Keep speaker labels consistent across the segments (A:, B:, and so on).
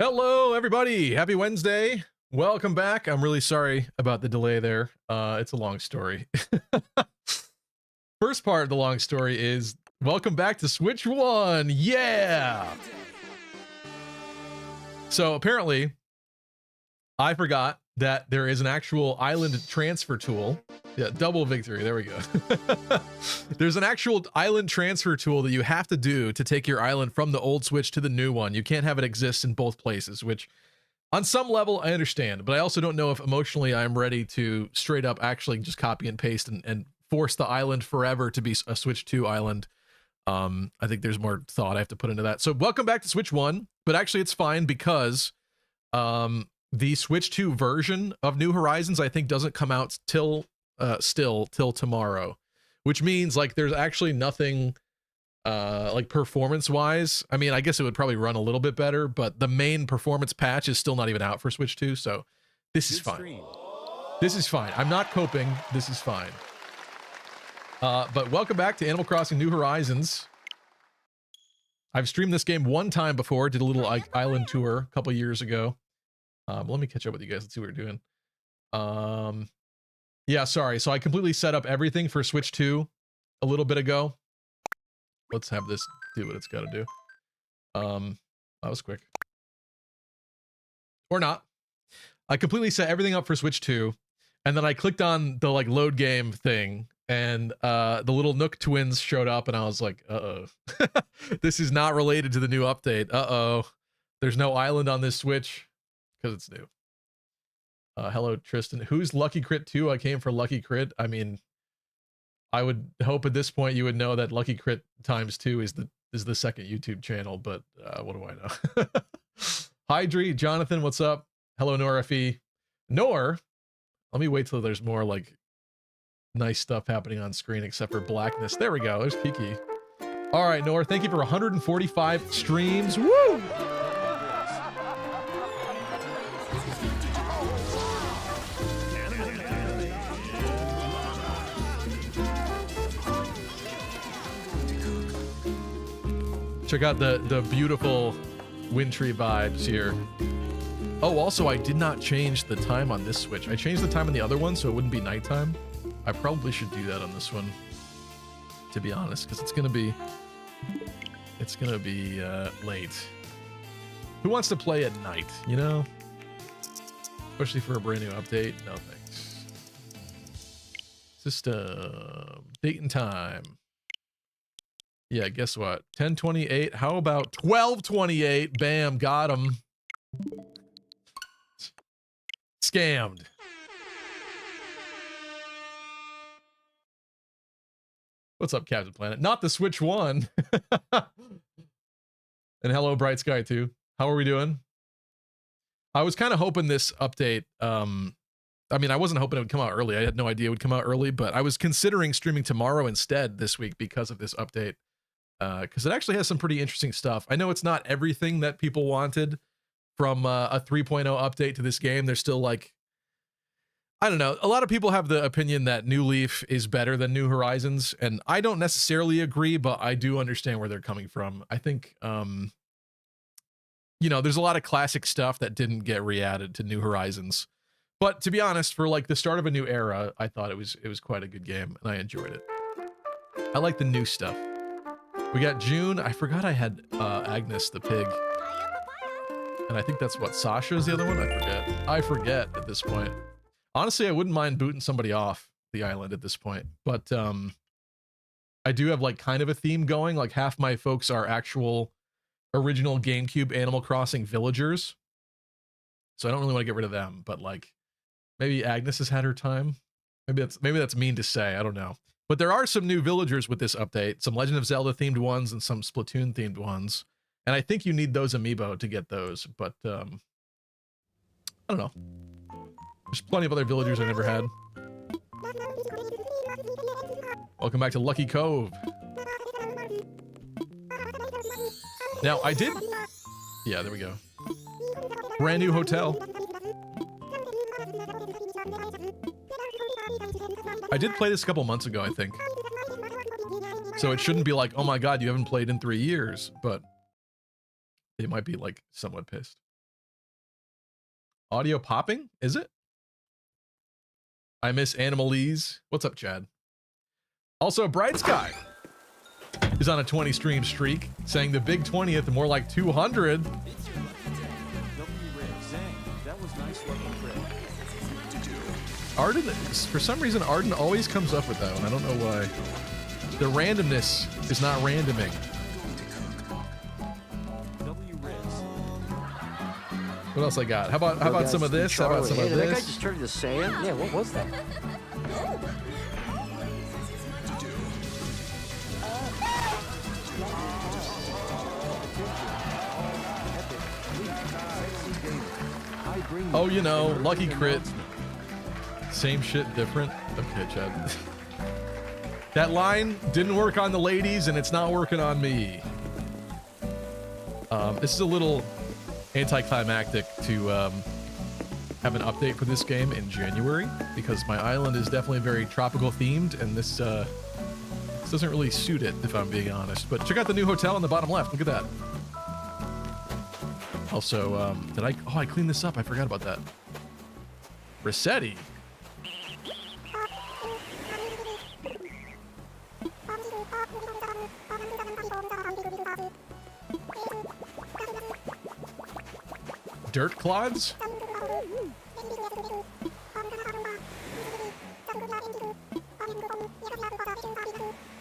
A: Hello, everybody. Happy Wednesday. Welcome back. I'm really sorry about the delay there. It's a long story. First part of the long story is welcome back to Switch 1. Yeah. So apparently, I forgot that there is an actual island transfer tool. Yeah, double victory. There we go. There's an actual island transfer tool that you have to do to take your island from the old Switch to the new one. You can't have it exist in both places, which on some level I understand, but I also don't know if emotionally I'm ready to straight up actually just copy and paste and force the island forever to be a Switch 2 island. I think there's more thought I have to put into that. So welcome back to Switch 1, but actually it's fine because the Switch 2 version of New Horizons I think doesn't come out till tomorrow, which means like there's actually nothing like performance wise. I mean, I guess it would probably run a little bit better, but the main performance patch is still not even out for Switch 2, so this is fine. This is fine. I'm not coping. This is fine. But welcome back to Animal Crossing New Horizons. I've streamed this game one time before, did a little like island tour a couple years ago. Let me catch up with you guys. Let's see what we're doing. Yeah, sorry. So I completely set up everything for Switch 2 a little bit ago. Let's have this do what it's got to do. That was quick. Or not. I completely set everything up for Switch 2, and then I clicked on the like load game thing, and the little Nook twins showed up, and I was like, uh-oh. This is not related to the new update. Uh-oh. There's no island on this Switch because it's new. Hello, Tristan. Who's Lucky Crit 2? I came for Lucky Crit. I mean, I would hope at this point you would know that Lucky Crit times 2 is the second YouTube channel, but what do I know? Hydri, Jonathan, what's up? Hello, Nora Fee. Nor, let me wait till there's more like nice stuff happening on screen except for blackness. There we go. There's Kiki. All right, Nor, thank you for 145 streams. Woo! Check out the beautiful wintry vibes here. Oh, also, I did not change the time on this Switch. I changed the time on the other one so it wouldn't be nighttime. I probably should do that on this one, to be honest, because it's gonna be late. Who wants to play at night, you know? Especially for a brand new update. No thanks. System, date and time. Yeah, guess what? 10:28. How about 12:28? Bam, got him. Scammed. What's up, Captain Planet? Not the Switch 1. And hello, Bright Sky 2. How are we doing? I was kind of hoping this update, I mean, I wasn't hoping it would come out early. I had no idea it would come out early, but I was considering streaming tomorrow instead this week because of this update. Because it actually has some pretty interesting stuff. I know it's not everything that people wanted from a 3.0 update to this game. There's still like, I don't know. A lot of people have the opinion that New Leaf is better than New Horizons, and I don't necessarily agree, but I do understand where they're coming from. I think, you know, there's a lot of classic stuff that didn't get re-added to New Horizons. But to be honest, for like the start of a new era, I thought it was quite a good game, and I enjoyed it. I like the new stuff. We got June. I forgot I had Agnes the pig. And I think that's what, Sasha's the other one? I forget at this point. Honestly, I wouldn't mind booting somebody off the island at this point. But I do have like kind of a theme going. Like half my folks are actual original GameCube Animal Crossing villagers. So I don't really want to get rid of them. But like maybe Agnes has had her time. Maybe that's mean to say. I don't know. But there are some new villagers with this update, some Legend of Zelda themed ones and some Splatoon themed ones. And I think you need those amiibo to get those, but I don't know. There's plenty of other villagers I never had. Welcome back to Lucky Cove. Now I did, yeah, there we go. Brand new hotel. I did play this a couple months ago, I think. So it shouldn't be like, oh my god, you haven't played in 3 years, but they might be like somewhat pissed. Audio popping? Is it? I miss Animalese. What's up, Chad? Also, Bright Sky is on a 20 stream streak, saying the big 20th, more like 200. Arden, for some reason, Arden always comes up with that one. I don't know why. The randomness is not randoming. What else I got? How about some of this? How about some of
B: this? That guy
A: this?
B: just turned to sand? Yeah, what was that?
A: Oh, you know, lucky crit. Same shit, different. Okay, Chad. That line didn't work on the ladies, and it's not working on me. This is a little anticlimactic to have an update for this game in January, because my island is definitely very tropical themed, and this doesn't really suit it, if I'm being honest. But check out the new hotel on the bottom left. Look at that. Also, I cleaned this up. I forgot about that. Rossetti. Dirt clods?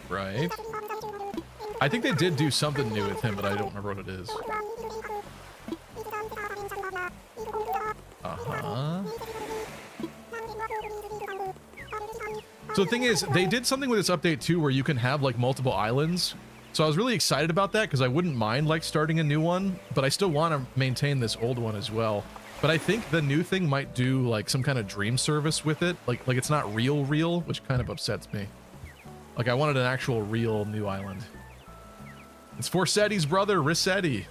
A: Right. I think they did do something new with him, but I don't remember what it is. Uh-huh. So the thing is, they did something with this update too, where you can have like multiple islands. So I was really excited about that because I wouldn't mind like starting a new one, but I still want to maintain this old one as well. But I think the new thing might do like some kind of dream service with it. Like it's not real, which kind of upsets me. Like I wanted an actual real new island. It's Forsetti's brother, Rissetti.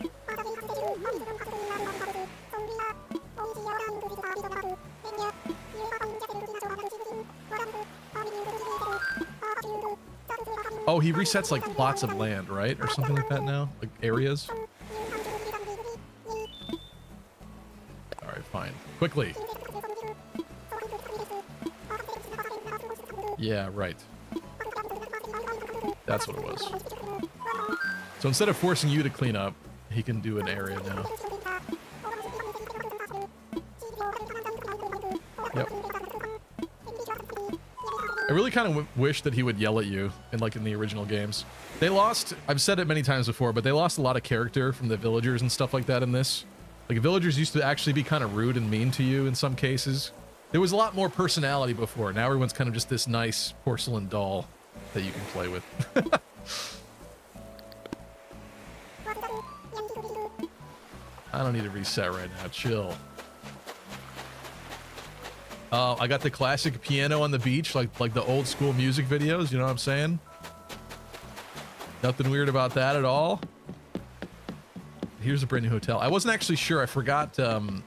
A: Oh, he resets like plots of land, right? Or something like that now? Like areas? Alright, fine. Quickly. Yeah, right. That's what it was. So instead of forcing you to clean up, he can do an area now. Yep. I really kind of wish that he would yell at you in the original games. They lost, I've said it many times before, but they lost a lot of character from the villagers and stuff like that in this. Like villagers used to actually be kind of rude and mean to you in some cases. There was a lot more personality before. Now everyone's kind of just this nice porcelain doll that you can play with. I don't need to reset right now, chill. I got the classic piano on the beach, like the old school music videos, you know what I'm saying? Nothing weird about that at all. Here's a brand new hotel. I wasn't actually sure, I forgot the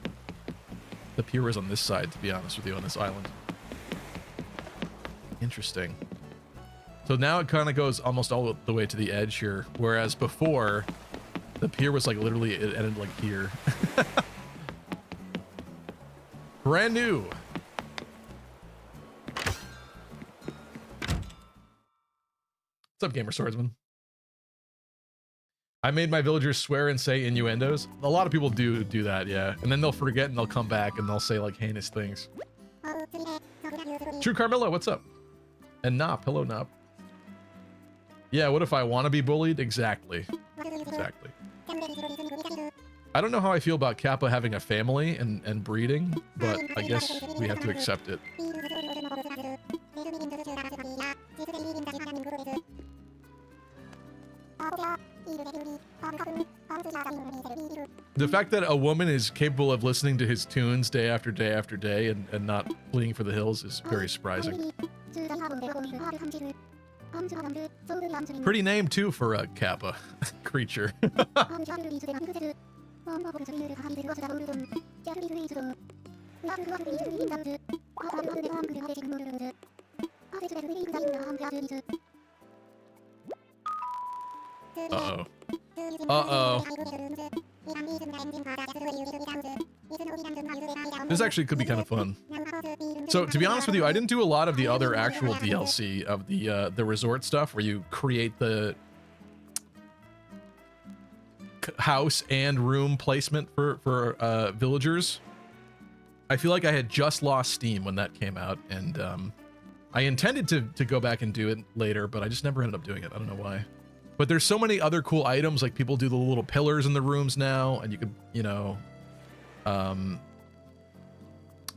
A: pier was on this side, to be honest with you, on this island. Interesting. So now it kind of goes almost all the way to the edge here, whereas before, the pier was like literally, it ended like here. Brand new. What's up, Gamer Swordsman? I made my villagers swear and say innuendos. A lot of people do that, yeah. And then they'll forget and they'll come back and they'll say like heinous things. True Carmilla, what's up? And Nop, hello Nop. Yeah, what if I want to be bullied? Exactly. Exactly. I don't know how I feel about Kappa having a family and breeding, but I guess we have to accept it. The fact that a woman is capable of listening to his tunes day after day after day and not fleeing for the hills is very surprising. Pretty name too for a Kappa creature. Uh-oh. Uh-oh. This actually could be kind of fun. So to be honest with you, I didn't do a lot of the other actual DLC of the resort stuff where you create the house and room placement for villagers. I feel like I had just lost steam when that came out, and I intended to go back and do it later, but I just never ended up doing it. I don't know why. But there's so many other cool items, like people do the little pillars in the rooms now, and you could, you know,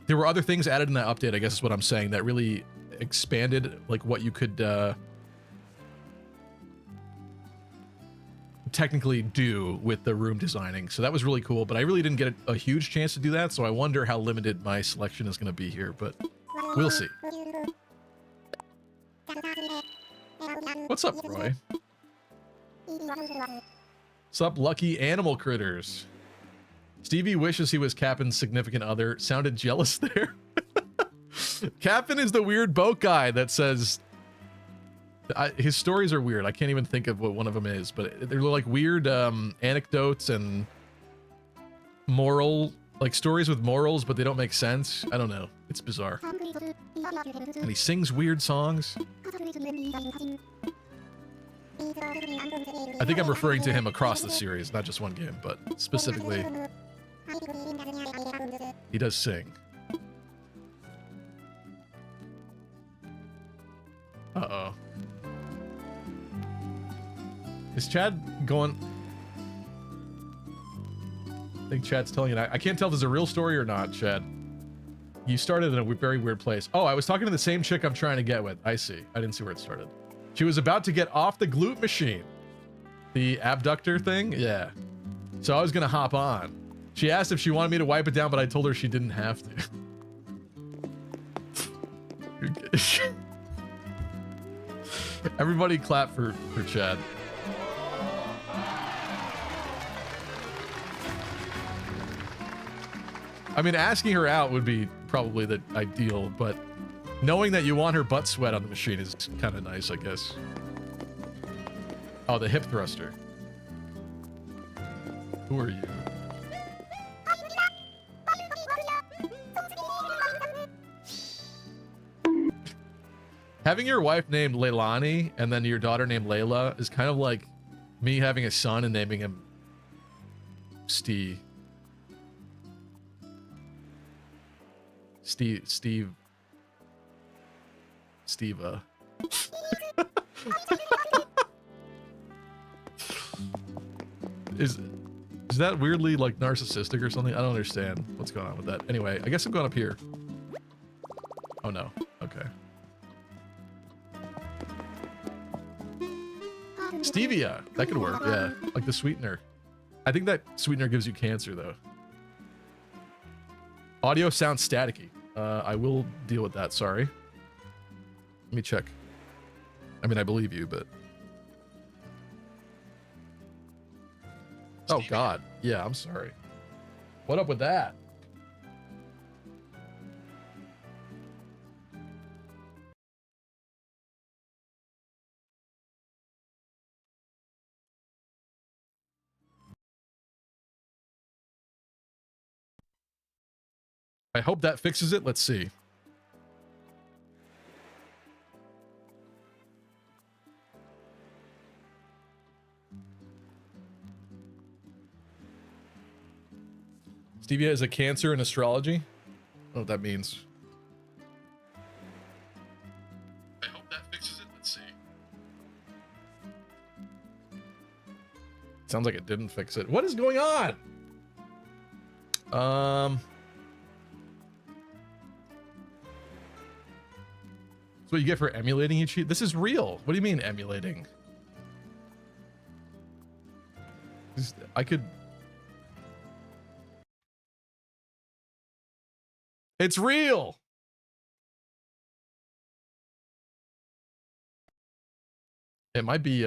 A: there were other things added in that update, I guess is what I'm saying, that really expanded like what you could technically do with the room designing. So that was really cool, but I really didn't get a huge chance to do that, so I wonder how limited my selection is going to be here, but we'll see. What's up, Roy? What's up, lucky animal critters? Stevie wishes he was Cappen's significant other. Sounded jealous there. Cappen is the weird boat guy that says... his stories are weird. I can't even think of what one of them is, but they're like weird anecdotes and moral, like stories with morals, but they don't make sense. I don't know. It's bizarre. And he sings weird songs. I think I'm referring to him across the series, not just one game, but specifically, he does sing. Uh-oh. Is Chad going... I think Chad's telling you. I can't tell if it's a real story or not, Chad. You started in a very weird place. Oh, I was talking to the same chick I'm trying to get with. I see. I didn't see where it started. She was about to get off the glute machine. The abductor thing? Yeah. So I was going to hop on. She asked if she wanted me to wipe it down, but I told her she didn't have to. Everybody clap for Chad. I mean, asking her out would be probably the ideal, but knowing that you want her butt sweat on the machine is kind of nice, I guess. Oh, the hip thruster. Who are you? Having your wife named Leilani and then your daughter named Layla is kind of like me having a son and naming him Steve. Steva. Is that weirdly like narcissistic or something? I don't understand what's going on with that. Anyway, I guess I'm going up here. Oh no. Okay. Stevia. That could work. Yeah. Like the sweetener. I think that sweetener gives you cancer though. Audio sounds staticky. I will deal with that. Sorry. Let me check. I mean, I believe you, but... Oh, God. Yeah, I'm sorry. What up with that? I hope that fixes it. Let's see. Stevia is a Cancer in astrology. I don't know what that means. I hope that fixes it. Let's see. Sounds like it didn't fix it. What is going on? That's what you get for emulating each. This is real. What do you mean emulating? I could... It's real. It might be,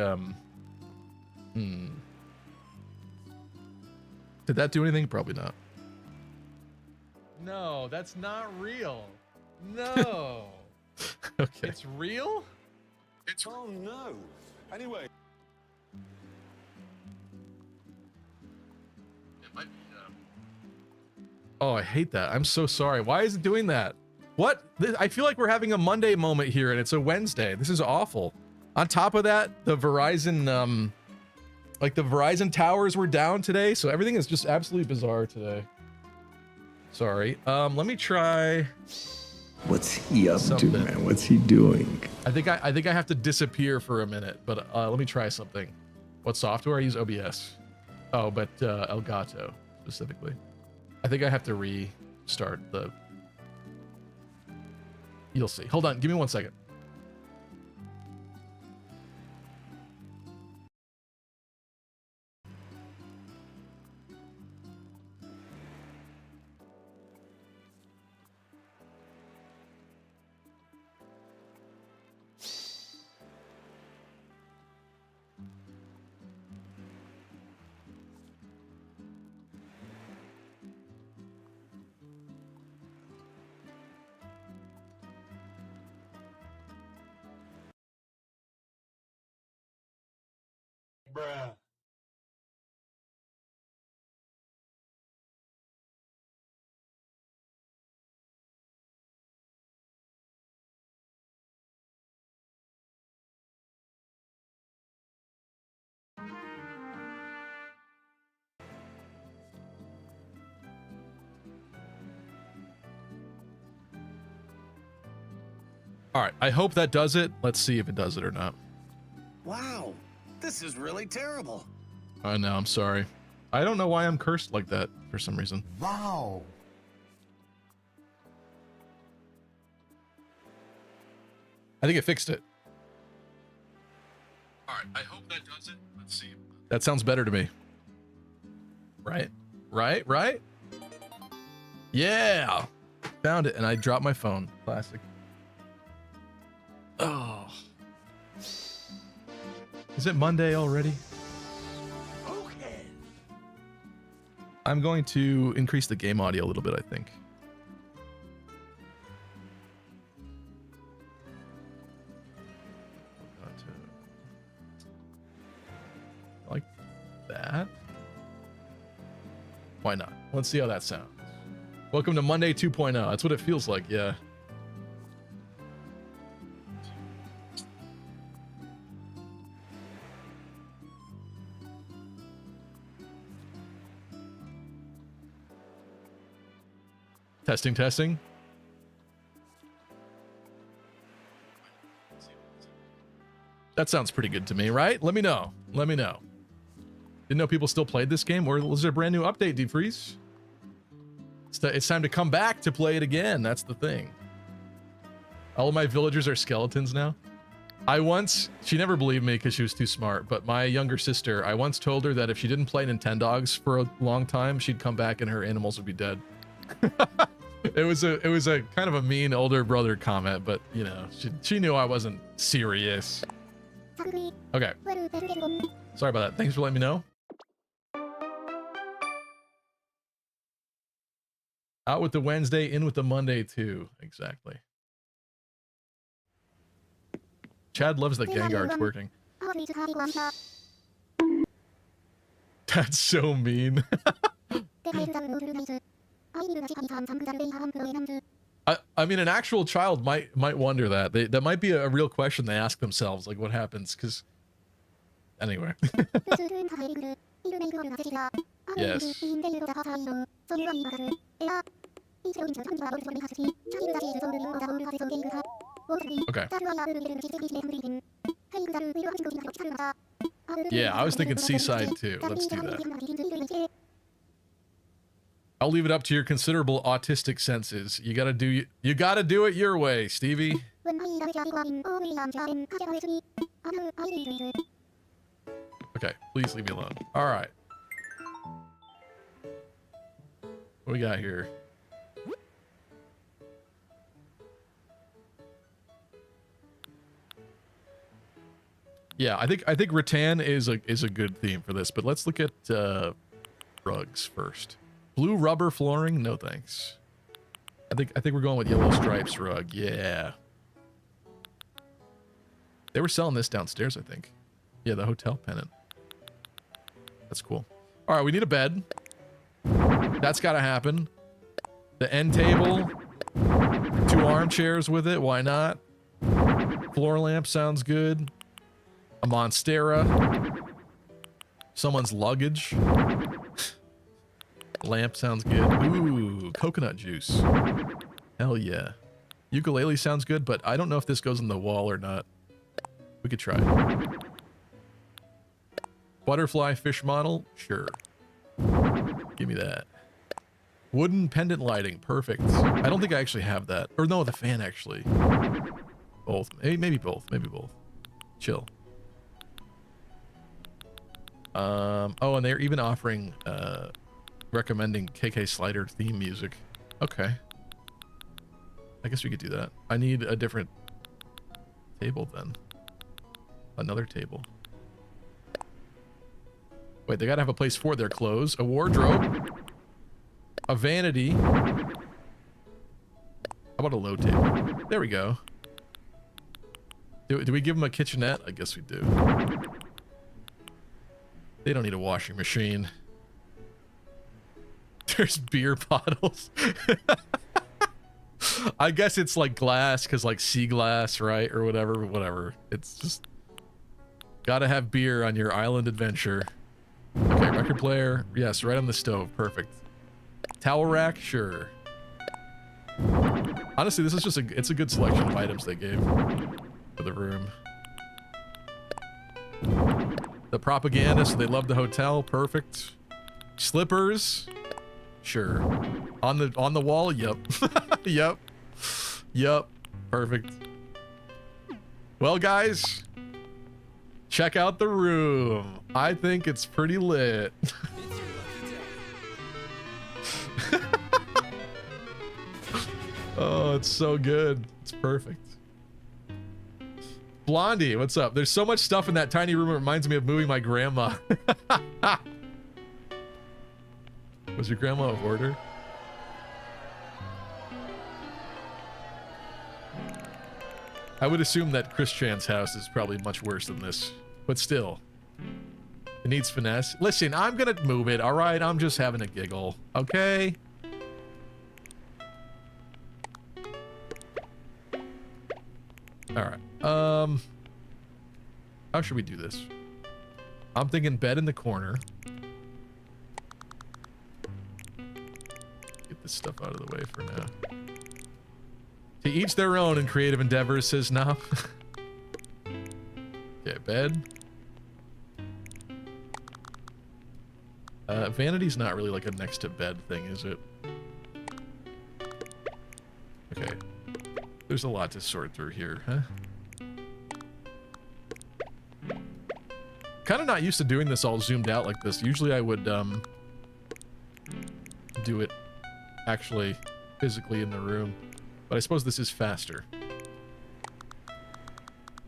A: Did that do anything? Probably not. No, that's not real. No. Okay. It's real? It's... Oh, no. Anyway. Oh, I hate that. I'm so sorry. Why is it doing that? What? I feel like we're having a Monday moment here and it's a Wednesday. This is awful. On top of that, the Verizon, like the Verizon towers were down today. So everything is just absolutely bizarre today. Sorry. Let me try.
B: What's he up to, man? What's he doing?
A: I think I have to disappear for a minute, but let me try something. What software? I use OBS. Oh, but Elgato specifically. I think I have to restart the... You'll see. Hold on. Give me 1 second.
C: Bruh.
A: All right. I hope that does it. Let's see if it does it or not.
D: Wow, this is really terrible.
A: Oh, no, I'm sorry. I don't know why I'm cursed like that for some reason.
D: Wow.
A: I think it fixed it. All right. I hope that does it. Let's see. That sounds better to me. Right? Right? Yeah. Found it, and I dropped my phone. Classic. Oh. Is it Monday already?
D: Okay.
A: I'm going to increase the game audio a little bit, I think. Like that. Why not? Let's see how that sounds. Welcome to Monday 2.0. That's what it feels like, yeah. Testing. That sounds pretty good to me, right? Let me know. Didn't know people still played this game, or was there a brand new update, Defreeze? It's time to come back to play it again. That's the thing. All of my villagers are skeletons now. She never believed me because she was too smart, but my younger sister, I once told her that if she didn't play Nintendogs for a long time, she'd come back and her animals would be dead. It was a kind of a mean older brother comment, but you know, she knew I wasn't serious. Okay. Sorry about that. Thanks for letting me know. Out with the Wednesday, in with the Monday too. Exactly. Chad loves that Gengar twerking. That's so mean. I mean, an actual child might wonder that. That might be a real question they ask themselves, like what happens, because... Anyway. Yes. Okay. Yeah, I was thinking Seaside too. Let's do that. I'll leave it up to your considerable autistic senses. You gotta do it your way, Stevie. Okay, please leave me alone. All right. What we got here? Yeah, I think rattan is a good theme for this, but let's look at rugs first. Blue rubber flooring? No thanks. I think we're going with yellow stripes rug. Yeah. They were selling this downstairs, I think. Yeah, the hotel pennant. That's cool. All right, we need a bed. That's got to happen. The end table. 2 armchairs with it. Why not? Floor lamp sounds good. A Monstera. Someone's luggage. Lamp sounds good. Ooh, coconut juice. Hell yeah. Ukulele sounds good, but I don't know if this goes on the wall or not. We could try. Butterfly fish model? Sure. Give me that. Wooden pendant lighting. Perfect. I don't think I actually have that. Or no, the fan actually. Both. Maybe both. Maybe both. Chill. Oh, and they're even offering, recommending KK Slider theme music. Okay. I guess we could do that. I need a different table then. Another table. Wait, they gotta have a place for their clothes. A wardrobe. A vanity. How about a low table? There we go. Do we give them a kitchenette? I guess we do. They don't need a washing machine. There's beer bottles. I guess it's like glass, because like sea glass, right? Or whatever, whatever. It's just... Gotta have beer on your island adventure. Okay, record player. Yes, right on the stove. Perfect. Towel rack? Sure. Honestly, this is just it's a good selection of items they gave for the room. The propagandist, they love the hotel. Perfect. Slippers? Sure. On the wall? Yep. Yep. Yep. Perfect. Well, guys, check out the room. I think it's pretty lit. Oh, it's so good. It's perfect. Blondie, what's up? There's so much stuff in that tiny room. It reminds me of moving my grandma. Was your grandma a hoarder? I would assume that Chris Chan's house is probably much worse than this, but still. It needs finesse. Listen, I'm gonna move it, alright? I'm just having a giggle, okay? Alright, how should we do this? I'm thinking bed in the corner. Get this stuff out of the way for now. To each their own in creative endeavors, says Nop. Okay, bed. Vanity's not really like a next to bed thing, is it? Okay. There's a lot to sort through here, huh? Kind of not used to doing this all zoomed out like this. Usually I would do it actually physically in the room. But I suppose this is faster.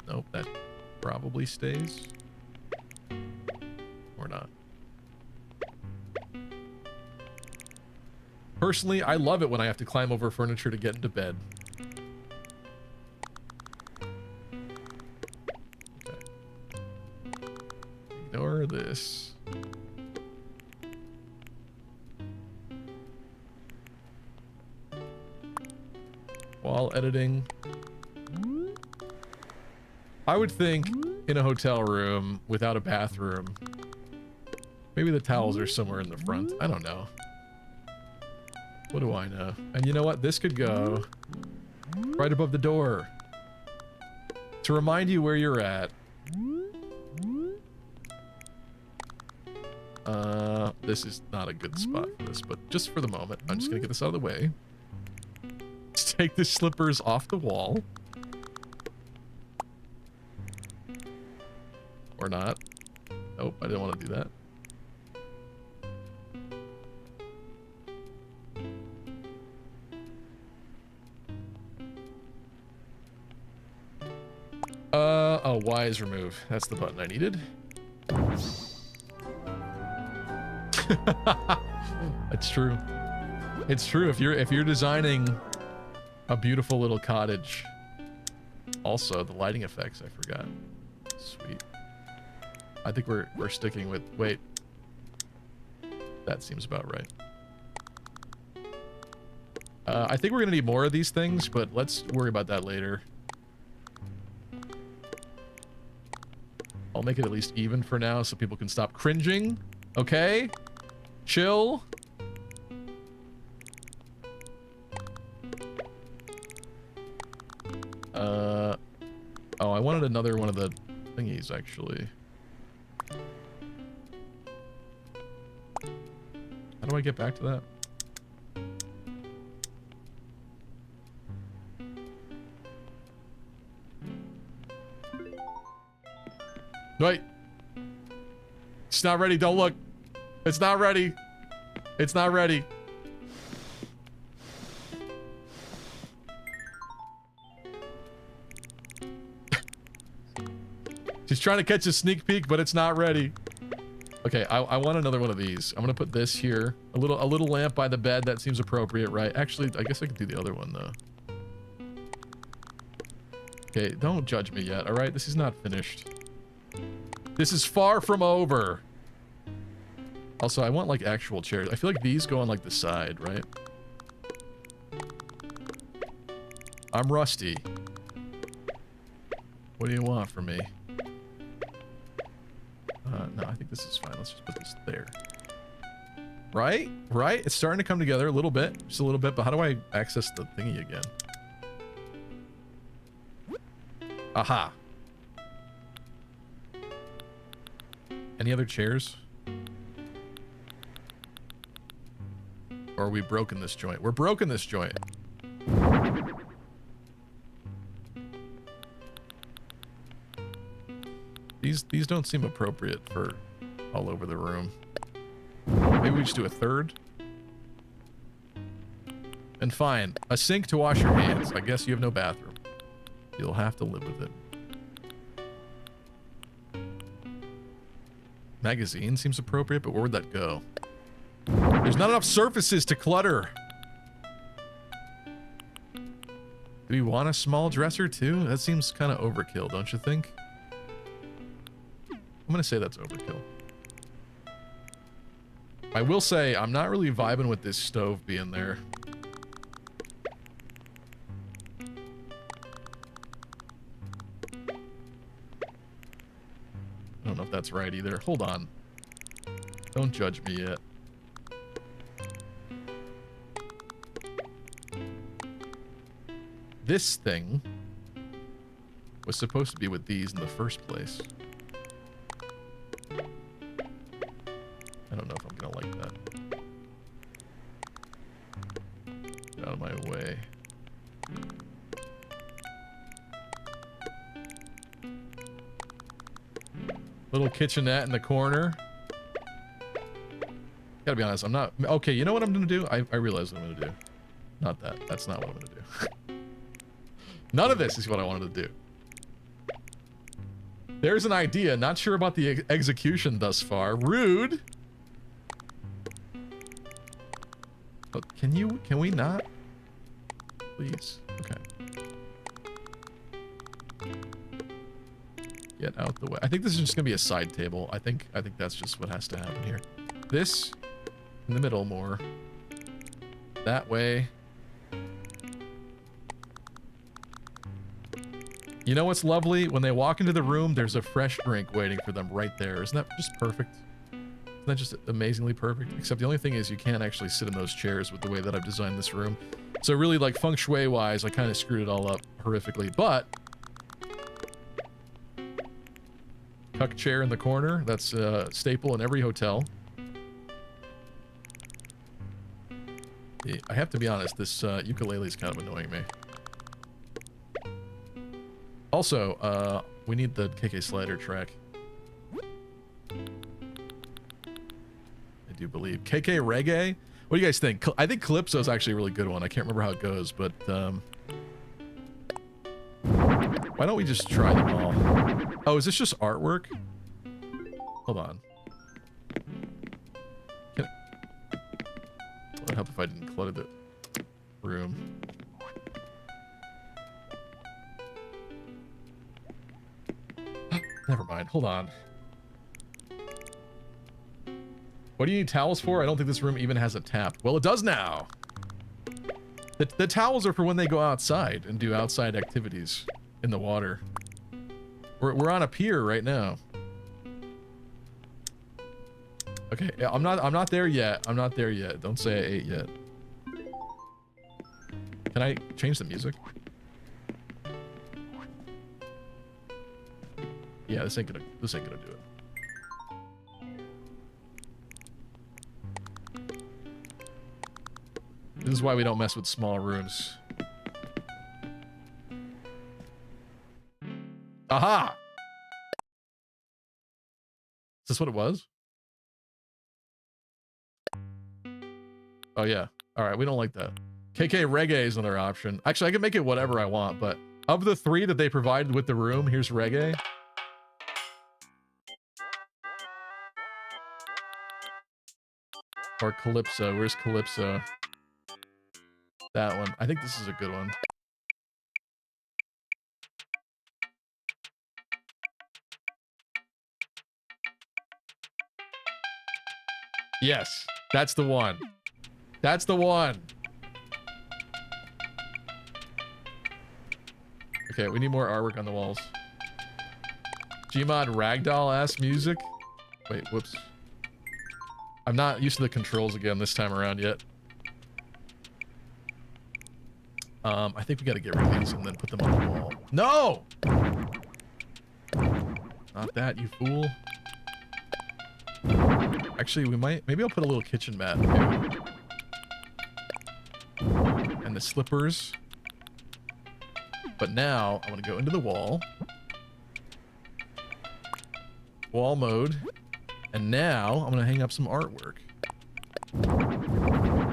A: Nope, that probably stays. Or not. Personally, I love it when I have to climb over furniture to get into bed. Okay. Ignore this. While editing. I would think in a hotel room without a bathroom, maybe the towels are somewhere in the front. I don't know. What do I know? And you know what? This could go right above the door to remind you where you're at. This is not a good spot for this, but just for the moment, I'm just gonna get this out of the way. Let's take the slippers off the wall. Or not. Nope, I didn't want to do that. Oh, Y is remove. That's the button I needed. It's true. It's true. If you're designing a beautiful little cottage. Also, the lighting effects, I forgot. Sweet. I think we're sticking with, wait. That seems about right. I think we're gonna need more of these things, but let's worry about that later. I'll make it at least even for now so people can stop cringing. Okay? Chill. Oh, I wanted another one of the thingies, actually. How do I get back to that? Wait. It's not ready. Don't look. It's not ready. It's not ready. She's trying to catch a sneak peek, but it's not ready. Okay, I want another one of these. I'm gonna put this here. A little lamp by the bed. That seems appropriate, right? Actually, I guess I could do the other one though. Okay, don't judge me yet. All right, this is not finished. This is far from over. Also, I want like actual chairs. I feel like these go on like the side, right? I'm rusty. What do you want from me? No, I think this is fine. Let's just put this there. Right? Right? It's starting to come together a little bit. Just a little bit, but how do I access the thingy again? Aha. Any other chairs? Or are we broken this joint? We're broken this joint. These don't seem appropriate for all over the room. Maybe we just do a third. And fine, a sink to wash your hands. I guess you have no bathroom. You'll have to live with it. Magazine seems appropriate, but where would that go? There's not enough surfaces to clutter. Do we want a small dresser too? That seems kind of overkill, don't you think? I'm gonna say that's overkill. I will say I'm not really vibing with this stove being there. I don't know if that's right either. Hold on. Don't judge me yet. This thing was supposed to be with these in the first place. I don't know if I'm gonna like that. Get out of my way. Little kitchenette in the corner. Gotta be honest, I'm not... Okay, you know what I'm gonna do? I realize what I'm gonna do. Not that. That's not what I'm gonna do. None of this is what I wanted to do. There's an idea. Not sure about the execution thus far. Rude. But can we not? Please. Okay. Get out the way. I think this is just gonna be a side table. I think that's just what has to happen here. This in the middle more. That way. You know what's lovely? When they walk into the room, there's a fresh drink waiting for them right there. Isn't that just perfect? Isn't that just amazingly perfect? Except the only thing is you can't actually sit in those chairs with the way that I've designed this room. So really, like, feng shui wise, I kind of screwed it all up horrifically. But tuck chair in the corner, that's a staple in every hotel. Yeah, I have to be honest, this ukulele is kind of annoying me. Also, we need the KK Slider track. I do believe. KK Reggae? What do you guys think? I think Calypso is actually a really good one. I can't remember how it goes, but why don't we just try them all? Oh, is this just artwork? Hold on. Would it help if I didn't clutter the room? Never mind. Hold on. What do you need towels for? I don't think this room even has a tap. Well, it does now. The towels are for when they go outside and do outside activities in the water. We're on a pier right now. Okay, I'm not there yet. I'm not there yet. Don't say I ate yet. Can I change the music? Yeah, this ain't gonna do it. This is why we don't mess with small rooms. Aha! Is this what it was? Oh yeah. All right, we don't like that. KK Reggae is another option. Actually, I can make it whatever I want, but of the 3 that they provided with the room, here's Reggae. Or Calypso. Where's Calypso? That one. I think this is a good one. Yes, that's the one. That's the one. Okay, we need more artwork on the walls. Gmod ragdoll-ass music. Wait, whoops. I'm not used to the controls again this time around yet. I think we gotta get rid of these and then put them on the wall. No! Not that, you fool. Actually, we might... Maybe I'll put a little kitchen mat here. And the slippers. But now, I want to go into the wall. Wall mode. And now, I'm going to hang up some artwork.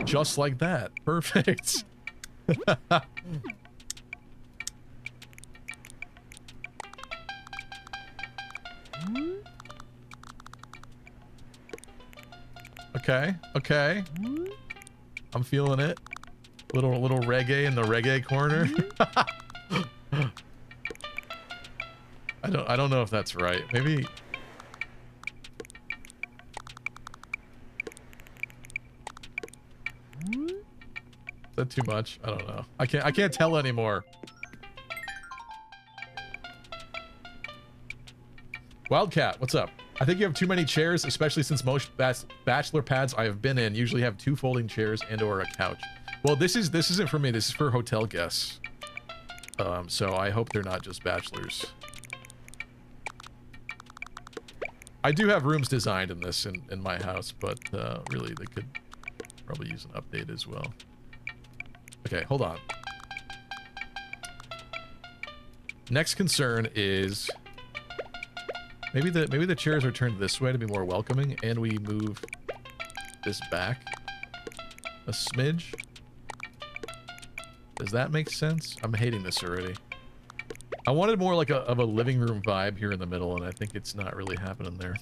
A: Just like that. Perfect. Okay, okay. I'm feeling it. Little reggae in the reggae corner. I don't know if that's right. Maybe. Is that too much? I don't know. I can't tell anymore. Wildcat, what's up? I think you have too many chairs, especially since most bachelor pads I have been in usually have 2 folding chairs and or a couch. Well, this isn't for me. This is for hotel guests. So I hope they're not just bachelors. I do have rooms designed in this in my house, but really they could probably use an update as well. Okay, hold on. Next concern is maybe the chairs are turned this way to be more welcoming, and we move this back a smidge. Does that make sense? I'm hating this already. I wanted more like of a living room vibe here in the middle, and I think it's not really happening there.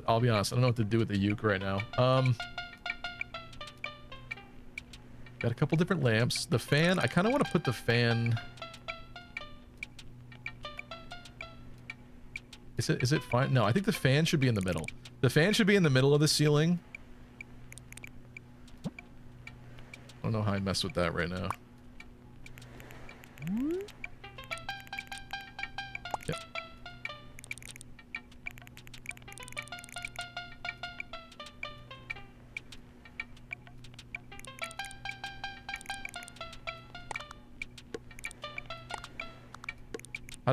A: I'll be honest, I don't know what to do with the uke right now. Got a couple different lamps. The fan, I kind of want to put the fan... Is it fine? No, I think the fan should be in the middle. The fan should be in the middle of the ceiling. I don't know how I messed with that right now. Yep.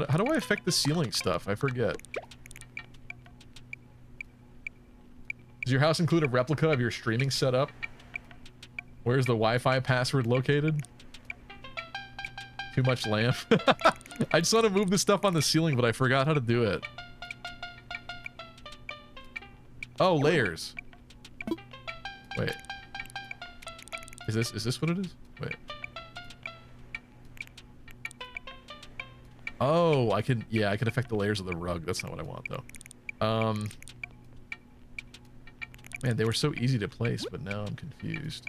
A: How do I affect the ceiling stuff? I forget. Does your house include a replica of your streaming setup? Where's the Wi-Fi password located? Too much lamp. I just want to move the stuff on the ceiling, but I forgot how to do it. Oh, layers. Wait. Is this what it is? Wait. Oh, I can affect the layers of the rug. That's not what I want though. Man, they were so easy to place, but now I'm confused.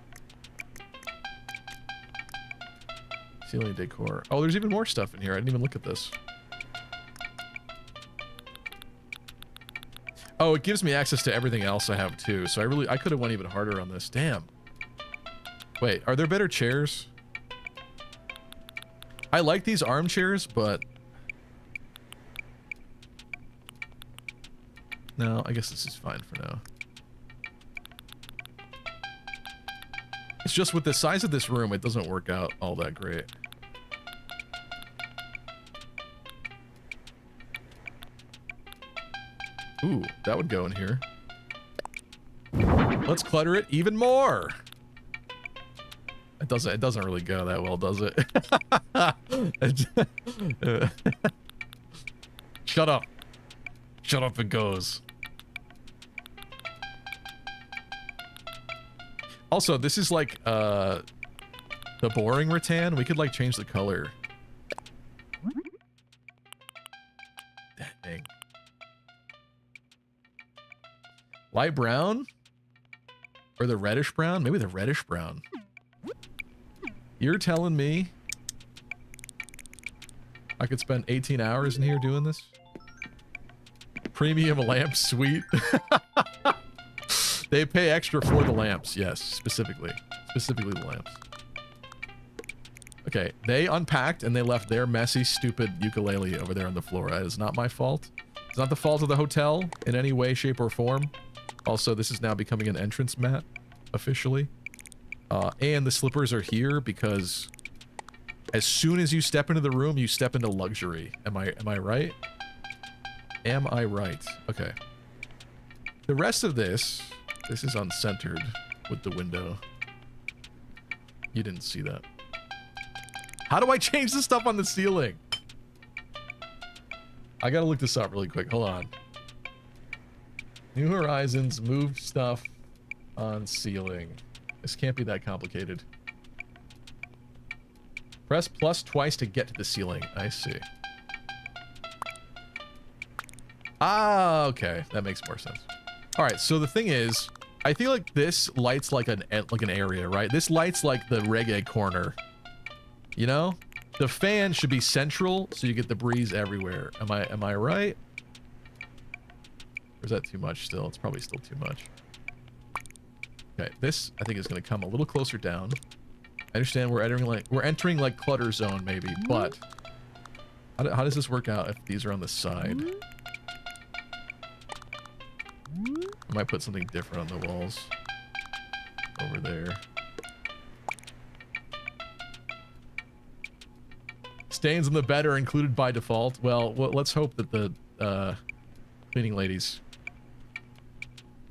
A: Ceiling decor. Oh, there's even more stuff in here. I didn't even look at this. Oh, it gives me access to everything else I have too. So I could have went even harder on this. Damn. Wait, are there better chairs? I like these armchairs, but no, I guess this is fine for now. It's just with the size of this room, it doesn't work out all that great. Ooh, that would go in here. Let's clutter it even more. It doesn't really go that well, does it? Shut up. Shut up, it goes. Also, this is like the boring rattan. We could like change the color. Dang. Light brown? Or the reddish brown? Maybe the reddish brown. You're telling me I could spend 18 hours in here doing this? Premium lamp suite. They pay extra for the lamps, yes, specifically. Specifically the lamps. Okay, they unpacked and they left their messy, stupid ukulele over there on the floor. That is not my fault. It's not the fault of the hotel in any way, shape, or form. Also, this is now becoming an entrance mat, officially. And the slippers are here because as soon as you step into the room, you step into luxury. Am I right? Am I right? Okay. The rest of this is uncentered with the window. You didn't see that. How do I change the stuff on the ceiling? I gotta look this up really quick. Hold on. New Horizons, move stuff on ceiling. This can't be that complicated. Press plus twice to get to the ceiling. I see. Ah, okay. That makes more sense. All right, so the thing is, I feel like this lights like an area, right? This lights like the reggae corner. You know? The fan should be central so you get the breeze everywhere. Am I right? Or is that too much still? It's probably still too much. Okay, this I think is going to come a little closer down. I understand we're entering like clutter zone maybe, but how does this work out if these are on the side? I might put something different on the walls over there. Stains on the bed are included by default. Well, let's hope that the cleaning ladies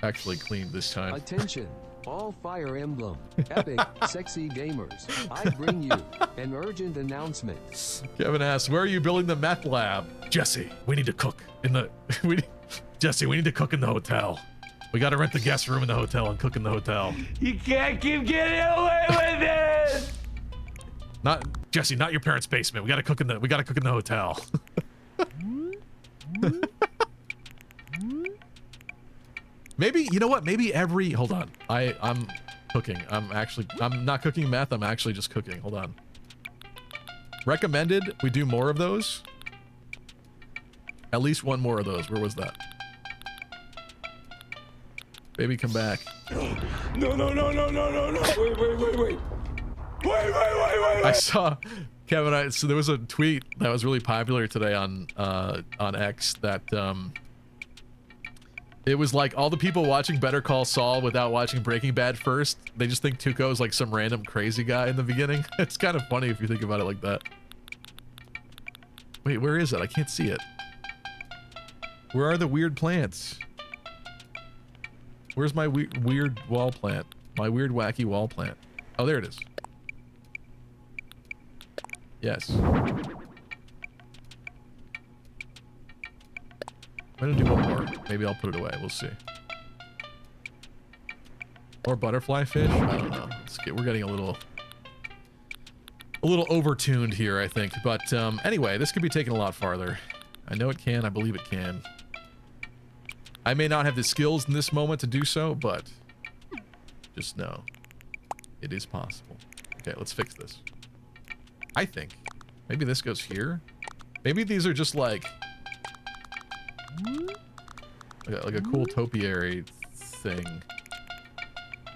A: actually cleaned this time.
C: Attention, all Fire Emblem, epic, sexy gamers. I bring you an urgent announcement.
A: Kevin asks, where are you building the meth lab? Jesse, we need to cook in the... Jesse, we need to cook in the hotel. We got to rent the guest room in the hotel and cook in the hotel.
E: You can't keep getting away with it.
A: Not Jesse, not your parents' basement. We got to cook in the hotel. Maybe, you know what? Maybe hold on. I'm cooking. I'm not cooking meth. I'm actually just cooking. Hold on. Recommended we do more of those. At least one more of those. Where was that? Baby, come back.
E: No. Wait.
A: I saw, Kevin, so there was a tweet that was really popular today on X that, it was like all the people watching Better Call Saul without watching Breaking Bad first, they just think Tuco is like some random crazy guy in the beginning. It's kind of funny if you think about it like that. Wait, where is it? I can't see it. Where are the weird plants? Where's my weird wall plant? My weird wacky wall plant. Oh, there it is. Yes. I'm gonna do one more. Maybe I'll put it away. We'll see. More butterfly fish? I don't know. We're getting a little overtuned here, I think. But anyway, this could be taken a lot farther. I know it can. I believe it can. I may not have the skills in this moment to do so, but just know it is possible. Okay, let's fix this. I think maybe this goes here. Maybe these are just like like a cool topiary thing.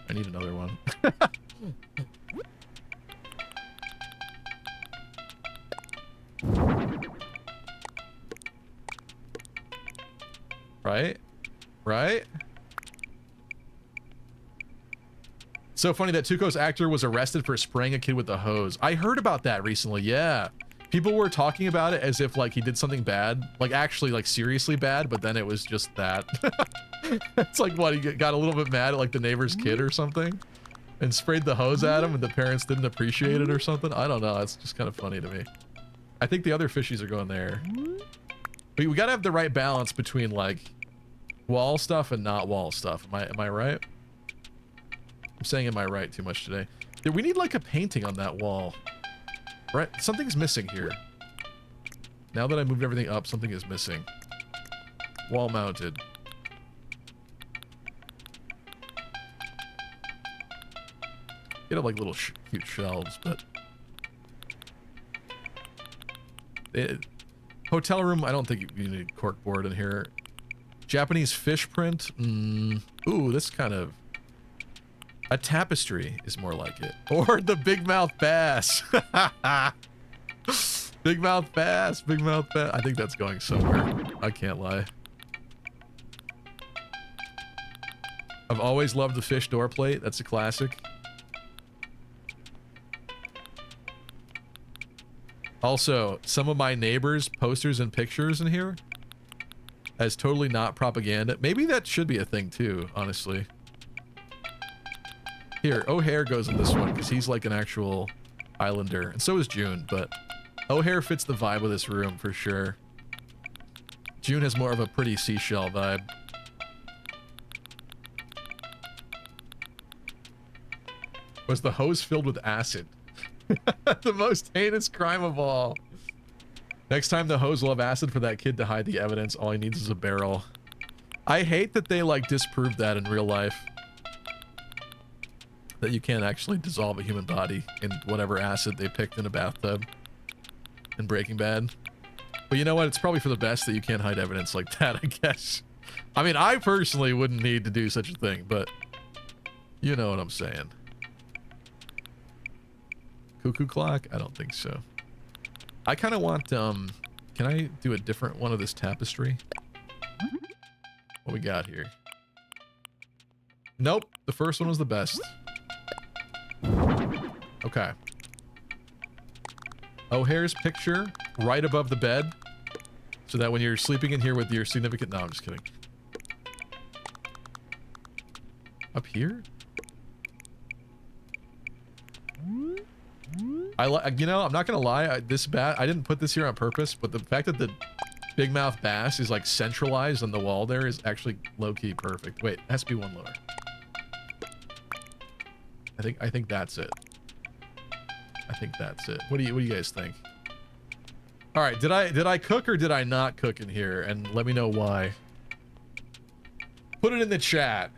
A: I need another one. Right? Right? So funny that Tuco's actor was arrested for spraying a kid with a hose. I heard about that recently, yeah. People were talking about it as if like he did something bad, like actually like seriously bad, but then it was just that. It's like what, he got a little bit mad at like the neighbor's kid or something and sprayed the hose at him and the parents didn't appreciate it or something. I don't know, it's just kind of funny to me. I think the other fishies are going there. We gotta have the right balance between like wall stuff and not wall stuff. Am I right? I'm saying am I right too much today. We need like a painting on that wall. Right? Something's missing here. Now that I moved everything up, something is missing. Wall mounted. You have like little cute shelves, but hotel room, I don't think you need corkboard in here. Japanese fish print. Ooh, this kind of a tapestry is more like it. Or the big mouth bass. Big mouth bass, big mouth bass. I think that's going somewhere. I can't lie. I've always loved the fish door plate. That's a classic. Also, some of my neighbors' posters and pictures in here as totally not propaganda. Maybe that should be a thing too, honestly. Here, O'Hare goes in this one because he's like an actual islander, and so is June, but O'Hare fits the vibe of this room for sure. June has more of a pretty seashell vibe. Was the hose filled with acid? The most heinous crime of all. Next time the hose will have acid for that kid to hide the evidence. All he needs is a barrel. I hate that they like disproved that in real life. That you can't actually dissolve a human body in whatever acid they picked in a bathtub in Breaking Bad. But you know what? It's probably for the best that you can't hide evidence like that, I guess. I mean, I personally wouldn't need to do such a thing, but you know what I'm saying. Cuckoo clock? I don't think so. I kind of want, can I do a different one of this tapestry? What we got here? Nope, the first one was the best. Okay. O'Hare's picture right above the bed, so that when you're sleeping in here with your significant... No, I'm just kidding. Up here? You know, I'm not gonna lie, I didn't put this here on purpose, but the fact that the big mouth bass is like centralized on the wall there is actually low-key perfect. Wait, it has to be one lower. I think that's it. I think that's it. What do you guys think? All right, did I cook or did I not cook in here? And let me know why. Put it in the chat.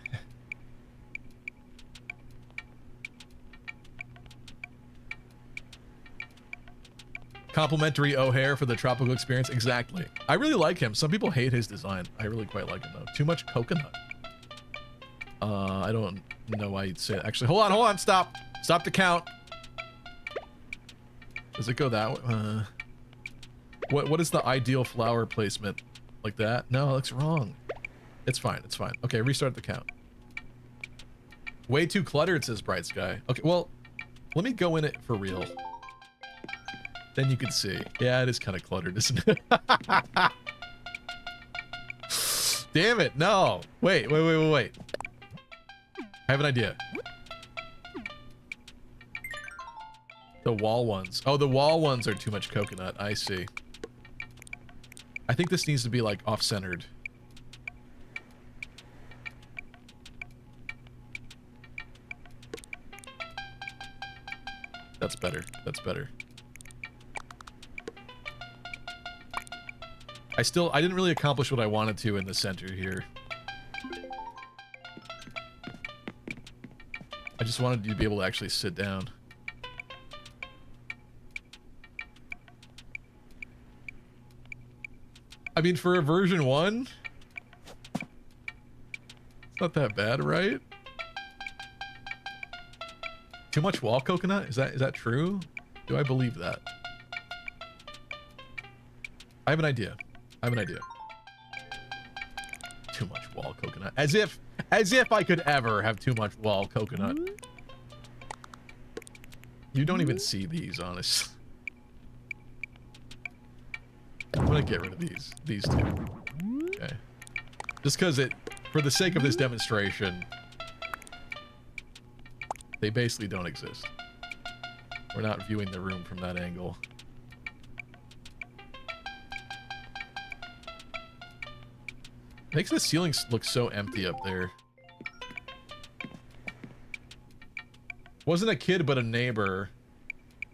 A: Complimentary O'Hare for the tropical experience. Exactly. I really like him. Some people hate his design. I really quite like him though. Too much coconut. I don't know why you'd say it. Actually, hold on, stop. Stop the count. Does it go that way? What is the ideal flower placement? Like that? No, it looks wrong. It's fine, it's fine. Okay, restart the count. Way too cluttered, says Bright Sky. Okay, well, let me go in it for real. Then you can see. Yeah, it is kind of cluttered, isn't it? Damn it, no. Wait. I have an idea. The wall ones. Oh, the wall ones are too much coconut. I see. I think this needs to be like off-centered. That's better. That's better. I didn't really accomplish what I wanted to in the center here. I just wanted you to be able to actually sit down. I mean, for a version 1, Not that bad, right? Too much wall coconut? Is that true? Do I believe that? I have an idea. Too much wall coconut. As if I could ever have too much wall coconut. You don't even see these, honestly. I'm gonna get rid of these two. Okay. Just because for the sake of this demonstration, they basically don't exist. We're not viewing the room from that angle. Makes the ceiling look so empty up there. Wasn't a kid, but a neighbor.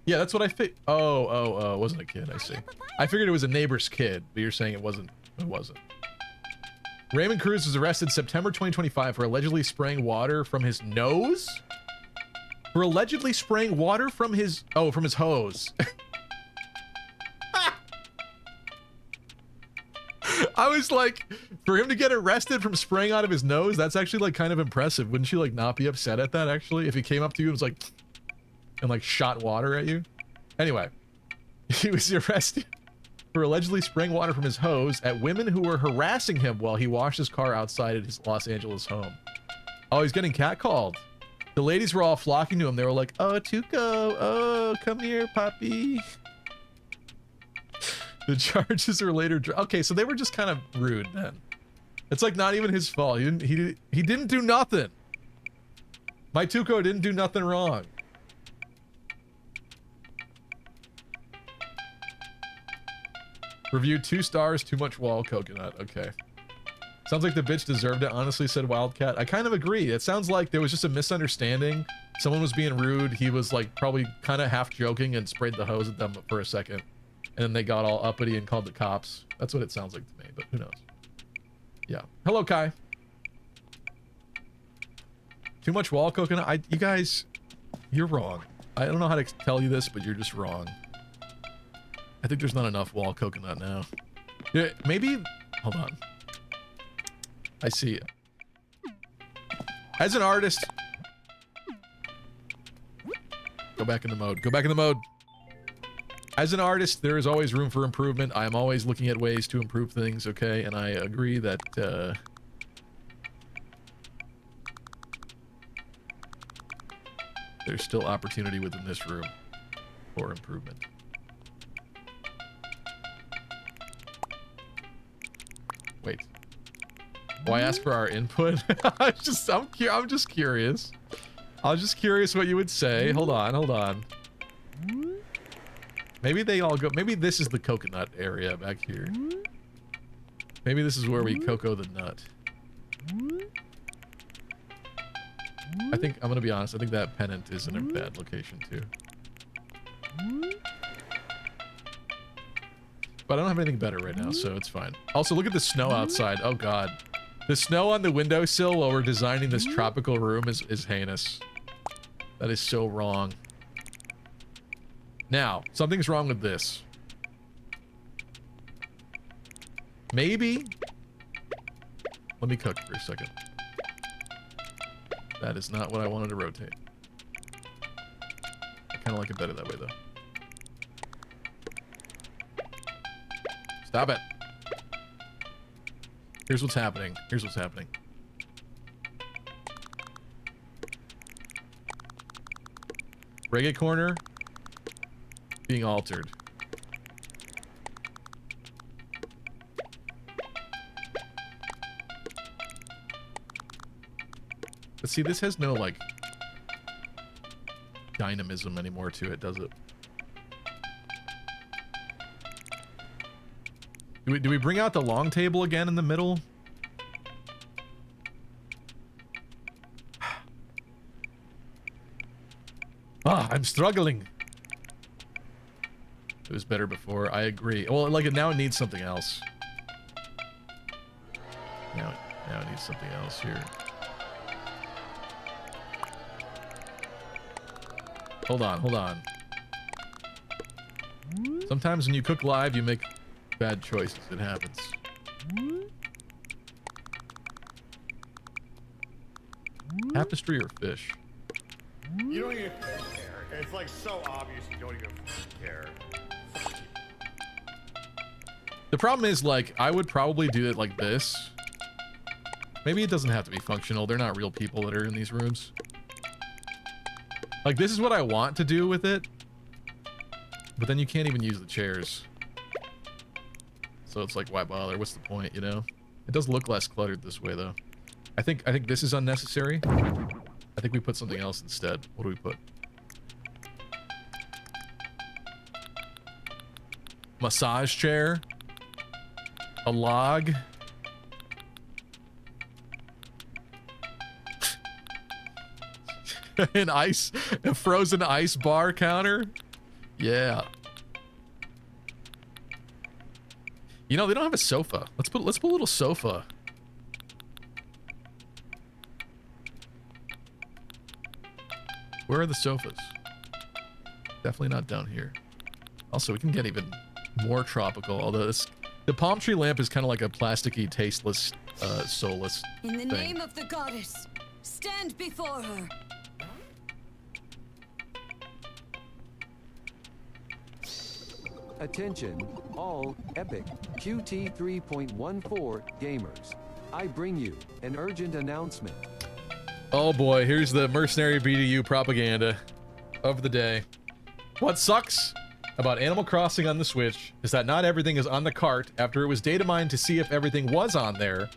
A: Yeah, that's what I think. Oh, it wasn't a kid, I see. I figured it was a neighbor's kid, but you're saying it wasn't. It wasn't. Raymond Cruz was arrested September 2025 for allegedly spraying water from his nose? For allegedly spraying water from his... Oh, from his hose. I was like, for him to get arrested from spraying out of his nose, that's actually like kind of impressive. Wouldn't you like not be upset at that actually? If he came up to you and was like, and like shot water at you? Anyway, he was arrested for allegedly spraying water from his hose at women who were harassing him while he washed his car outside at his Los Angeles home. Oh, he's getting catcalled. The ladies were all flocking to him. They were like, oh, Tuco, oh, come here, Poppy. The charges are later... Okay, so they were just kind of rude then. It's like not even his fault. He didn't do nothing. My Tuco didn't do nothing wrong. Review 2 stars, too much wall coconut. Okay. Sounds like the bitch deserved it, honestly, said Wildcat. I kind of agree. It sounds like there was just a misunderstanding. Someone was being rude. He was like probably kind of half joking and sprayed the hose at them for a second. And then they got all uppity and called the cops. That's what it sounds like to me, but who knows? Yeah. Hello, Kai. Too much wall coconut? You guys, you're wrong. I don't know how to tell you this, but you're just wrong. I think there's not enough wall coconut now. Yeah, maybe... Hold on. I see it. As an artist... Go back in the mode. Go back in the mode. As an artist, there is always room for improvement. I am always looking at ways to improve things, okay? And I agree that, there's still opportunity within this room for improvement. Wait. Why ask for our input? I'm just curious. I was just curious what you would say. Hold on. Maybe they all go... Maybe this is the coconut area back here. Maybe this is where we cocoa the nut. I think... I'm gonna be honest. I think that pennant is in a bad location, too. But I don't have anything better right now, so it's fine. Also, look at the snow outside. Oh, God. The snow on the windowsill while we're designing this tropical room is heinous. That is so wrong. Now, something's wrong with this. Maybe... Let me cook for a second. That is not what I wanted to rotate. I kind of like it better that way, though. Stop it. Here's what's happening. Reggae corner being altered. But see, this has no, like, dynamism anymore to it, does it? Do we bring out the long table again in the middle? I'm struggling. It was better before. I agree. Well, like, now it needs something else. Now it needs something else here. Hold on. Sometimes when you cook live, you make bad choices. It happens. Tapestry or fish?
F: You don't even care. It's like so obvious you don't even care.
A: The problem is, like, I would probably do it like this. Maybe it doesn't have to be functional. They're not real people that are in these rooms. Like, this is what I want to do with it. But then you can't even use the chairs. So it's like, why bother? What's the point, you know? It does look less cluttered this way, though. I think this is unnecessary. I think we put something else instead. What do we put? Massage chair. A log. A frozen ice bar counter. Yeah. You know, they don't have a sofa. Let's put a little sofa. Where are the sofas? Definitely not down here. Also, we can get even more tropical, although the palm tree lamp is kind of like a plasticky, tasteless, soulless
G: In the
A: thing.
G: name of the goddess, stand before her.
C: Attention, all Epic QT 3.14 gamers. I bring you an urgent announcement.
A: Oh boy, here's the mercenary BDU propaganda of the day. What sucks about Animal Crossing on the Switch is that not everything is on the cart after it was data mined to see if everything was on there,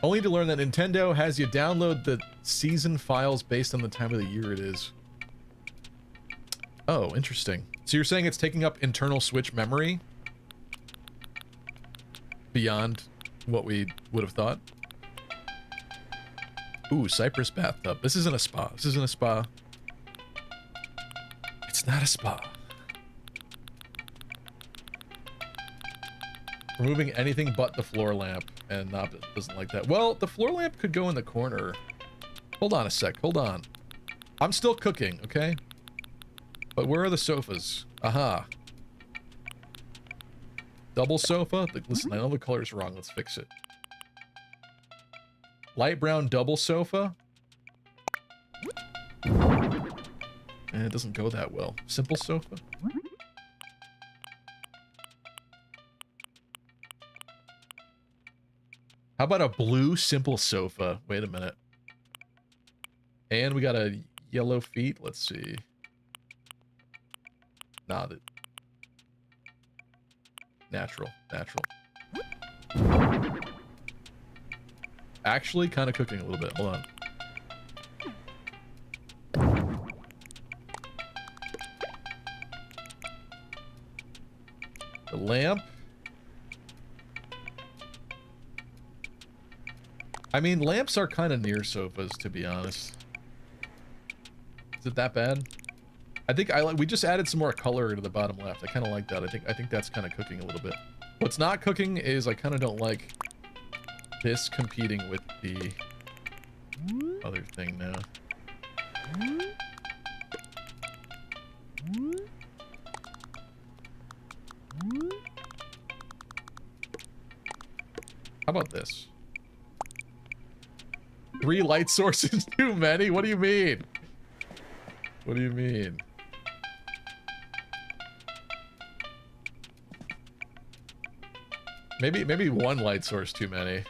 A: only to learn that Nintendo has you download the season files based on the time of the year it is. Oh, interesting. So you're saying it's taking up internal Switch memory beyond what we would have thought? Ooh, Cypress bathtub. This isn't a spa. This isn't a spa. It's not a spa. Removing anything but the floor lamp, and Nob doesn't like that. Well, the floor lamp could go in the corner. Hold on a sec. Hold on. I'm still cooking, okay? But where are the sofas? Aha. Double sofa? Listen, I know the color's wrong. Let's fix it. Light brown double sofa? And it doesn't go that well. Simple sofa? How about a blue simple sofa? Wait a minute. And we got a yellow feet. Let's see. Nah, natural. Actually, kind of cooking a little bit. Hold on. The lamp. I mean, lamps are kind of near sofas, to be honest. Is it that bad? I think we just added some more color to the bottom left. I kind of like that. I think that's kind of cooking a little bit. What's not cooking is I kind of don't like this competing with the other thing now. How about this? 3 light sources too many? What do you mean? What do you mean? Maybe 1 light source too many.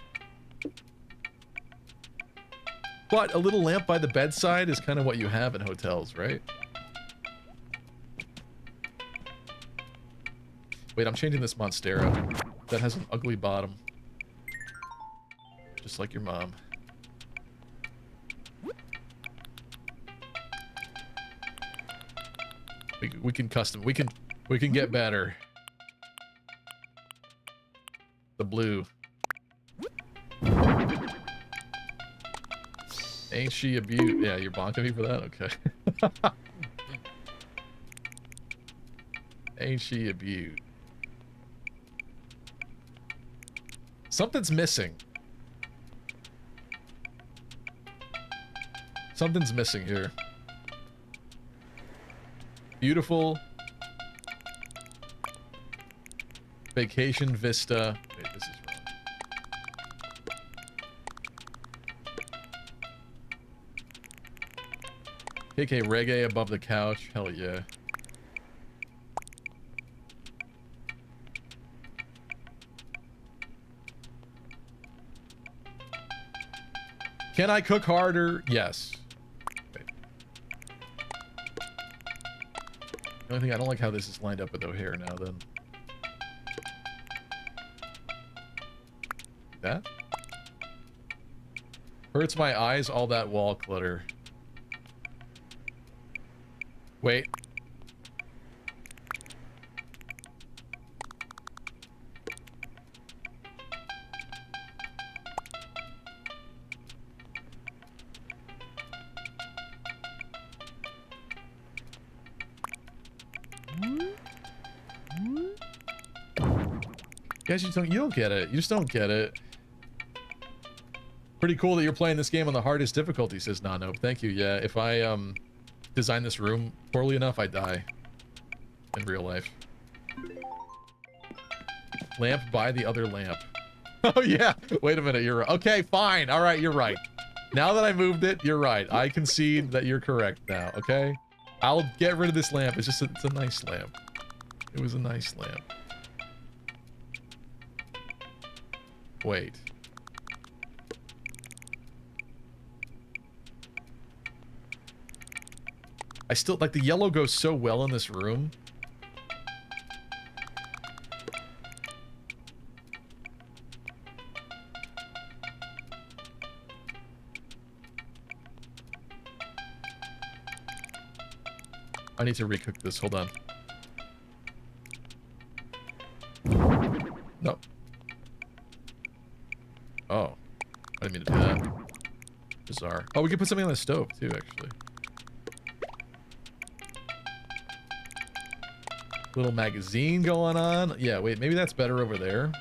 A: But a little lamp by the bedside is kind of what you have in hotels, right? Wait, I'm changing this Monstera. That has an ugly bottom. Just like your mom. We can custom. We can get better. The blue. Ain't she a beaut? Yeah, you're bonking me for that? Okay. Ain't she a beaut? Something's missing. Something's missing here. Beautiful. Vacation Vista. Wait, this is wrong. KK reggae above the couch. Hell yeah. Can I cook harder? Yes. Wait. The only thing, I don't like how this is lined up with O'Hare now then. That? Hurts my eyes, all that wall clutter. Wait. Guys, you don't get it. You just don't get it. Pretty cool that you're playing this game on the hardest difficulty, says Nano. Thank you. Yeah, if I design this room poorly enough, I die in real life. Lamp by the other lamp. Oh yeah. Wait a minute. You're right. Okay, fine. All right, you're right. Now that I moved it, you're right. I concede that you're correct now. Okay, I'll get rid of this lamp. It's just it's a nice lamp. It was a nice lamp. Wait. I still like the yellow goes so well in this room. I need to recook this. Hold on. No. Oh. I didn't mean to do that. Bizarre. Oh, we could put something on the stove too, actually. Little magazine going on. Yeah, wait, maybe that's better over there.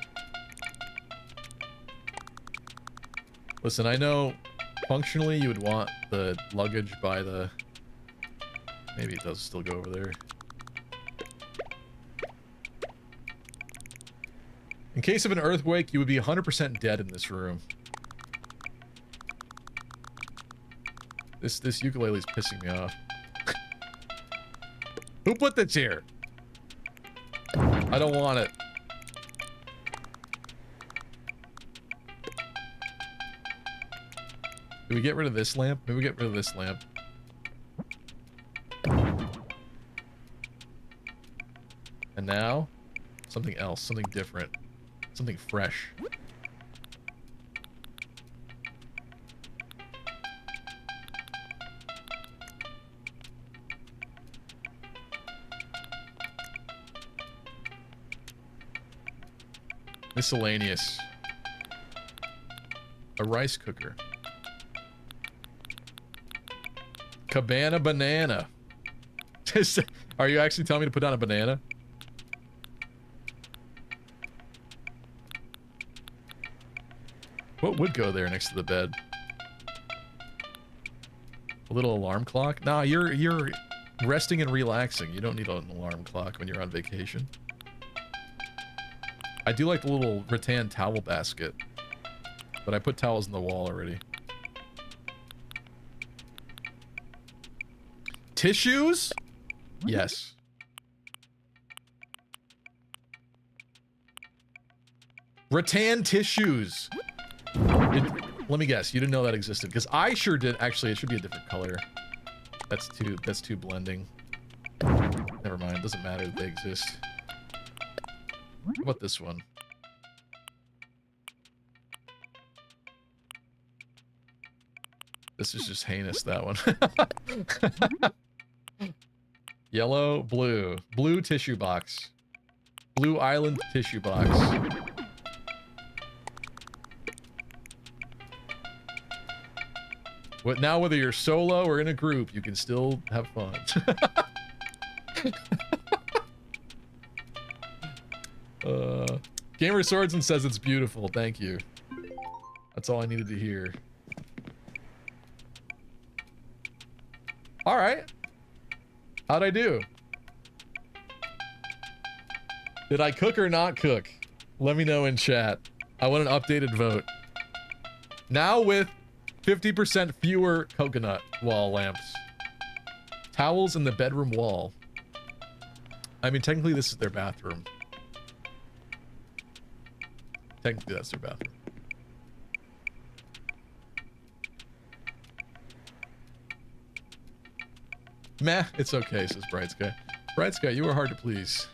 A: Listen, I know functionally you would want the luggage by the... Maybe it does still go over there. In case of an earthquake, you would be 100% dead in this room. This ukulele is pissing me off. Who put this here? I don't want it. Do we get rid of this lamp? Maybe we get rid of this lamp. And now, something else, something different, something fresh. Miscellaneous. A rice cooker. Cabana banana. Are you actually telling me to put down a banana? What would go there next to the bed? A little alarm clock? Nah, you're resting and relaxing. You don't need an alarm clock when you're on vacation. I do like the little rattan towel basket, but I put towels in the wall already. Tissues? Yes. Rattan tissues. Let me guess, you didn't know that existed, because I sure did. Actually, it should be a different color. That's too blending. Never mind, doesn't matter that they exist. How about this one? This is just heinous, that one. Yellow, blue. Blue tissue box. Blue island tissue box. Now, whether you're solo or in a group, you can still have fun. Gamer Swordsman says it's beautiful. Thank you. That's all I needed to hear. All right. How'd I do? Did I cook or not cook? Let me know in chat. I want an updated vote. Now with 50% fewer coconut wall lamps. Towels in the bedroom wall. I mean, technically this is their bathroom. Technically that's their bathroom. Meh, it's okay, says Bright Sky. Bright Sky, you are hard to please.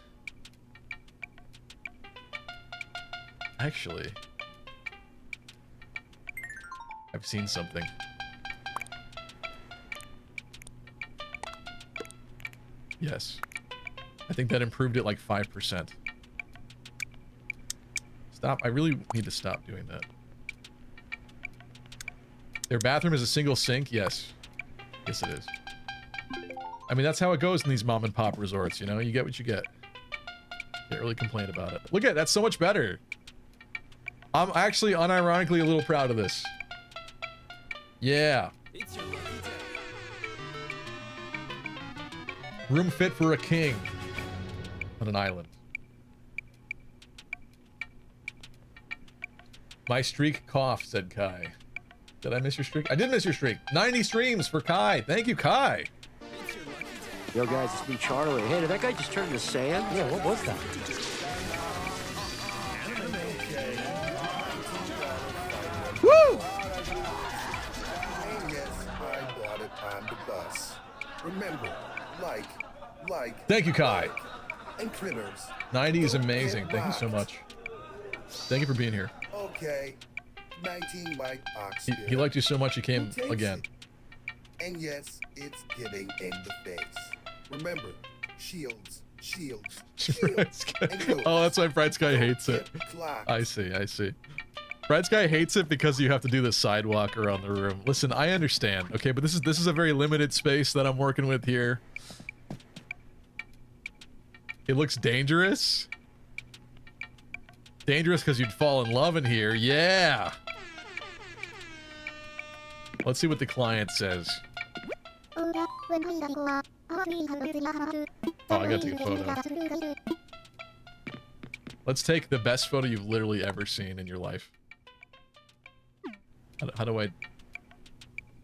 A: Actually, I've seen something. Yes. I think that improved it like 5%. Stop. I really need to stop doing that. Their bathroom is a single sink? Yes. Yes, it is. I mean, that's how it goes in these mom and pop resorts, you know? You get what you get. Can't really complain about it. Look at it. That's so much better. I'm actually unironically a little proud of this. Yeah. Room fit for a king on an island. My streak coughed, said Kai. Did I miss your streak? I did miss your streak. 90 streams for Kai. Thank you, Kai.
H: Yo, guys, it's me, Charlie. Hey, did that guy just turn into sand? Yeah, what was that?
A: Woo!
I: And yes, I bought it on the bus. Remember, like.
A: Thank you, Kai.
I: And critters.
A: 90 is amazing. Thank you so much. Thank you for being here.
I: Okay. 19 white ox.
A: He liked you so much he came again.
I: And yes, it's getting in the face. Remember, shields.
A: Oh, that's why Bright Sky hates it. I see. Bright Sky hates it because you have to do the sidewalk around the room. Listen, I understand, okay, but this is a very limited space that I'm working with here. It looks dangerous. Dangerous because you'd fall in love in here. Yeah. Let's see what the client says. Oh, I gotta take a photo. Let's take the best photo you've literally ever seen in your life. How do I...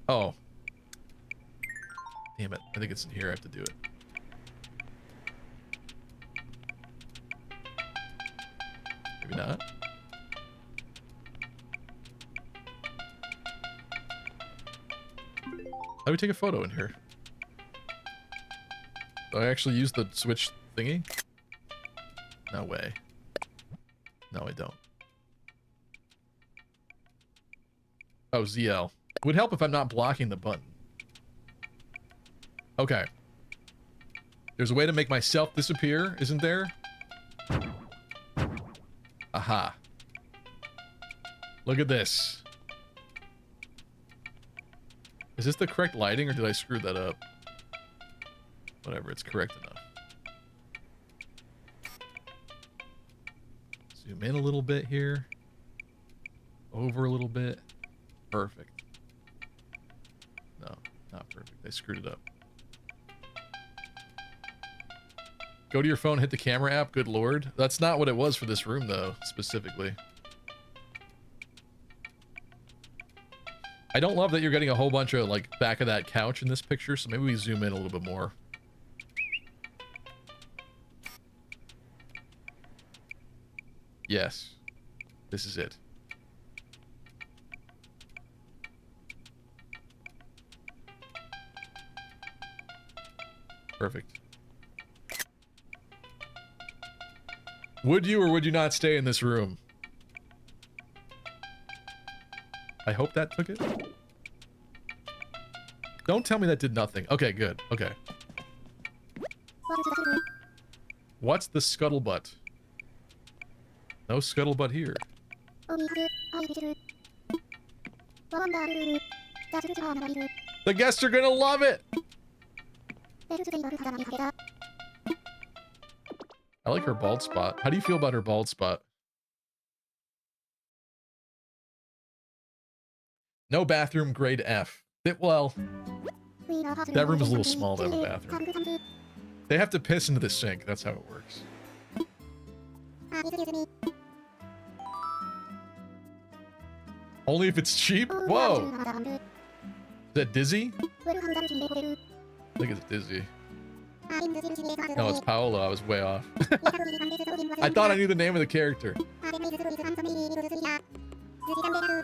A: Oh. Damn it. I think it's in here. I have to do it. Maybe not. How do we take a photo in here? Do I actually use the switch thingy? No way. No, I don't. Oh, ZL. Would help if I'm not blocking the button. Okay. There's a way to make myself disappear, isn't there? Aha. Look at this. Is this the correct lighting or did I screw that up? Whatever, it's correct enough. Zoom in a little bit here. Over a little bit. Perfect. No, not perfect. I screwed it up. Go to your phone, hit the camera app. Good lord. That's not what it was for this room, though, specifically. I don't love that you're getting a whole bunch of, like, back of that couch in this picture, so maybe we zoom in a little bit more. Yes. This is it. Perfect. Would you or would you not stay in this room? I hope that took it. Don't tell me that did nothing. Okay, good. Okay. What's the scuttlebutt? No scuttlebutt here. The guests are gonna love it! I like her bald spot. How do you feel about her bald spot? No bathroom, grade F. Well, that room is a little small to have a bathroom. They have to piss into the sink. That's how it works. Only if it's cheap? Whoa! Is that Dizzy? I think it's Dizzy. No, it's Paolo. I was way off. I thought I knew the name of the character.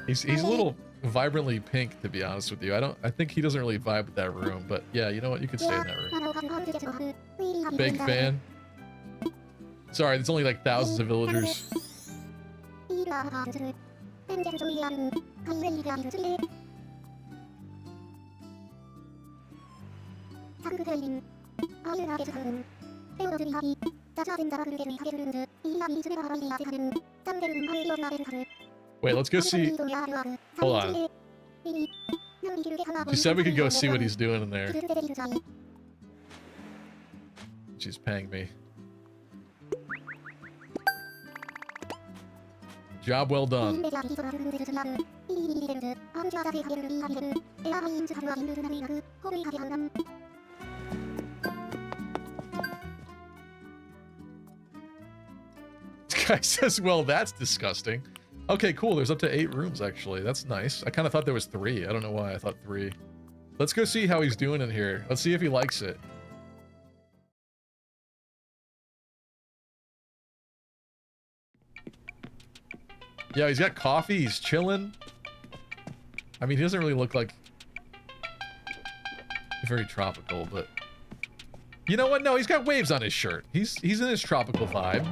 A: He's a little vibrantly pink, to be honest with you. I think he doesn't really vibe with that room, but yeah, you know what? You could stay in that room. Big fan. Sorry, there's only like thousands of villagers. Wait, let's go see. Hold on. She said we could go see what he's doing in there. She's paying me. Job well done. This guy says, well, that's disgusting. Okay, cool. There's up to 8 rooms, actually. That's nice. I kind of thought there was 3. I don't know why I thought 3. Let's go see how he's doing in here. Let's see if he likes it. Yeah, he's got coffee. He's chilling. I mean, he doesn't really look like very tropical, but you know what? No, he's got waves on his shirt. He's in his tropical vibe.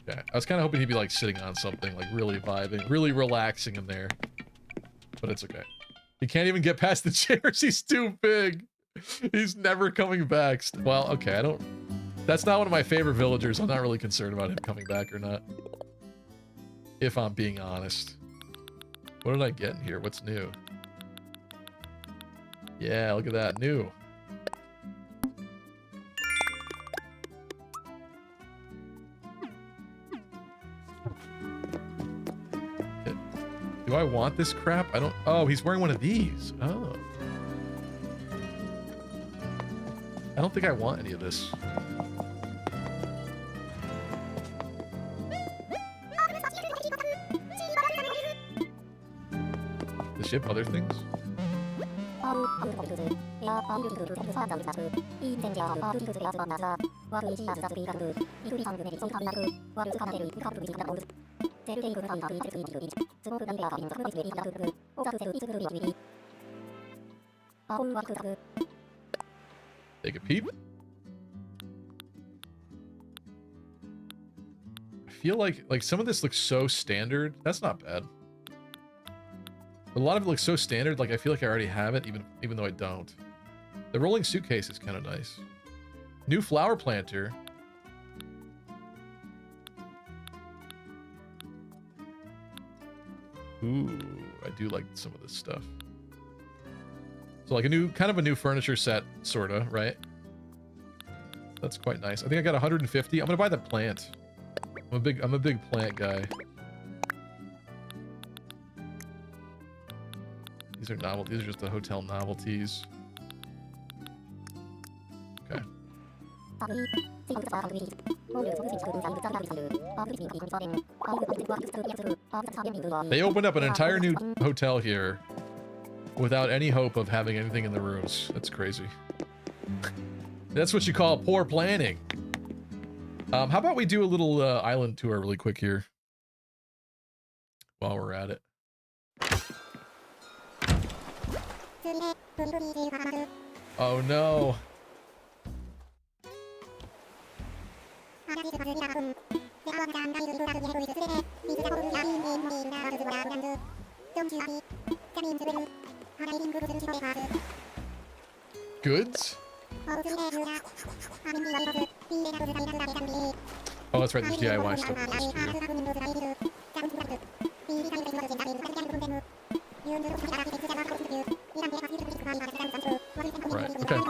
A: Yeah, I was kind of hoping he'd be like sitting on something, like really vibing, really relaxing in there, but it's okay. He can't even get past the chairs. He's too big. He's never coming back. Well, okay, I don't... That's not one of my favorite villagers. I'm not really concerned about him coming back or not. If I'm being honest. What did I get in here? What's new? Yeah, look at that. New. Do I want this crap? I don't... Oh, he's wearing one of these. Oh. I don't think I want any of this. Does she have other things? Take a peep. I feel like some of this looks so standard. That's not bad. A lot of it looks so standard, like I feel like I already have it, even though I don't. The rolling suitcase is kind of nice. New flower planter. Ooh, I do like some of this stuff. So like kind of a new furniture set, sorta, right? That's quite nice. I think I got 150. I'm gonna buy the plant. I'm a big plant guy. These are novelties. These are just the hotel novelties. Okay. They opened up an entire new hotel here without any hope of having anything in the rooms. That's crazy. That's what you call poor planning. How about we do a little island tour really quick here while we're at it. Oh no. Goods? Oh, that's right, there's DIY stuff. Right, okay.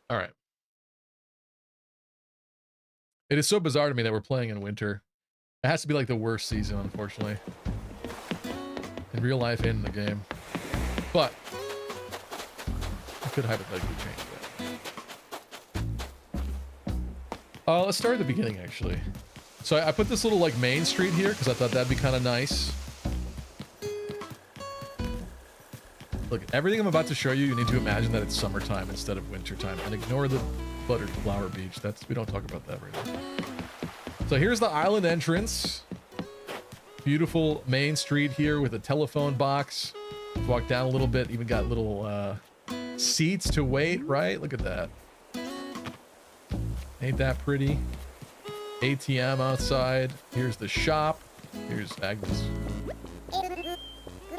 A: All right. It is so bizarre to me that we're playing in winter. It has to be like the worst season, unfortunately. In real life and in the game. But I could hypothetically change that. Let's start at the beginning, actually. So I put this little like main street here because I thought that'd be kind of nice. Look, everything I'm about to show you, you need to imagine that it's summertime instead of wintertime, and ignore the buttered flower beach. We don't talk about that right now. So here's the island entrance. Beautiful main street here with a telephone box. Walk down a little bit, even got little seats to wait, right? Look at that. Ain't that pretty? ATM outside. Here's the shop. Here's Agnes.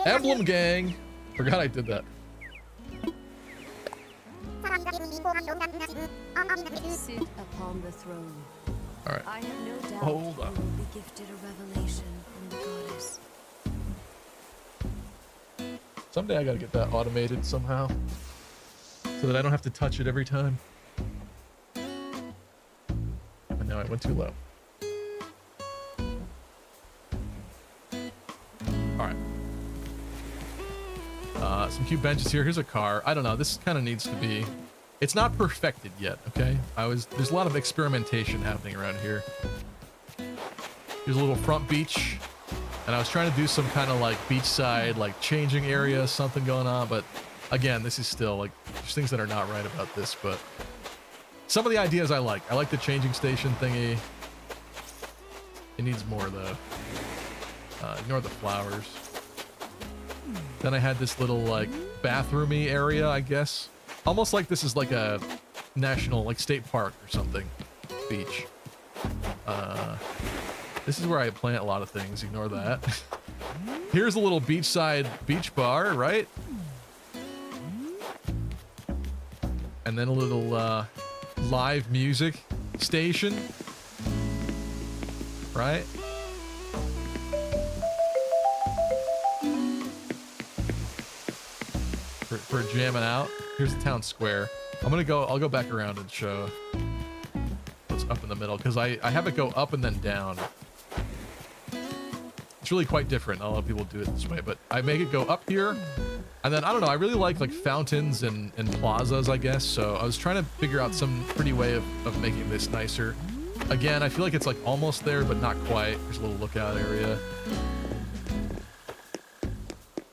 A: Emblem Gang. Forgot I did that.
G: Sit upon the throne.
A: All right.
G: I have no doubt
A: Hold on.
G: you will be gifted a revelation from the goddess.
A: Someday I gotta get that automated somehow, so that I don't have to touch it every time. And now I went too low. All right. Some cute benches here. Here's a car. I don't know. This kind of needs to be. It's not perfected yet. Okay. There's a lot of experimentation happening around here. Here's a little front beach. And I was trying to do some kind of like beachside, like changing area, something going on. But again, this is still like, there's things that are not right about this. But some of the ideas I like. I like the changing station thingy. It needs more though. Ignore the flowers. Then I had this little like bathroomy area, I guess. Almost like this is like a national, like state park or something. Beach. This is where I plant a lot of things. Ignore that. Here's a little beachside beach bar, right? And then a little live music station, right? For jamming out. Here's the town square. I'll go back around and show what's up in the middle because I have it go up and then down. It's really quite different. Not a lot of people do it this way, but I make it go up here, and then I don't know. I really like fountains and plazas, I guess. So I was trying to figure out some pretty way of making this nicer. Again, I feel like it's like almost there, but not quite. There's a little lookout area.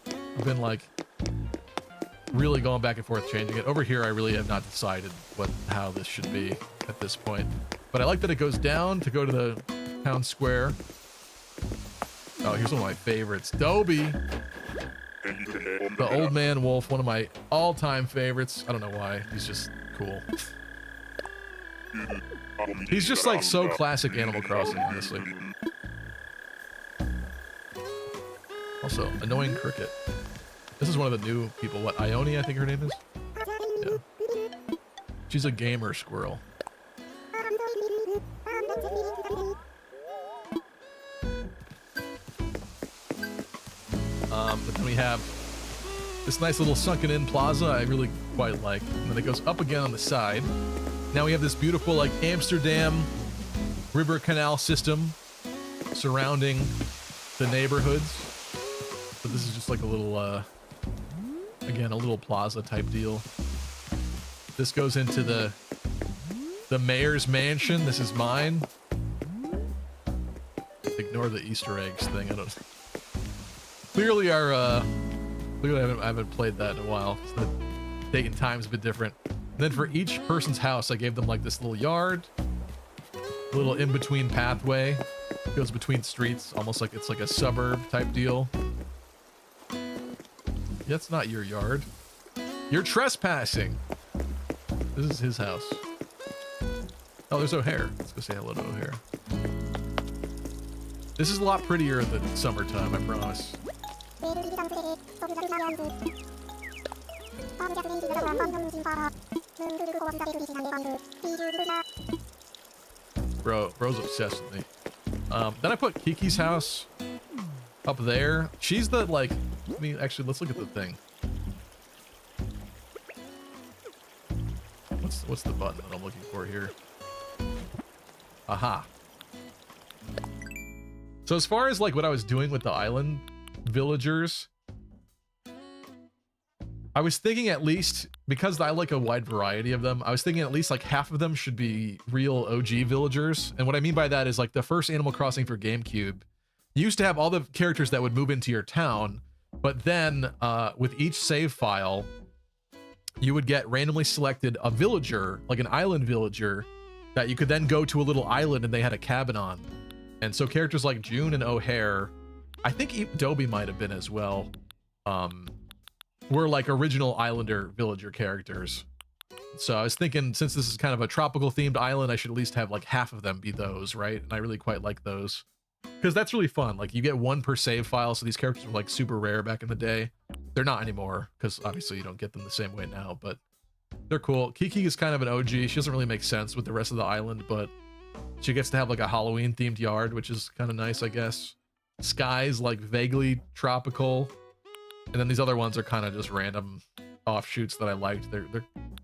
A: I've been like really going back and forth changing it. Over here, I really have not decided how this should be at this point. But I like that it goes down to go to the town square. Oh, here's one of my favorites. Dobie. The old man wolf, one of my all-time favorites. I don't know why. He's just cool. He's just like so classic Animal Crossing, honestly. Also, annoying cricket. This is one of the new people. What, Ione, I think her name is? Yeah. She's a gamer squirrel. But then we have this nice little sunken in plaza I really quite like. And then it goes up again on the side. Now we have this beautiful like Amsterdam river canal system surrounding the neighborhoods. But this is just like a little, again, a little plaza type deal. This goes into the mayor's mansion. This is mine. Ignore the Easter eggs thing. I don't. Clearly, I haven't played that in a while. So the date and time's a bit different. And then for each person's house, I gave them like this little yard, a little in-between pathway. It goes between streets, almost like it's like a suburb type deal. That's not your yard. You're trespassing. This is his house. Oh, there's O'Hare. Let's go say hello to O'Hare. This is a lot prettier in the summertime, I promise. Bro's obsessed with me. Then I put Kiki's house up there. She's the, like, I mean, actually, let's look at the thing. What's the button that I'm looking for here? Aha. So as far as like what I was doing with the island villagers, I was thinking at least, because I like a wide variety of them, I was thinking at least like half of them should be real OG villagers. And what I mean by that is like the first Animal Crossing for GameCube, you used to have all the characters that would move into your town, but then with each save file, you would get randomly selected a villager, like an island villager, that you could then go to a little island and they had a cabin on. And so characters like June and O'Hare, I think Dobie might have been as well, were like original Islander villager characters. So I was thinking, since this is kind of a tropical themed island, I should at least have like half of them be those, right? And I really quite like those. Because that's really fun. Like you get one per save file, so these characters were like super rare back in the day. They're not anymore, because obviously you don't get them the same way now, but they're cool. Kiki is kind of an OG. She doesn't really make sense with the rest of the island, but she gets to have like a Halloween themed yard, which is kind of nice, I guess. Sky's like vaguely tropical. And then these other ones are kind of just random offshoots that I liked. They're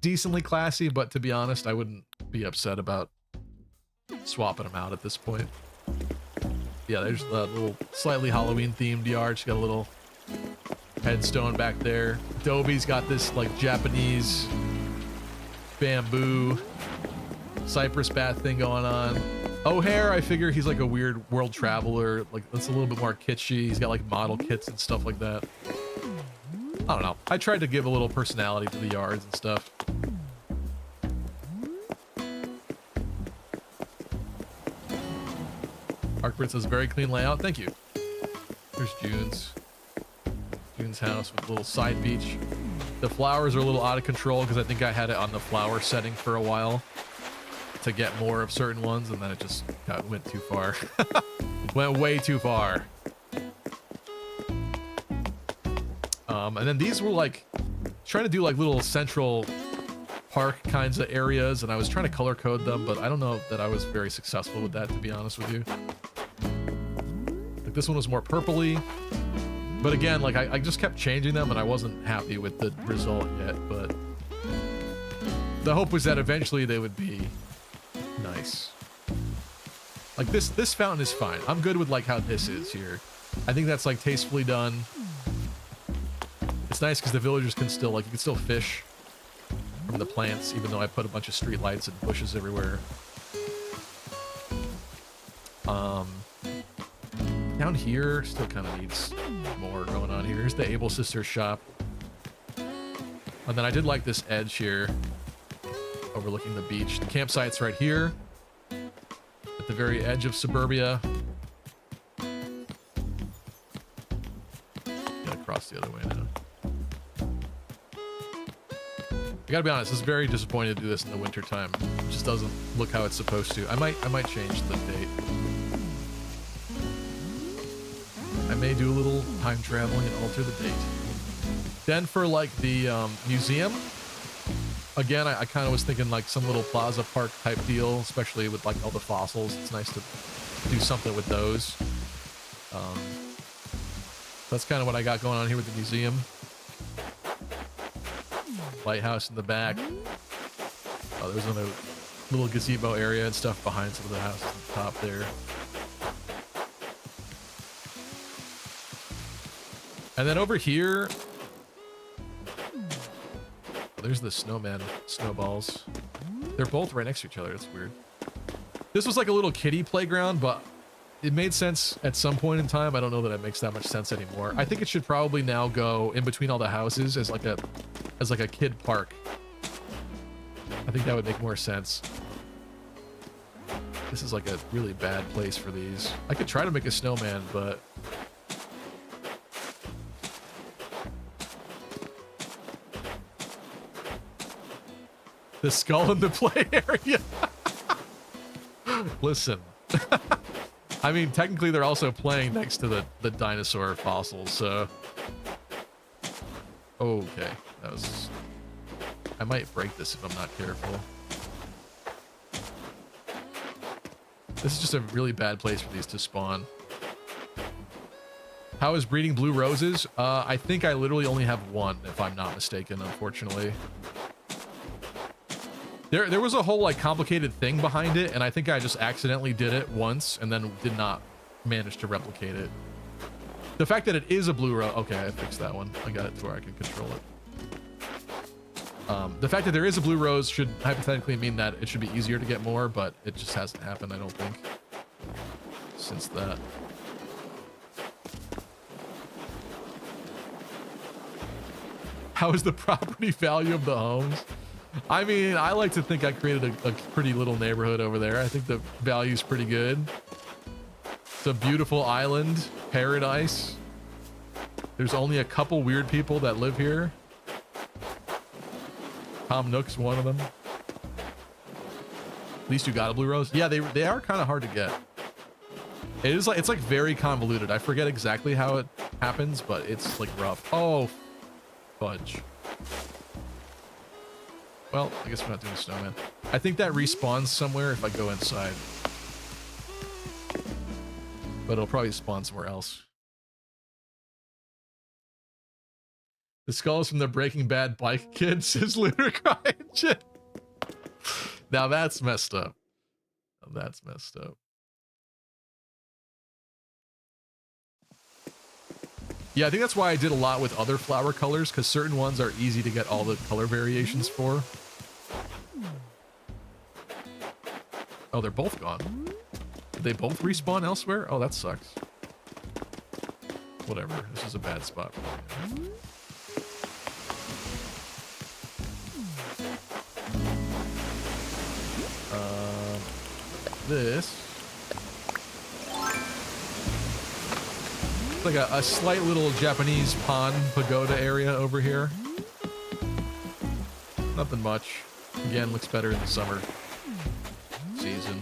A: decently classy, but to be honest, I wouldn't be upset about swapping them out at this point. Yeah, there's the little slightly Halloween themed yard. She's got a little headstone back there. Dobie's got this like Japanese bamboo cypress bath thing going on. O'Hare, I figure he's like a weird world traveler. Like that's a little bit more kitschy. He's got like model kits and stuff like that. I don't know. I tried to give a little personality to the yards and stuff. Arkbrit says very clean layout. Thank you. Here's June's house with a little side beach. The flowers are a little out of control because I think I had it on the flower setting for a while to get more of certain ones, and then it just went too far. Went way too far. And then these were like trying to do like little central park kinds of areas, and I was trying to color code them, but I don't know that I was very successful with that, to be honest with you. Like this one was more purpley, but again, like I just kept changing them and I wasn't happy with the result yet, but the hope was that eventually they would be nice. Like this fountain is fine. I'm good with like how this is here. I think that's like tastefully done. It's nice because the villagers can still, like, you can still fish from the plants, even though I put a bunch of street lights and bushes everywhere. Down here, still kind of needs more going on here. Here's the Able Sisters shop. And then I did like this edge here, overlooking the beach. The campsite's right here, at the very edge of suburbia. Gotta cross the other way now. I gotta be honest, it's very disappointing to do this in the winter time. It just doesn't look how it's supposed to. I might change the date. I may do a little time traveling and alter the date. Then for like the museum, again, I kind of was thinking like some little Plaza Park type deal, especially with like all the fossils. It's nice to do something with those. That's kind of what I got going on here with the museum. Lighthouse in the back. Oh, there's another little gazebo area and stuff behind some of the houses at the top there. And then over here, there's the snowman snowballs. They're both right next to each other. It's weird. This was like a little kiddie playground, but it made sense at some point in time. I don't know that it makes that much sense anymore. I think it should probably now go in between all the houses as like a kid park. I think that would make more sense. This is like a really bad place for these. I could try to make a snowman, but the skull in the play area. Listen. I mean, technically they're also playing next to the dinosaur fossils, so. Okay, that was. I might break this if I'm not careful. This is just a really bad place for these to spawn. How is breeding blue roses? I think I literally only have one, if I'm not mistaken, unfortunately. There was a whole like complicated thing behind it, and I think I just accidentally did it once and then did not manage to replicate it. The fact that it is a blue rose, okay, I fixed that one. I got it to where I can control it. The fact that there is a blue rose should hypothetically mean that it should be easier to get more, but it just hasn't happened, I don't think, since that. How is the property value of the homes? I mean, I like to think I created a pretty little neighborhood over there. I think the value's pretty good. It's a beautiful island, paradise. There's only a couple weird people that live here. Tom Nook's one of them. At least you got a blue rose. Yeah, they are kind of hard to get. It is like, it's like very convoluted. I forget exactly how it happens, but it's like rough. Oh, fudge. Well, I guess we're not doing snowman. I think that respawns somewhere if I go inside. But it'll probably spawn somewhere else. The skull is from the Breaking Bad bike kid, says Lunar Cryogen. Now that's messed up. Now that's messed up. Yeah, I think that's why I did a lot with other flower colors, because certain ones are easy to get all the color variations for. Oh, they're both gone. Did they both respawn elsewhere? Oh, that sucks. Whatever. This is a bad spot for me. This. It's like a slight little Japanese pond pagoda area over here. Nothing much. Again, looks better in the summer season.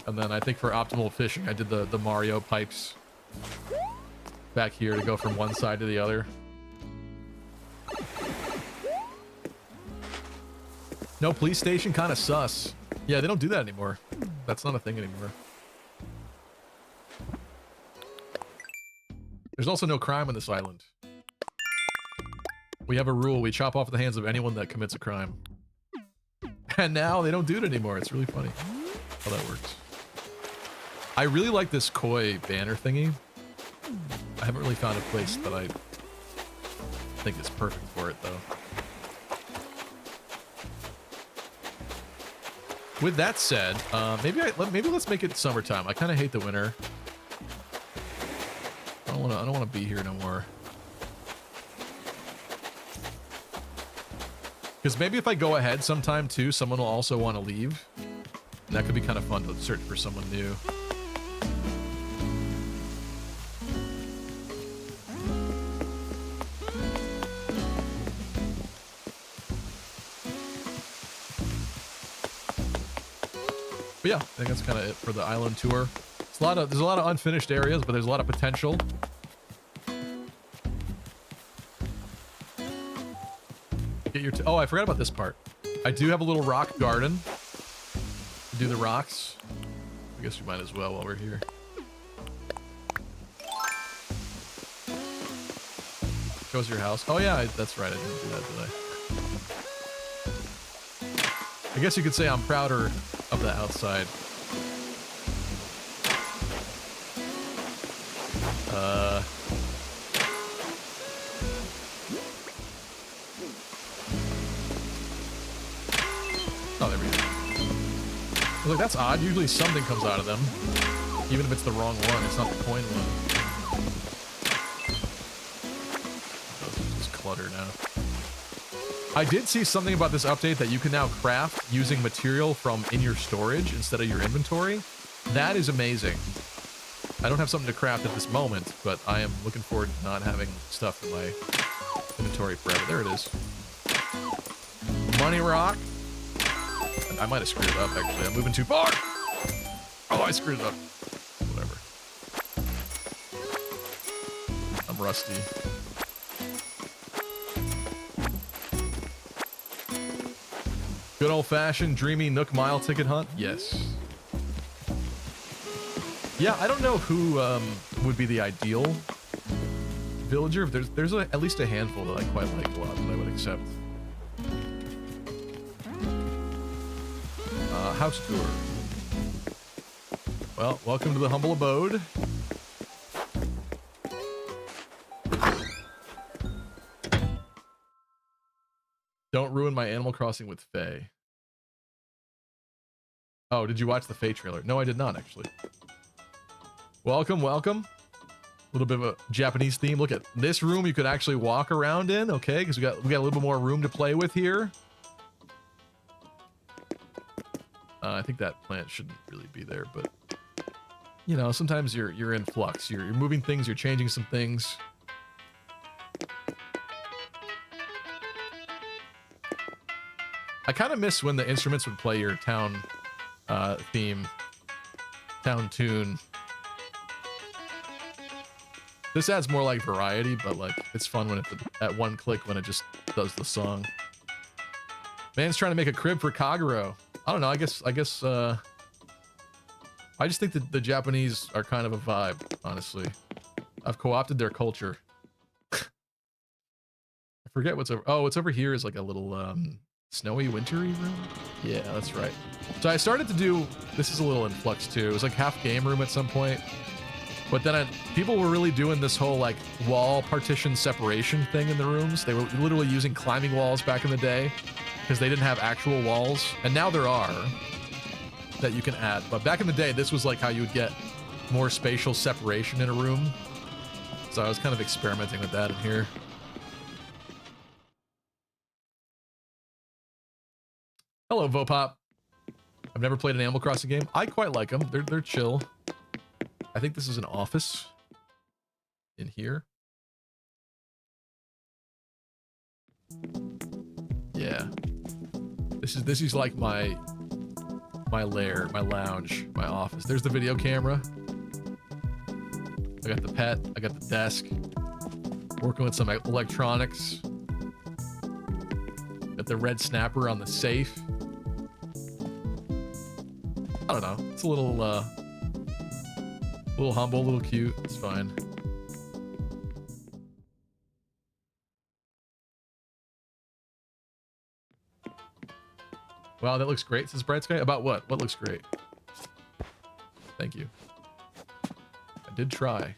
A: And then I think for optimal fishing, I did the Mario pipes back here to go from one side to the other. No police station, kind of sus. Yeah, they don't do that anymore. That's not a thing anymore. There's also no crime on this island. We have a rule. We chop off the hands of anyone that commits a crime. And now they don't do it anymore. It's really funny how that works. I really like this koi banner thingy. I haven't really found a place that I think is perfect for it, though. With that said, maybe let's make it summertime. I kind of hate the winter. I don't want to be here no more. Because maybe if I go ahead sometime too, someone will also want to leave. And that could be kind of fun to search for someone new. But yeah, I think that's kind of it for the island tour. There's a lot of unfinished areas, but there's a lot of potential. Get your oh, I forgot about this part. I do have a little rock garden. Do the rocks. I guess we might as well while we're here. Shows your house. Oh yeah, that's right. I didn't do that, did I? I guess you could say I'm prouder of the outside. Oh, there we go. Look, that's odd. Usually something comes out of them. Even if it's the wrong one, it's not the coin one. It's just clutter now. I did see something about this update that you can now craft using material from in your storage instead of your inventory. That is amazing. I don't have something to craft at this moment, but I am looking forward to not having stuff in my inventory forever. There it is. Money rock. I might have screwed it up, actually. I'm moving too far. Oh, I screwed it up. Whatever. I'm rusty. Good Good old-fashioned dreamy Nook Mile ticket hunt? Yes. Yeah, I don't know who would be the ideal villager. There's at least a handful that I quite like a lot that I would accept. House tour. Well, welcome to the humble abode. Don't ruin my Animal Crossing with Faye. Oh, did you watch the Faye trailer? No, I did not, actually. Welcome, welcome. A little bit of a Japanese theme. Look at this room you could actually walk around in, okay? Because we got a little bit more room to play with here. I think that plant shouldn't really be there, but you know, sometimes you're in flux. You're moving things, you're changing some things. I kind of miss when the instruments would play your town theme, town tune. This adds more like variety, but like it's fun when at one click when it just does the song. Man's trying to make a crib for Kagero. I don't know. I guess. I just think that the Japanese are kind of a vibe. Honestly, I've co-opted their culture. I forget what's over. Oh, what's over here is like a little snowy, wintry room. Yeah, that's right. So I started to do. This is a little in flux too. It was like half game room at some point, but then people were really doing this whole like wall partition separation thing in the rooms. They were literally using climbing walls back in the day, because they didn't have actual walls, and now there are that you can add. But back in the day, this was like how you would get more spatial separation in a room. So I was kind of experimenting with that in here. Hello, Vopop. I've never played an Animal Crossing game. I quite like them. They're chill. I think this is an office in here. Yeah. This is like my lair, my lounge, my office. There's the video camera. I got the pet. I got the desk. Working with some electronics. Got the red snapper on the safe. I don't know. It's a little humble, a little cute. It's fine. Wow, that looks great, says Bright Sky. About what? What looks great? Thank you. I did try.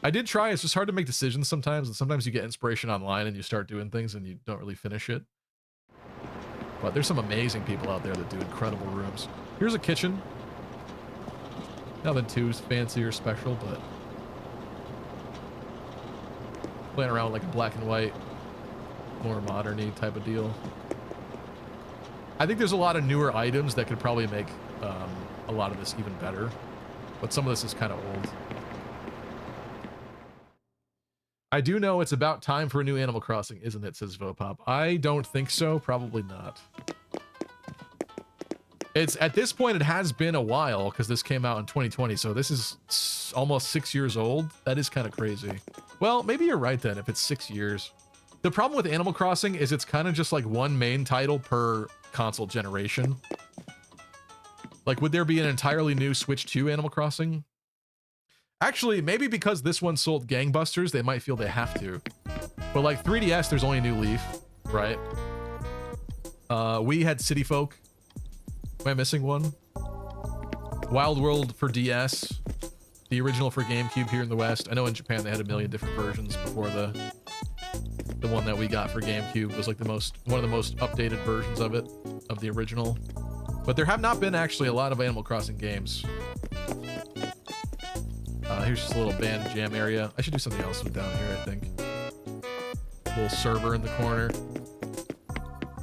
A: It's just hard to make decisions sometimes, and sometimes you get inspiration online and you start doing things and you don't really finish it. But there's some amazing people out there that do incredible rooms. Here's a kitchen. Nothing too fancy or special, but playing around with like a black and white, more modern-y type of deal. I think there's a lot of newer items that could probably make a lot of this even better, but some of this is kind of old. I do know it's about time for a new Animal Crossing, isn't it, says Vopop. I don't think so. Probably not. It's at this point, it has been a while because this came out in 2020. So this is almost 6 years old. That is kind of crazy. Well, maybe you're right then if it's 6 years. The problem with Animal Crossing is it's kind of just like one main title per console generation. Like, would there be an entirely new Switch 2 Animal Crossing? Actually, maybe because this one sold gangbusters, they might feel they have to. But like 3DS, there's only a New Leaf, right? We had City Folk. Am I missing one? Wild World for DS. The original for GameCube here in the West. I know in Japan they had a million different versions before the one that we got for GameCube was like one of the most updated versions of it, of the original. But there have not been actually a lot of Animal Crossing games. Here's just a little band jam area. I should do something else down here, I think. A little server in the corner.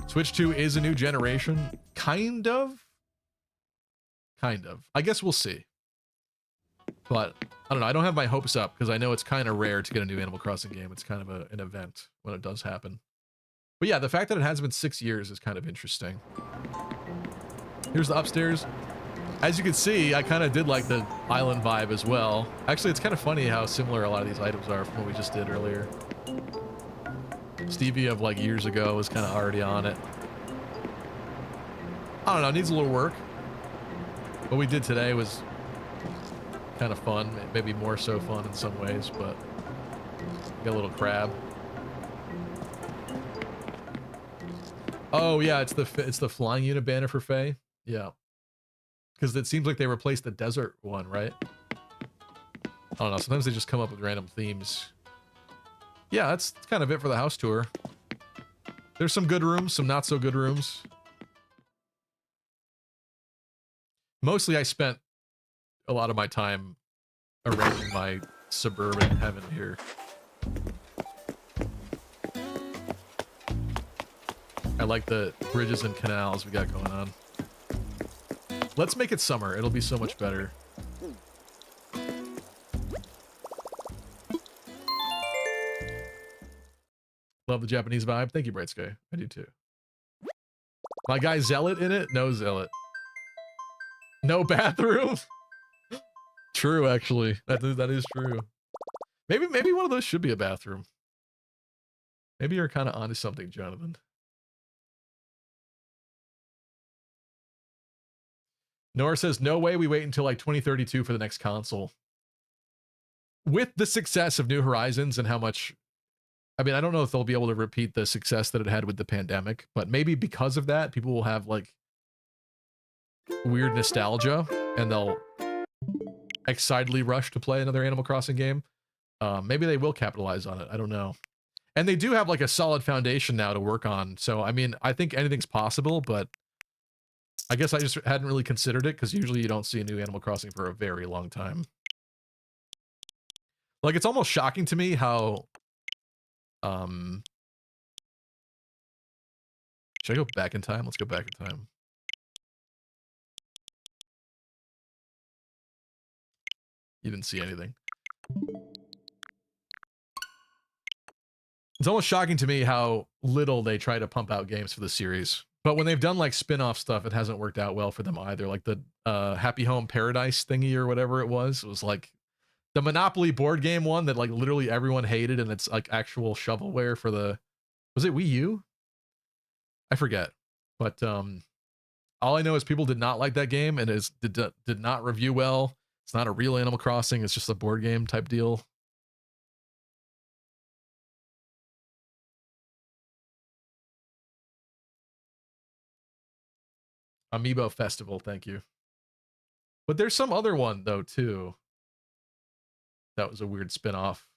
A: Switch 2 is a new generation. Kind of. I guess we'll see. But I don't know. I don't have my hopes up because I know it's kind of rare to get a new Animal Crossing game. It's kind of an event when it does happen. But yeah, the fact that it has been 6 years is kind of interesting. Here's the upstairs. As you can see, I kind of did like the island vibe as well. Actually, it's kind of funny how similar a lot of these items are from what we just did earlier. Stevie of like years ago was kind of already on it. I don't know, it needs a little work. What we did today was kind of fun, maybe more so fun in some ways, but got a little crab. Oh yeah, it's the flying unit banner for Faye. Yeah, because it seems like they replaced the desert one, right? I don't know. Sometimes they just come up with random themes. Yeah, that's kind of it for the house tour. There's some good rooms, some not so good rooms. Mostly I spent a lot of my time arranging my suburban heaven here. I like the bridges and canals we got going on. Let's make it summer. It'll be so much better. Love the Japanese vibe. Thank you, Bright Sky. I do too. My guy Zealot in it? No Zealot. No bathroom? True, actually. That is true. Maybe one of those should be a bathroom. Maybe you're kind of onto something, Jonathan. Nora says, no way we wait until like 2032 for the next console. With the success of New Horizons and how much... I mean, I don't know if they'll be able to repeat the success that it had with the pandemic, but maybe because of that, people will have like weird nostalgia and they'll excitedly rush to play another Animal Crossing game. Maybe they will capitalize on it. I don't know. And they do have like a solid foundation now to work on. So, I mean, I think anything's possible, but I guess I just hadn't really considered it because usually you don't see a new Animal Crossing for a very long time. Like, it's almost shocking to me how... Should I go back in time? Let's go back in time. You didn't see anything. It's almost shocking to me how little they try to pump out games for the series. But when they've done like spin-off stuff, it hasn't worked out well for them either. Like the Happy Home Paradise thingy or whatever it was like the Monopoly board game one that like literally everyone hated, and it's like actual shovelware for the... Was it Wii U? I forget. But all I know is people did not like that game and did not review well. It's not a real Animal Crossing. It's just a board game type deal. Amiibo Festival, thank you. But there's some other one though too. That was a weird spin-off.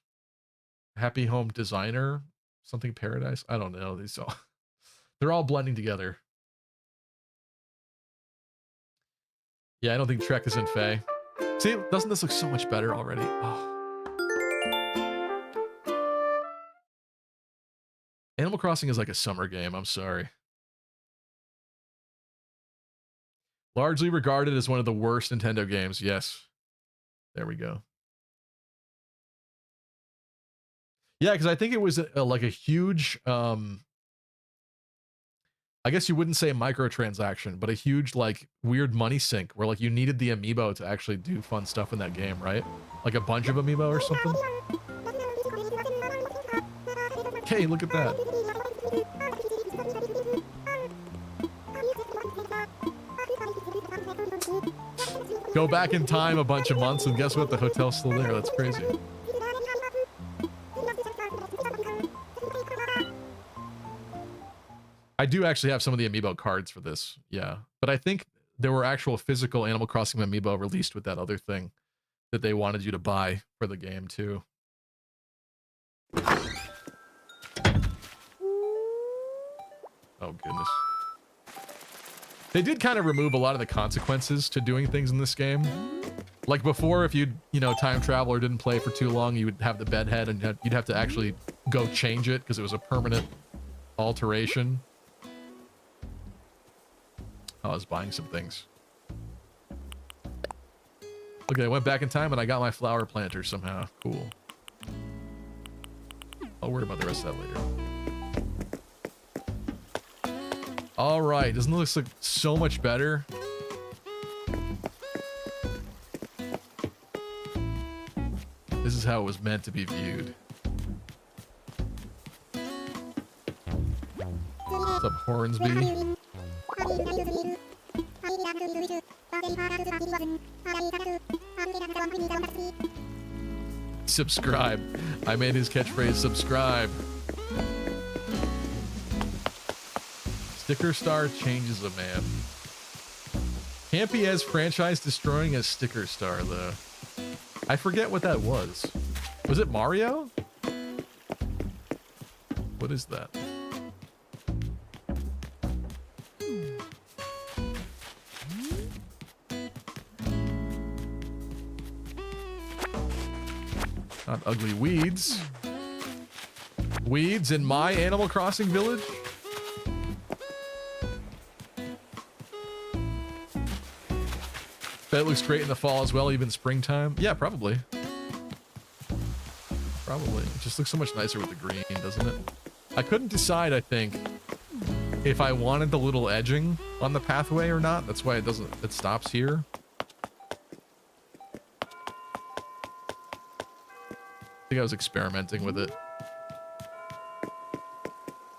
A: Happy Home Designer, something Paradise. I don't know. They're all blending together. Yeah, I don't think Trek is in Faye. See, doesn't this look so much better already? Oh. Animal Crossing is like a summer game. I'm sorry. Largely regarded as one of the worst Nintendo games. Yes. There we go. Yeah, because I think it was like a huge, I guess you wouldn't say a microtransaction, but a huge like weird money sink where like you needed the amiibo to actually do fun stuff in that game, right? Like a bunch of amiibo or something. Hey, look at that. Go back in time a bunch of months and guess what? The hotel's still there. That's crazy. I do actually have some of the amiibo cards for this, yeah. But I think there were actual physical Animal Crossing amiibo released with that other thing that they wanted you to buy for the game too. Oh goodness. They did kind of remove a lot of the consequences to doing things in this game. Like before, if you'd, time travel or didn't play for too long, you would have the bed head and you'd have to actually go change it because it was a permanent alteration. I was buying some things. Okay, I went back in time and I got my flower planter somehow. Cool. I'll worry about the rest of that later. All right, doesn't this look so much better? This is how it was meant to be viewed. What's up, Hornsby? Subscribe. I made his catchphrase subscribe. Sticker Star changes a man. Can't be as franchise destroying as Sticker Star though. I forget what that was. Was it Mario? What is that? Not ugly weeds. Weeds in my Animal Crossing village? Bet it looks great in the fall as well, even springtime. Yeah, probably. Probably. It just looks so much nicer with the green, doesn't it? I couldn't decide, I think, if I wanted the little edging on the pathway or not. That's why it stops here. I think I was experimenting with it.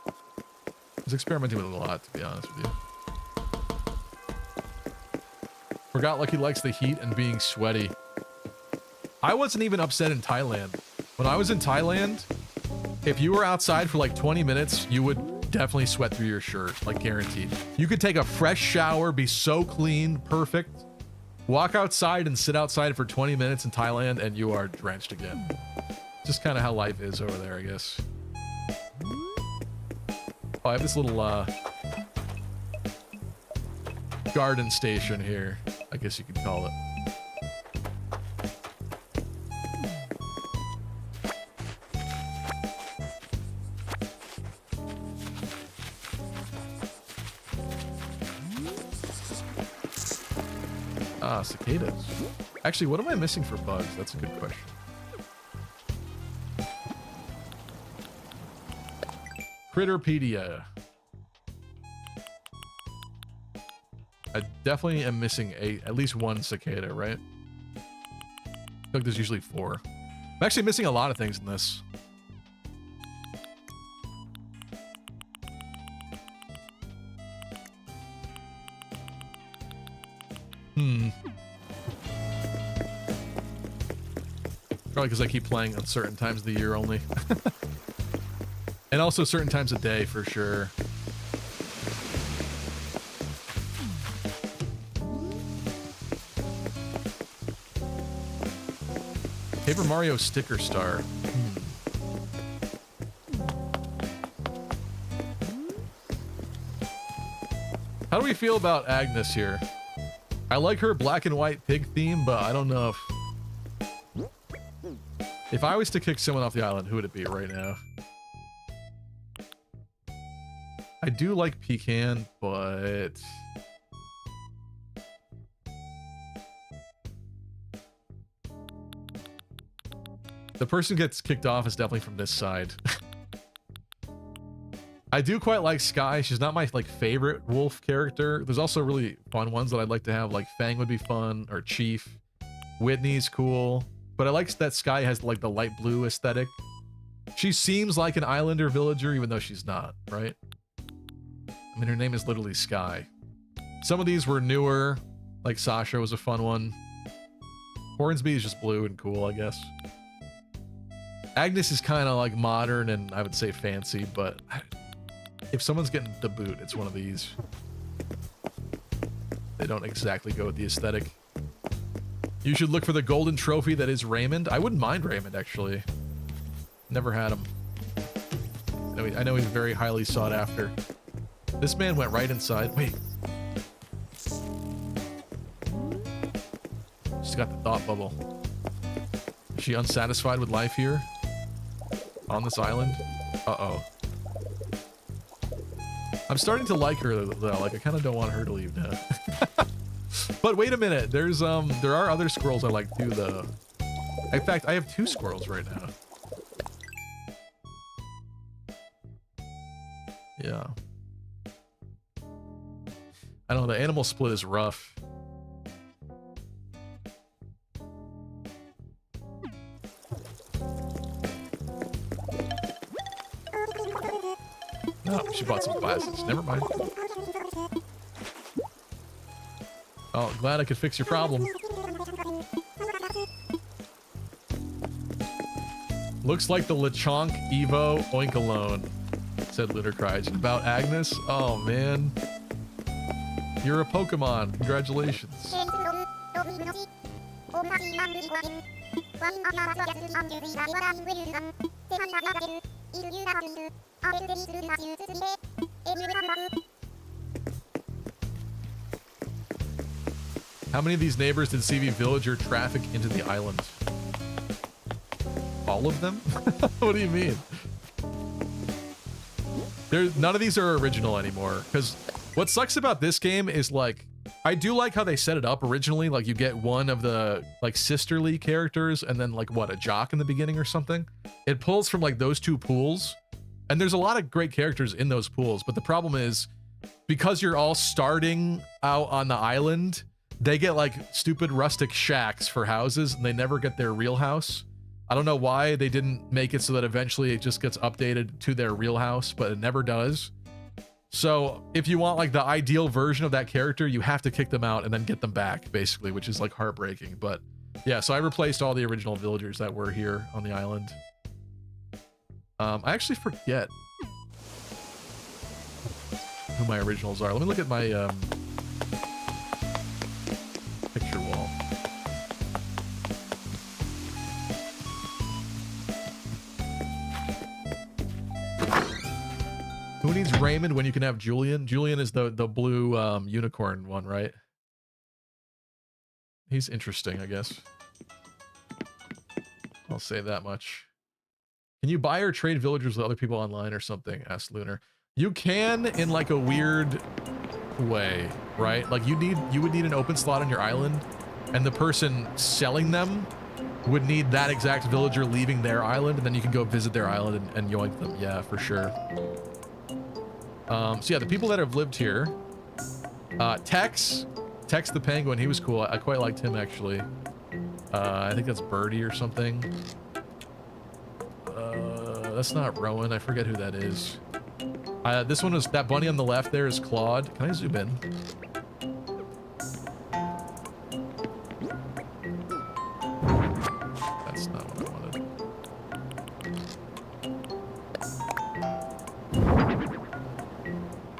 A: I was experimenting with it a lot, to be honest with you. Forgot Lucky likes the heat and being sweaty. I wasn't even upset in Thailand. When I was in Thailand, if you were outside for like 20 minutes, you would definitely sweat through your shirt, like guaranteed. You could take a fresh shower, be so clean, perfect, walk outside and sit outside for 20 minutes in Thailand, and you are drenched again. Just kind of how life is over there, I guess. Oh, I have this little garden station here, I guess you could call it. Ah, cicadas. Actually, what am I missing for bugs? That's a good question. Critterpedia. I definitely am missing at least one cicada, right? I feel like there's usually 4. I'm actually missing a lot of things in this. Probably because I keep playing on certain times of the year only. And also certain times of day, for sure. Paper Mario Sticker Star. How do we feel about Agnes here? I like her black and white pig theme, but I don't know if I was to kick someone off the island, who would it be right now? I do like Pecan, but the person who gets kicked off is definitely from this side. I do quite like Sky. She's not my favorite wolf character. There's also really fun ones that I'd like to have, like Fang would be fun, or Chief. Whitney's cool, but I like that Sky has like the light blue aesthetic. She seems like an islander villager, even though she's not, right? I mean, her name is literally Sky. Some of these were newer, like Sasha was a fun one. Hornsby is just blue and cool, I guess. Agnes is kind of like modern and I would say fancy, but if someone's getting the boot, it's one of these. They don't exactly go with the aesthetic. You should look for the golden trophy that is Raymond. I wouldn't mind Raymond, actually. Never had him. I know he's very highly sought after. This man went right inside. Wait. She's got the thought bubble. Is she unsatisfied with life here? On this island? Uh-oh. I'm starting to like her, though. Like, I kind of don't want her to leave now. But wait a minute. There are other squirrels I like, too, though. In fact, I have 2 squirrels right now. Yeah. I don't know, the animal split is rough. Oh, she bought some glasses. Never mind. Oh, glad I could fix your problem. Looks like the Lechonk Evo Oinkalone, said Littercry. About Agnes? Oh, man. You're a Pokemon. Congratulations. How many of these neighbors did CV Villager traffic into the island? All of them? What do you mean? None of these are original anymore. Because what sucks about this game is, like, I do like how they set it up originally. Like, you get one of the, like, sisterly characters and then, like, what, a jock in the beginning or something? It pulls from, like, those two pools. And there's a lot of great characters in those pools. But the problem is, because you're all starting out on the island, they get, like, stupid rustic shacks for houses, and they never get their real house. I don't know why they didn't make it so that eventually it just gets updated to their real house, but it never does. So if you want, like, the ideal version of that character, you have to kick them out and then get them back, basically, which is, like, heartbreaking. But yeah, so I replaced all the original villagers that were here on the island. I actually forget who my originals are. Let me look at my picture wall. Who needs Raymond when you can have Julian? Julian is the blue unicorn one, right? He's interesting, I guess. I'll say that much. Can you buy or trade villagers with other people online or something? Asked Lunar. You can, in like a weird way, right? Like you would need an open slot on your island, and the person selling them would need that exact villager leaving their island, and then you can go visit their island and yoink them. Yeah, for sure. So yeah, the people that have lived here, Tex the penguin, he was cool. I quite liked him actually. I think that's Birdie or something. That's not Rowan. I forget who that is. This one was, that bunny on the left there is Claude. Can I zoom in? That's not what I wanted.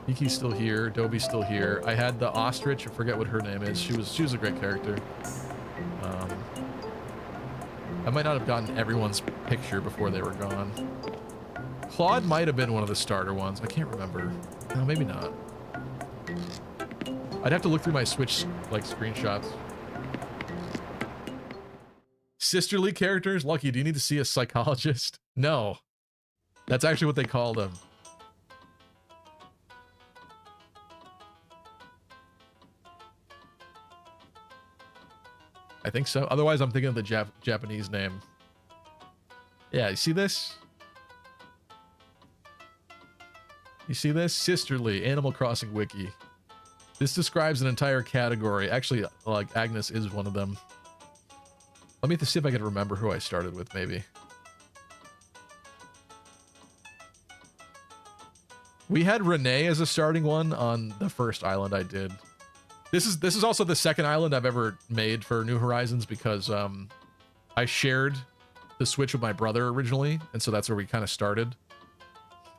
A: Miki's still here. Dobie's still here. I had the ostrich. I forget what her name is. She was a great character. I might not have gotten everyone's picture before they were gone. Claude might have been one of the starter ones. I can't remember. No, maybe not. I'd have to look through my Switch, like, screenshots. Sisterly characters? Lucky, do you need to see a psychologist? No. That's actually what they call them. I think so. Otherwise, I'm thinking of the Japanese name. Yeah, you see this? You see this? Sisterly, Animal Crossing Wiki. This describes an entire category. Actually, like, Agnes is one of them. Let me see if I can remember who I started with, maybe. We had Renee as a starting one on the first island I did. This is also the second island I've ever made for New Horizons because I shared the Switch with my brother originally, and so that's where we kind of started.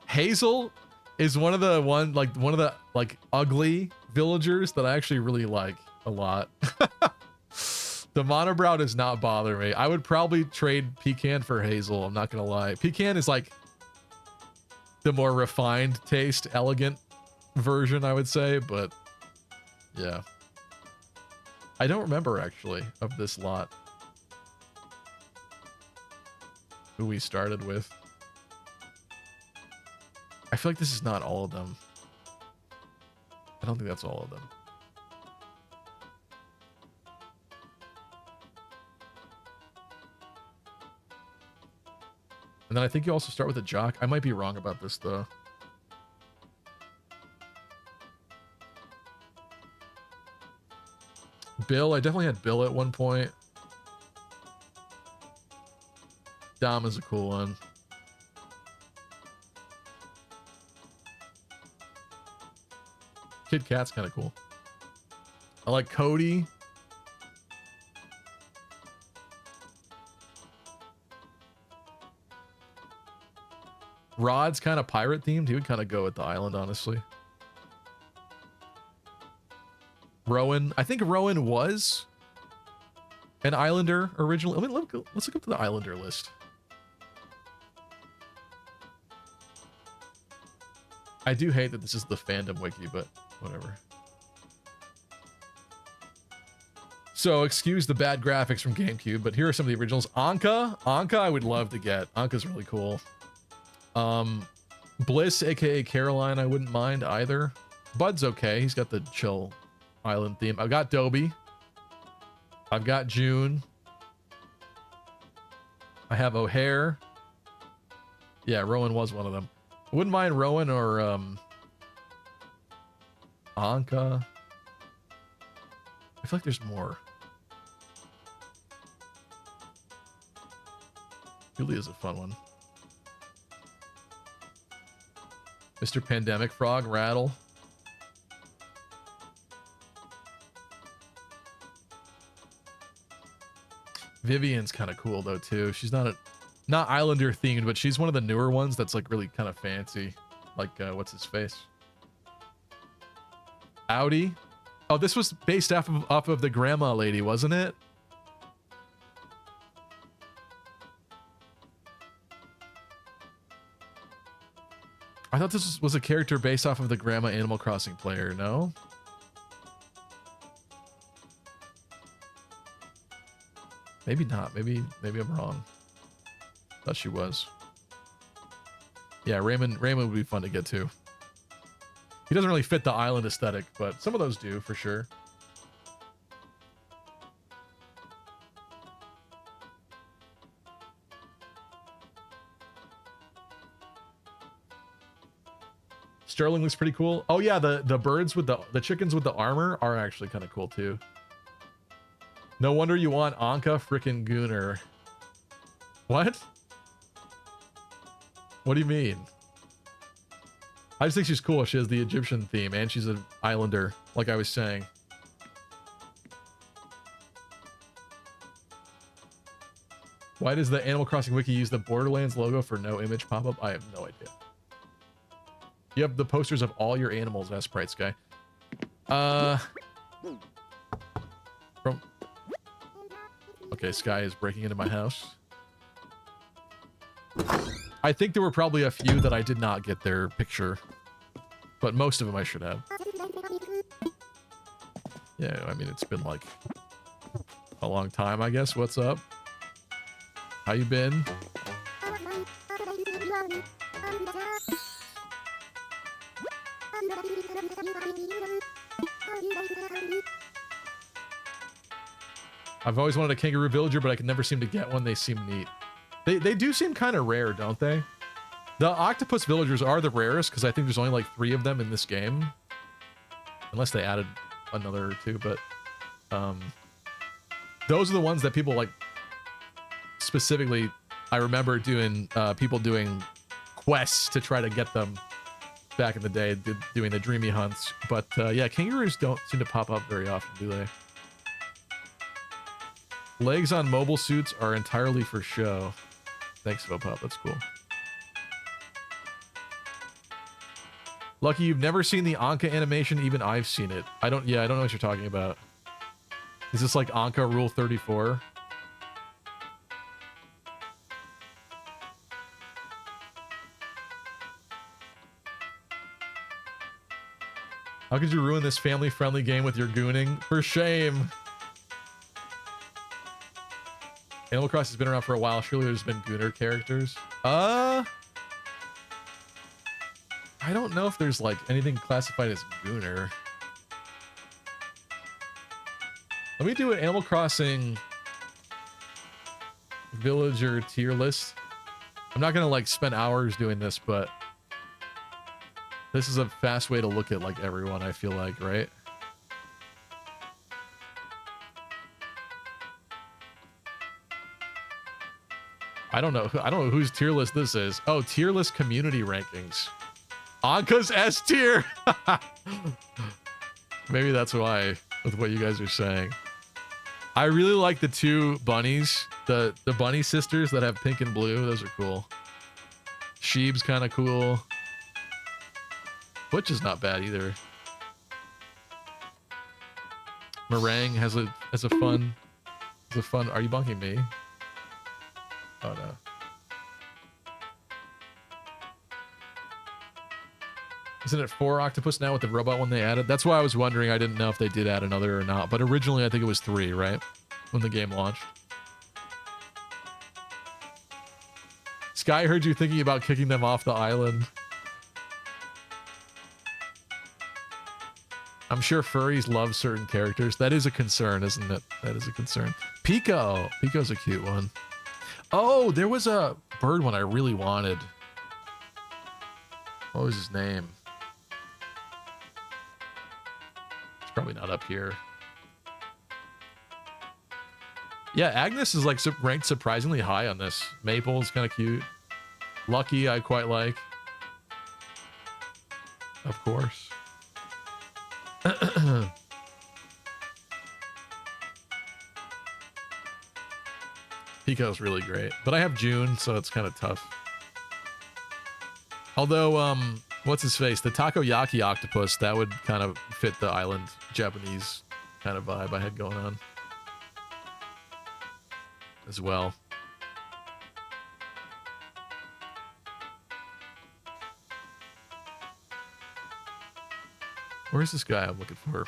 A: Hazel is one of the ugly villagers that I actually really like a lot. The monobrow does not bother me. I would probably trade Pecan for Hazel, I'm not gonna lie. Pecan is like the more refined taste, elegant version, I would say, but yeah. I don't remember actually of this lot. Who we started with. I feel like this is not all of them. I don't think that's all of them. And then I think you also start with a jock. I might be wrong about this though. Bill, I definitely had Bill at one point. Dom is a cool one. Kid Cat's kind of cool. I like Cody. Rod's kind of pirate themed. He would kind of go with the island, honestly. Rowan. I think Rowan was an islander originally. I mean, let's look up to the islander list. I do hate that this is the fandom wiki, but whatever. So excuse the bad graphics from GameCube, but here are some of the originals. Anka I would love to get. Anka's really cool. Bliss, aka Caroline, I wouldn't mind either. Bud's okay. He's got the chill island theme. I've got Dobie. I've got June. I have O'Hare. Yeah, Rowan was one of them. I wouldn't mind Rowan or Anka. I feel like there's more. Julia's a fun one. Mr. Pandemic Frog, Rattle. Vivian's kind of cool though too. She's not Islander themed, but she's one of the newer ones that's like really kind of fancy. Like what's his face? Audi. Oh, this was based off of the grandma lady, wasn't it? I thought this was a character based off of the grandma Animal Crossing player, no? Maybe not. Maybe I'm wrong. Thought she was. Yeah, Raymond would be fun to get to. He doesn't really fit the island aesthetic, but some of those do for sure. Sterling looks pretty cool. Oh yeah, the birds with the chickens with the armor are actually kind of cool too. No wonder you want Anka frickin' Gooner. What? What do you mean? I just think she's cool. She has the Egyptian theme and she's an islander, like I was saying. Why does the Animal Crossing wiki use the Borderlands logo for no image pop-up? I have no idea. You have the posters of all your animals, as Sprite Sky. Okay, Sky is breaking into my house. I think there were probably a few that I did not get their picture, but most of them I should have. Yeah, I mean, it's been like a long time, I guess. What's up? How you been? I've always wanted a kangaroo villager, but I can never seem to get one. They seem neat. They do seem kind of rare, don't they? The octopus villagers are the rarest because I think there's only like 3 of them in this game. Unless they added another or 2, but those are the ones that people like specifically. I remember doing people doing quests to try to get them back in the day, doing the dreamy hunts. But yeah, kangaroos don't seem to pop up very often, do they? Legs on mobile suits are entirely for show. Thanks, Vopop. That's cool. Lucky you've never seen the Anka animation. Even I've seen it. I don't know what you're talking about. Is this like Anka Rule 34? How could you ruin this family-friendly game with your gooning? For shame. Animal Crossing has been around for a while. Surely there's been gooner characters. I don't know if there's like anything classified as gooner. Let me do an Animal Crossing villager tier list. I'm not gonna like spend hours doing this, but this is a fast way to look at like everyone, I feel like, right? I don't know whose tier list this is. Oh, tier list community rankings. Anka's S tier. Maybe that's why. with what you guys are saying. I really like the two bunnies, the bunny sisters that have pink and blue. Those are cool. Sheeb's kind of cool. Butch is not bad either. Meringue has a fun. Are you bunking me? Oh no. Isn't it 4 octopus now with the robot one they added? That's why I was wondering. I didn't know if they did add another or not. But originally, I think it was 3, right? When the game launched. Sky heard you thinking about kicking them off the island. I'm sure furries love certain characters. That is a concern, isn't it? That is a concern. Pico. Pico's a cute one. Oh, there was a bird one I really wanted. What was his name? It's probably not up here. Yeah, Agnes is like ranked surprisingly high on this. Maple is kind of cute. Lucky, I quite like. Of course. Pico's really great, but I have June, so it's kind of tough. Although, what's his face? The takoyaki octopus, that would kind of fit the island Japanese kind of vibe I had going on as well. Where's this guy I'm looking for?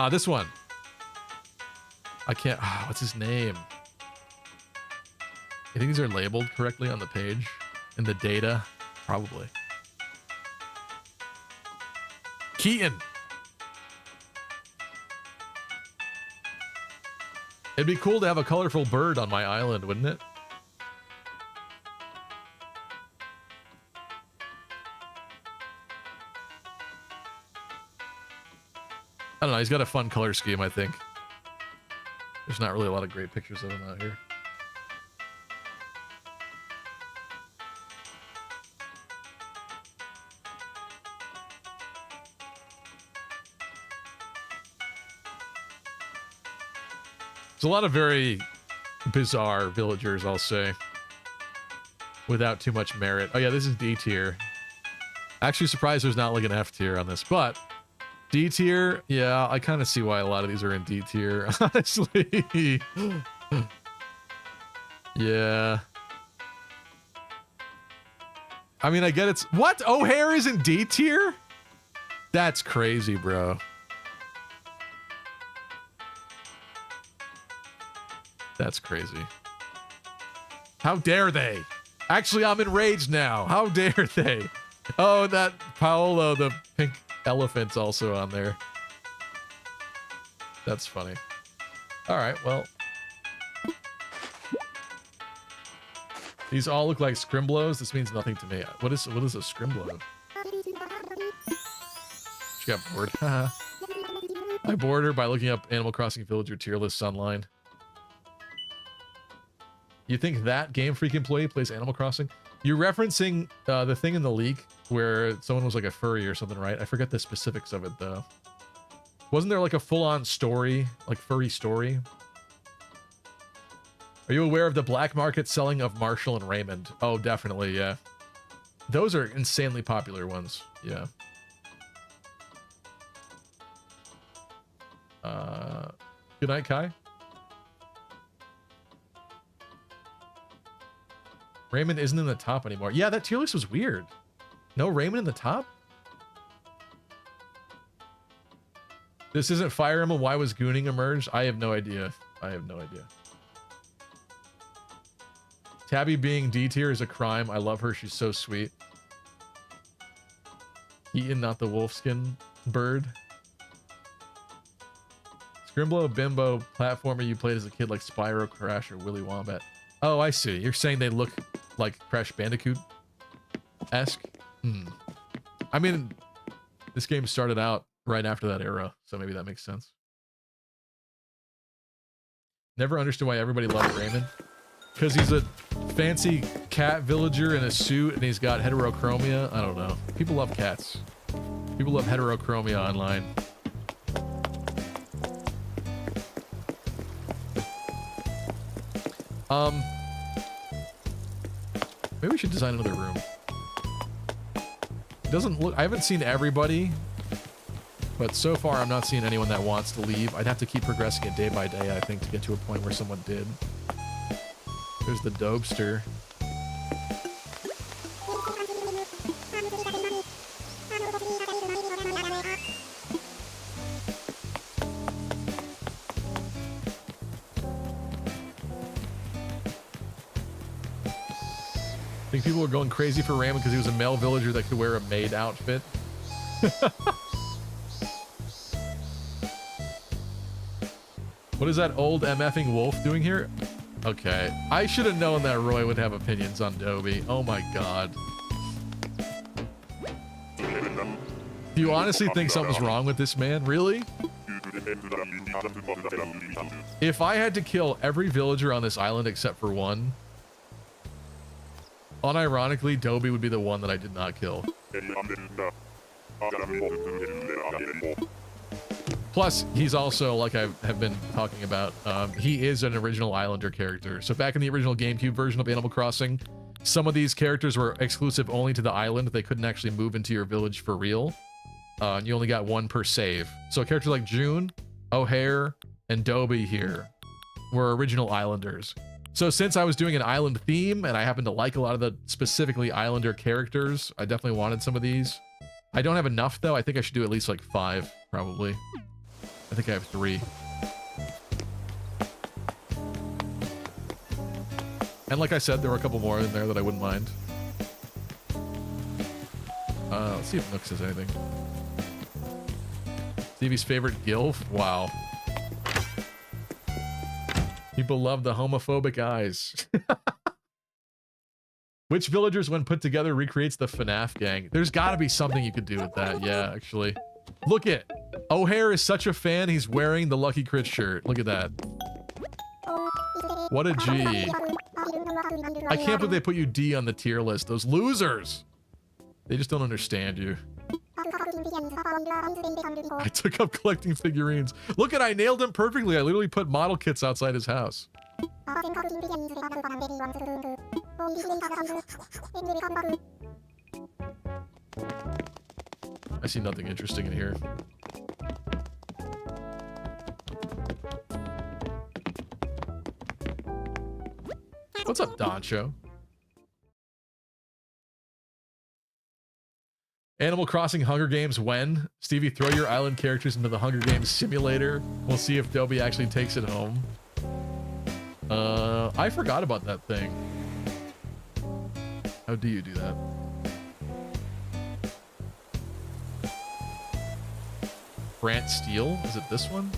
A: This one. I can't. What's his name? You think these are labeled correctly on the page? In the data? Probably. Keaton. It'd be cool to have a colorful bird on my island, wouldn't it? I don't know, he's got a fun color scheme, I think. There's not really a lot of great pictures of him out here. There's a lot of very bizarre villagers, I'll say, without too much merit. Oh yeah, this is D tier. Actually surprised there's not like an F tier on this, but D tier, yeah, I kind of see why a lot of these are in D tier, honestly. Yeah. I mean, I get it's... What? O'Hare is in D tier? That's crazy, bro. That's crazy. How dare they? Actually, I'm enraged now. How dare they? Oh, that Paolo, the pink elephant's also on there. That's funny. All right, well. These all look like scrimblows. This means nothing to me. What is a scrimblow? She got bored. I bored her by looking up Animal Crossing Villager tier list online. You think that Game Freak employee plays Animal Crossing? You're referencing the thing in the leak where someone was like a furry or something, right? I forget the specifics of it, though. Wasn't there like a full-on story, like furry story? Are you aware of the black market selling of Marshall and Raymond? Oh, definitely, yeah. Those are insanely popular ones, yeah. Good night, Kai. Raymond isn't in the top anymore. Yeah, that tier list was weird. No Raymond in the top? This isn't Fire Emblem. Why was Gooning emerged? I have no idea. I have no idea. Tabby being D tier is a crime. I love her. She's so sweet. Eaton, not the wolfskin bird. Scrimblow, Bimbo, platformer you played as a kid like Spyro, Crash, or Willy Wombat. Oh, I see. You're saying they look like Crash Bandicoot-esque? I mean, this game started out right after that era, so maybe that makes sense. Never understood why everybody loved Raymond. Because he's a fancy cat villager in a suit and he's got heterochromia. I don't know. People love cats. People love heterochromia online. Maybe we should design another room. It doesn't look... I haven't seen everybody, but so far I'm not seeing anyone that wants to leave. I'd have to keep progressing it day by day, I think, to get to a point where someone did. There's the Dobester. I think people were going crazy for Raymond because he was a male villager that could wear a maid outfit. What is that old MFing wolf doing here? Okay. I should have known that Roy would have opinions on Dobby. Oh my god. Do you honestly think something's wrong with this man? Really? If I had to kill every villager on this island except for one, unironically, Dobby would be the one that I did not kill. Plus, he's also, like I have been talking about, he is an original Islander character. So back in the original GameCube version of Animal Crossing, some of these characters were exclusive only to the island. They couldn't actually move into your village for real. And you only got one per save. So characters like June, O'Hare, and Dobby here were original Islanders. So since I was doing an island theme, and I happen to like a lot of the specifically Islander characters, I definitely wanted some of these. I don't have enough, though. I think I should do at least like 5, probably. I think I have 3. And like I said, there were a couple more in there that I wouldn't mind. Let's see if Nook says anything. Stevie's favorite gilf? Wow. People love the homophobic eyes. Which villagers, when put together, recreates the FNAF gang? There's got to be something you could do with that. Yeah, actually. Look it. O'Hare is such a fan, he's wearing the Lucky Crit shirt. Look at that. What a G. I can't believe they put you D on the tier list. Those losers. They just don't understand you. I took up collecting figurines. Look at, I nailed him perfectly. I literally put model kits outside his house. I see nothing interesting in here. What's up, Doncho? Animal Crossing Hunger Games when? Stevie, throw your island characters into the Hunger Games simulator. We'll see if Dobby actually takes it home. I forgot about that thing. How do you do that? Brant Steel? Is it this one?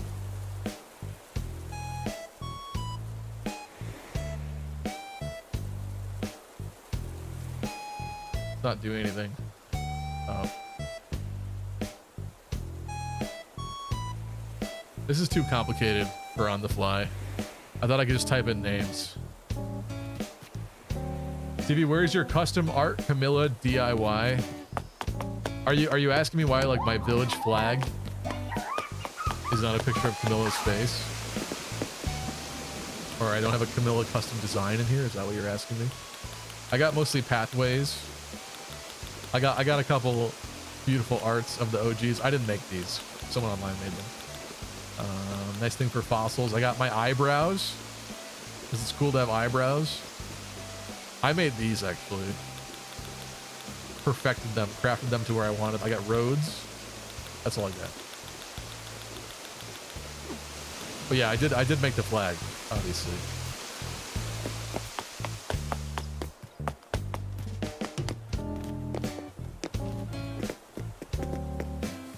A: It's not doing anything. Oh. This is too complicated for on the fly. I thought I could just type in names. Stevie, where's your custom art Camilla DIY? Are you asking me why like my village flag is not a picture of Camilla's face? Or I don't have a Camilla custom design in here? Is that what you're asking me? I got mostly pathways. I got a couple beautiful arts of the OGs. I didn't make these. Someone online made them. Nice thing for fossils. I got my eyebrows. Because it's cool to have eyebrows. I made these actually. Perfected them, crafted them to where I wanted. I got roads. That's all I got. But yeah, I did make the flag, obviously.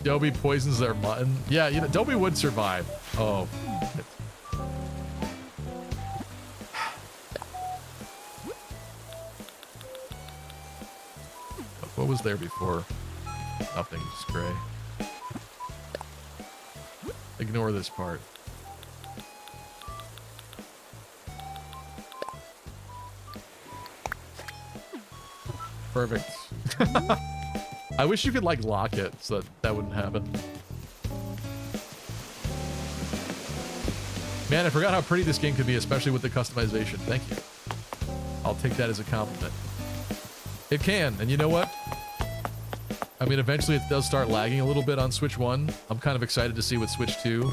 A: Dobby poisons their mutton. Yeah, you know, Dobby would survive. Oh. What was there before? Nothing, just gray. Ignore this part. Perfect. I wish you could like lock it so that wouldn't happen. Man, I forgot how pretty this game could be, especially with the customization. Thank you. I'll take that as a compliment. It can, and you know what? I mean, eventually it does start lagging a little bit on Switch 1. I'm kind of excited to see with Switch 2.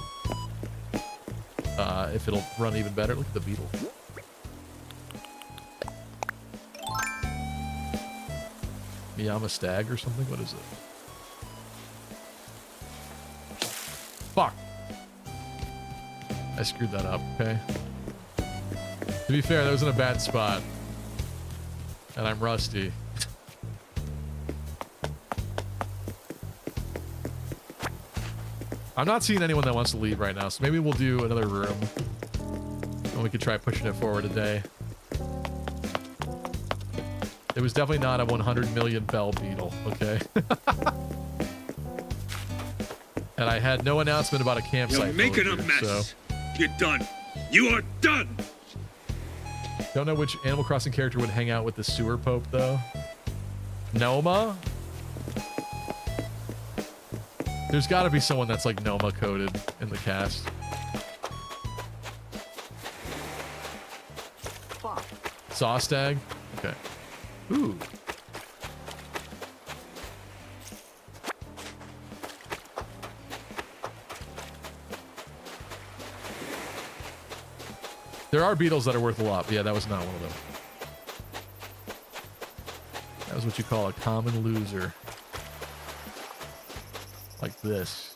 A: If it'll run even better. Look at the beetle. Miyama Stag or something? What is it? Fuck. I screwed that up, okay? To be fair, that was in a bad spot. And I'm rusty. I'm not seeing anyone that wants to leave right now, so maybe we'll do another room. And we could try pushing it forward a day. It was definitely not a 100 million bell beetle, okay? And I had no announcement about a campsite.
J: You're making a mess.
A: So.
J: You're done. You are done.
A: Don't know which Animal Crossing character would hang out with the sewer pope, though. Noma? There's got to be someone that's like Noma coded in the cast. Sawstag? Okay. Ooh. There are beetles that are worth a lot, but yeah, that was not one of them. That was what you call a common loser. Like this.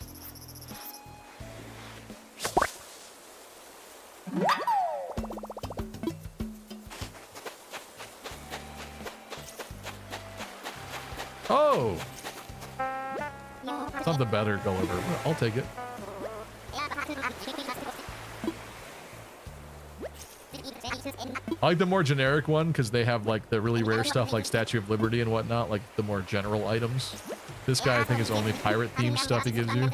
A: Oh! Something better, Gulliver. I'll take it. I like the more generic one because they have like the really rare stuff like Statue of Liberty and whatnot, like the more general items. This guy I think is only pirate themed stuff he gives you.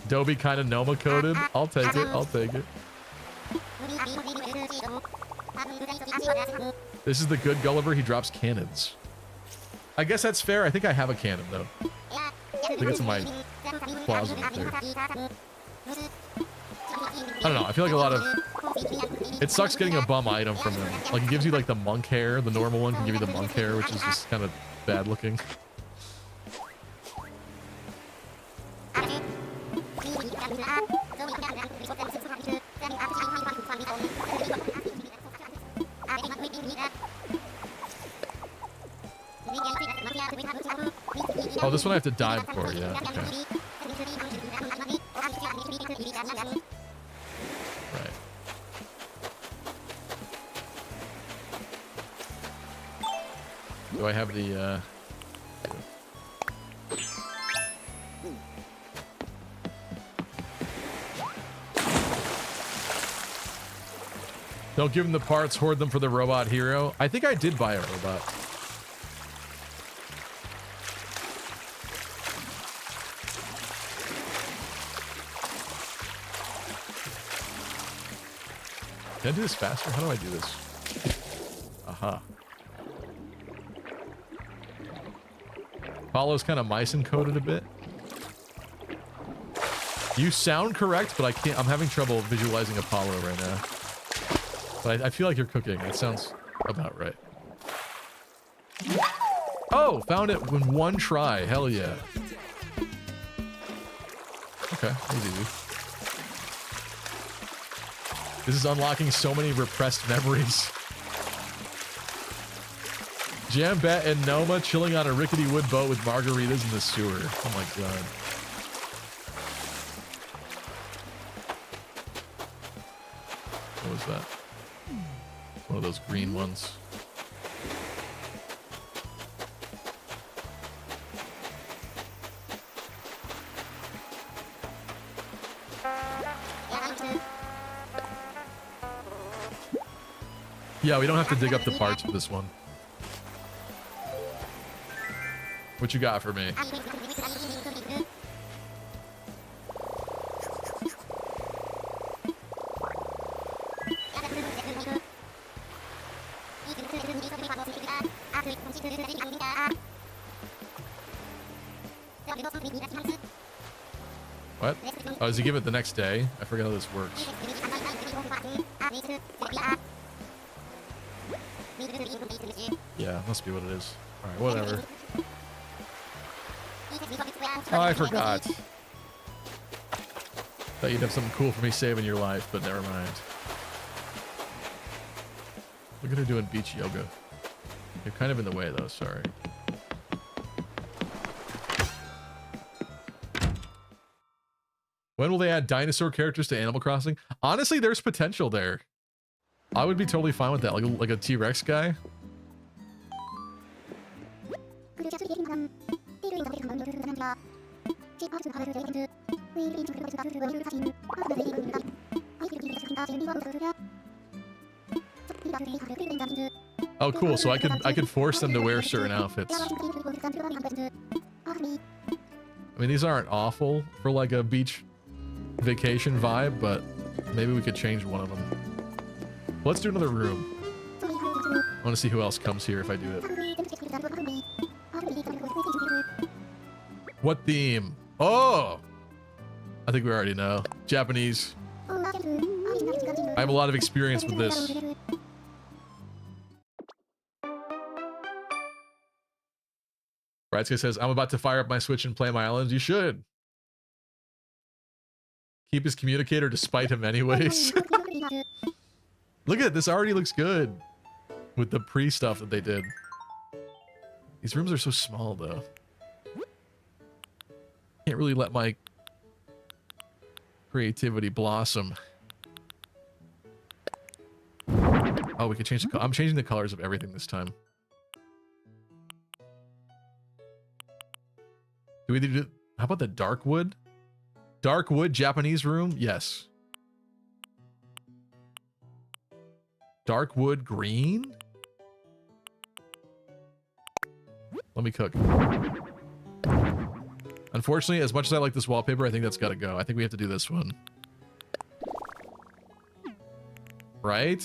A: Dobby kind of Noma coded. I'll take it. I'll take it. This is the good Gulliver. He drops cannons. I guess that's fair. I think I have a cannon though. I think it's in my closet up there. I don't know. I feel like a lot of... It sucks getting a bum item from him. Like, he gives you, like, the monk hair. The normal one can give you the monk hair, which is just kind of bad looking. Oh, this one I have to dive for, yeah. Okay. Right. Do I have the, Don't give him the parts, hoard them for the robot hero. I think I did buy a robot. Can I do this faster? How do I do this? Aha. Apollo's kind of mice encoded a bit. You sound correct, but I can't. I'm having trouble visualizing Apollo right now. But I feel like you're cooking. It sounds about right. Oh, found it in one try. Hell yeah. Okay, that was easy. This is unlocking so many repressed memories. Jambat and Noma chilling on a rickety wood boat with margaritas in the sewer. Oh my god. What was that? One of those green ones. Yeah, we don't have to dig up the parts for this one. What you got for me? What? Oh, does he give it the next day? I forget how this works. Yeah, must be what it is. Alright, whatever. Oh, I forgot. Thought you'd have something cool for me saving your life, but never mind. Look at her doing beach yoga. You're kind of in the way though, sorry. When will they add dinosaur characters to Animal Crossing? Honestly, there's potential there. I would be totally fine with that, like a T-Rex guy. Oh, cool. So I could force them to wear certain outfits. I mean, these aren't awful for like a beach vacation vibe, but maybe we could change one of them. Let's do another room. I want to see who else comes here if I do it. What theme? Oh! I think we already know. Japanese. I have a lot of experience with this. Bradski says, I'm about to fire up my Switch and play my islands. You should. Keep his communicator to spite him anyways. Look at it. This already looks good with the pre-stuff that they did. These rooms are so small, though. Can't really let my creativity blossom. Oh, we can change the I'm changing the colors of everything this time. Do we do... How about the dark wood? Dark wood Japanese room? Yes. Dark wood green? Let me cook. Unfortunately, as much as I like this wallpaper, I think that's gotta go. I think we have to do this one. Right?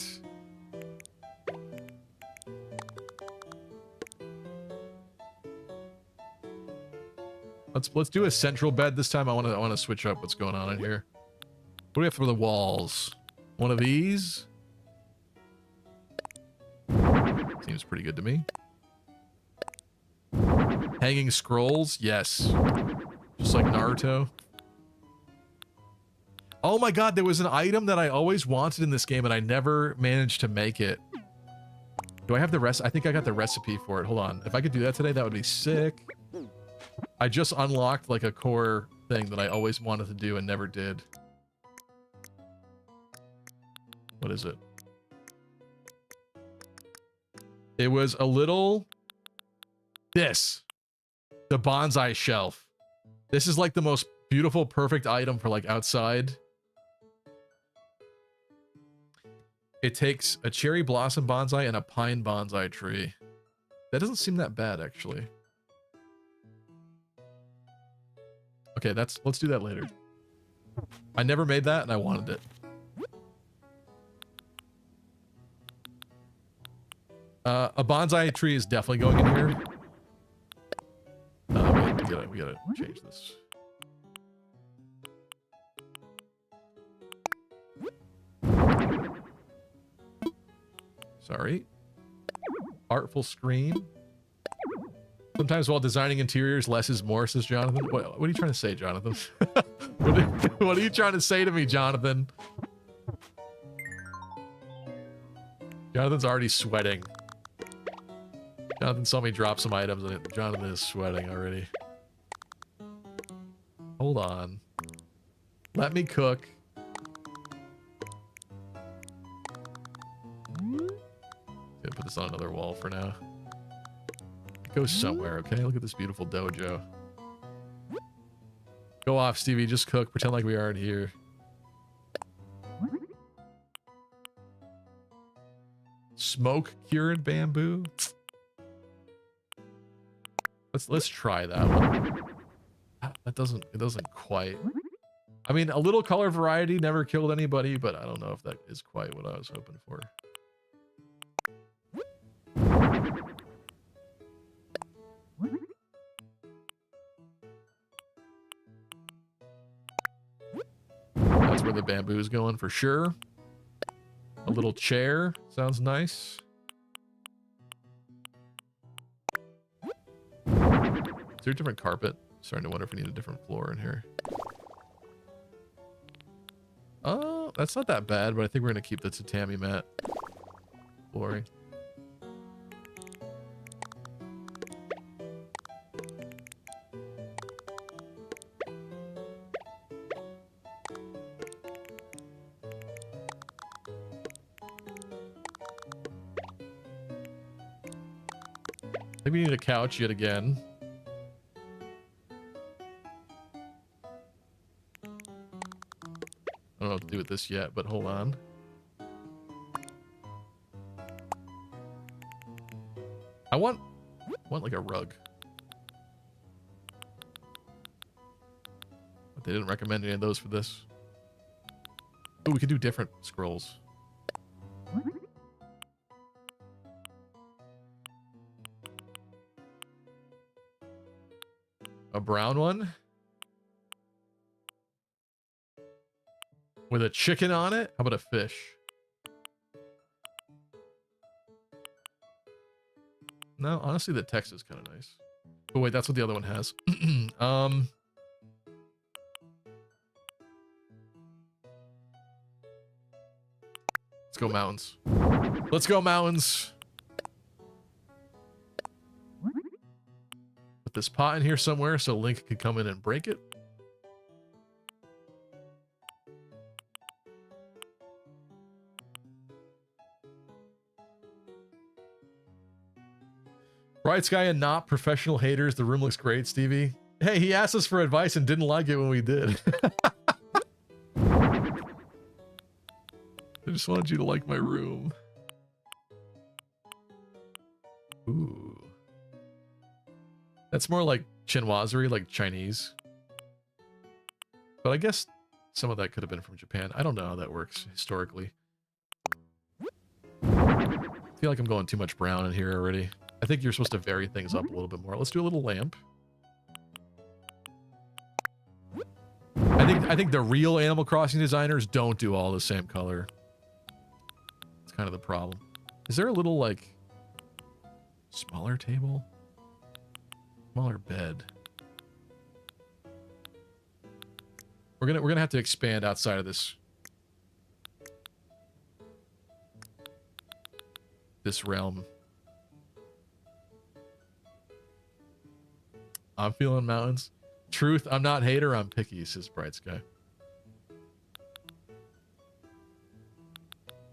A: Let's do a central bed this time. I want to switch up what's going on in here. What do we have for the walls? One of these? Seems pretty good to me. Hanging scrolls? Yes. Just like Naruto. Oh my god, there was an item that I always wanted in this game and I never managed to make it. Do I have the rest? I think I got the recipe for it. Hold on. If I could do that today, that would be sick. I just unlocked like a core thing that I always wanted to do and never did. What is it? It was a little... This. The bonsai shelf. This is like the most beautiful, perfect item for like outside. It takes a cherry blossom bonsai and a pine bonsai tree. That doesn't seem that bad, actually. Okay, let's do that later. I never made that and I wanted it. A bonsai tree is definitely going in here. Wait, we gotta change this. Sorry. Artful screen. Sometimes while designing interiors, less is more, says Jonathan. What are you trying to say, Jonathan? What are you trying to say to me, Jonathan? Jonathan's already sweating. Jonathan saw me drop some items and Jonathan is sweating already. Hold on. Let me cook. Gonna put this on another wall for now. Go somewhere, okay? Look at this beautiful dojo. Go off, Stevie. Just cook. Pretend like we aren't here. Smoke cured bamboo. Let's try that one. It doesn't quite. I mean, a little color variety never killed anybody, but I don't know if that is quite what I was hoping for. where the bamboo is going for sure. A little chair sounds nice. Is there a different carpet? Starting to wonder if we need a different floor in here. Oh, that's not that bad, but I think we're gonna keep the tatami mat flooring. I think we need a couch yet again. I don't know what to do with this yet, but hold on. I want like a rug. But they didn't recommend any of those for this. Oh, we could do different scrolls. A brown one? With a chicken on it? How about a fish? No, honestly, the text is kind of nice. Oh, wait, that's what the other one has. Let's go mountains. Let's go mountains. Put this pot in here somewhere so Link could come in and break it. Bright Sky and Not Professional Haters. The room looks great, Stevie. Hey, he asked us for advice and didn't like it when we did. I just wanted you to like my room. Ooh. That's more like chinoiserie, like Chinese. But I guess some of that could have been from Japan. I don't know how that works historically. I feel like I'm going too much brown in here already. I think you're supposed to vary things up a little bit more. Let's do a little lamp. I think the real Animal Crossing designers don't do all the same color. It's kind of the problem. Is there a little like smaller table? Smaller bed. We're gonna have to expand outside of this realm. I'm feeling mountains. Truth, I'm not hater, I'm picky, says Bright Sky.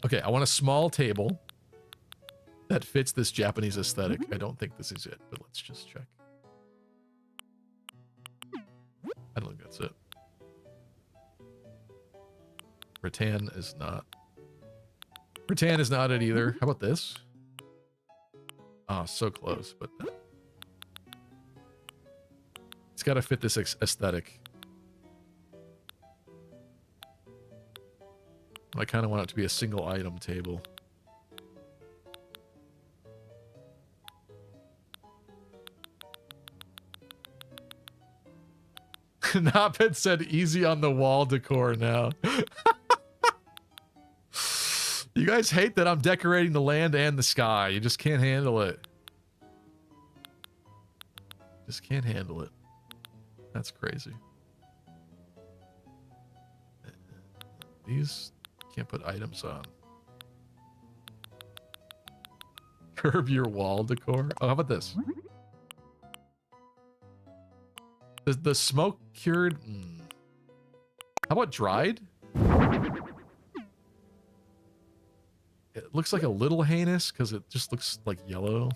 A: Okay, I want a small table that fits this Japanese aesthetic. I don't think this is it, but let's just check. I don't think that's it. Rattan is not. Rattan is not it either. How about this? Oh, so close, but no. It's got to fit this aesthetic. I kind of want it to be a single item table. Noppet said easy on the wall decor now. You guys hate that I'm decorating the land and the sky. You just can't handle it. Just can't handle it. That's crazy. These can't put items on. Curb your wall decor. Oh, how about this? The smoke cured. How about dried? It looks like a little heinous because it just looks like yellow.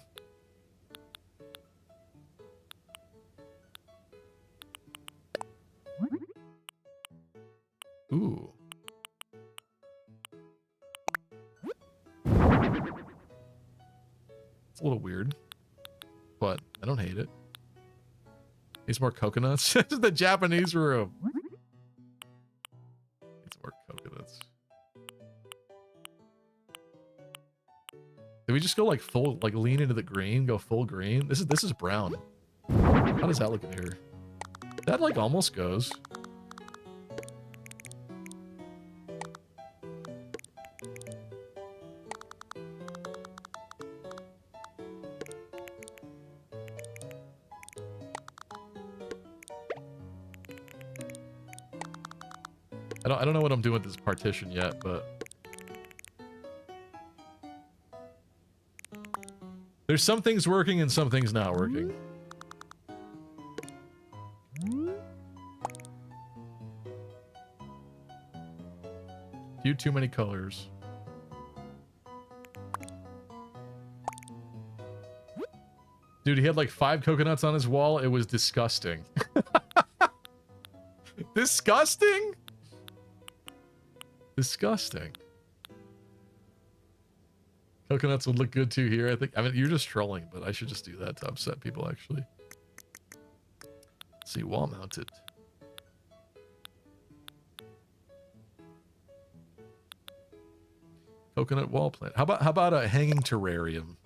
A: Ooh. It's a little weird, but I don't hate it. Needs more coconuts. This is the Japanese room. Needs more coconuts. Did we just go like full, like lean into the green, go full green? This is brown. How does that look in here? That like almost goes. I don't know what I'm doing with this partition yet, but there's some things working and some things not working. Few too many colors. Dude, he had like 5 coconuts on his wall. It was disgusting. Disgusting? Disgusting. Coconuts would look good too here, I think. I mean, you're just trolling, but I should just do that to upset people, actually. Let's see, wall mounted. Coconut wall plant. How about a hanging terrarium?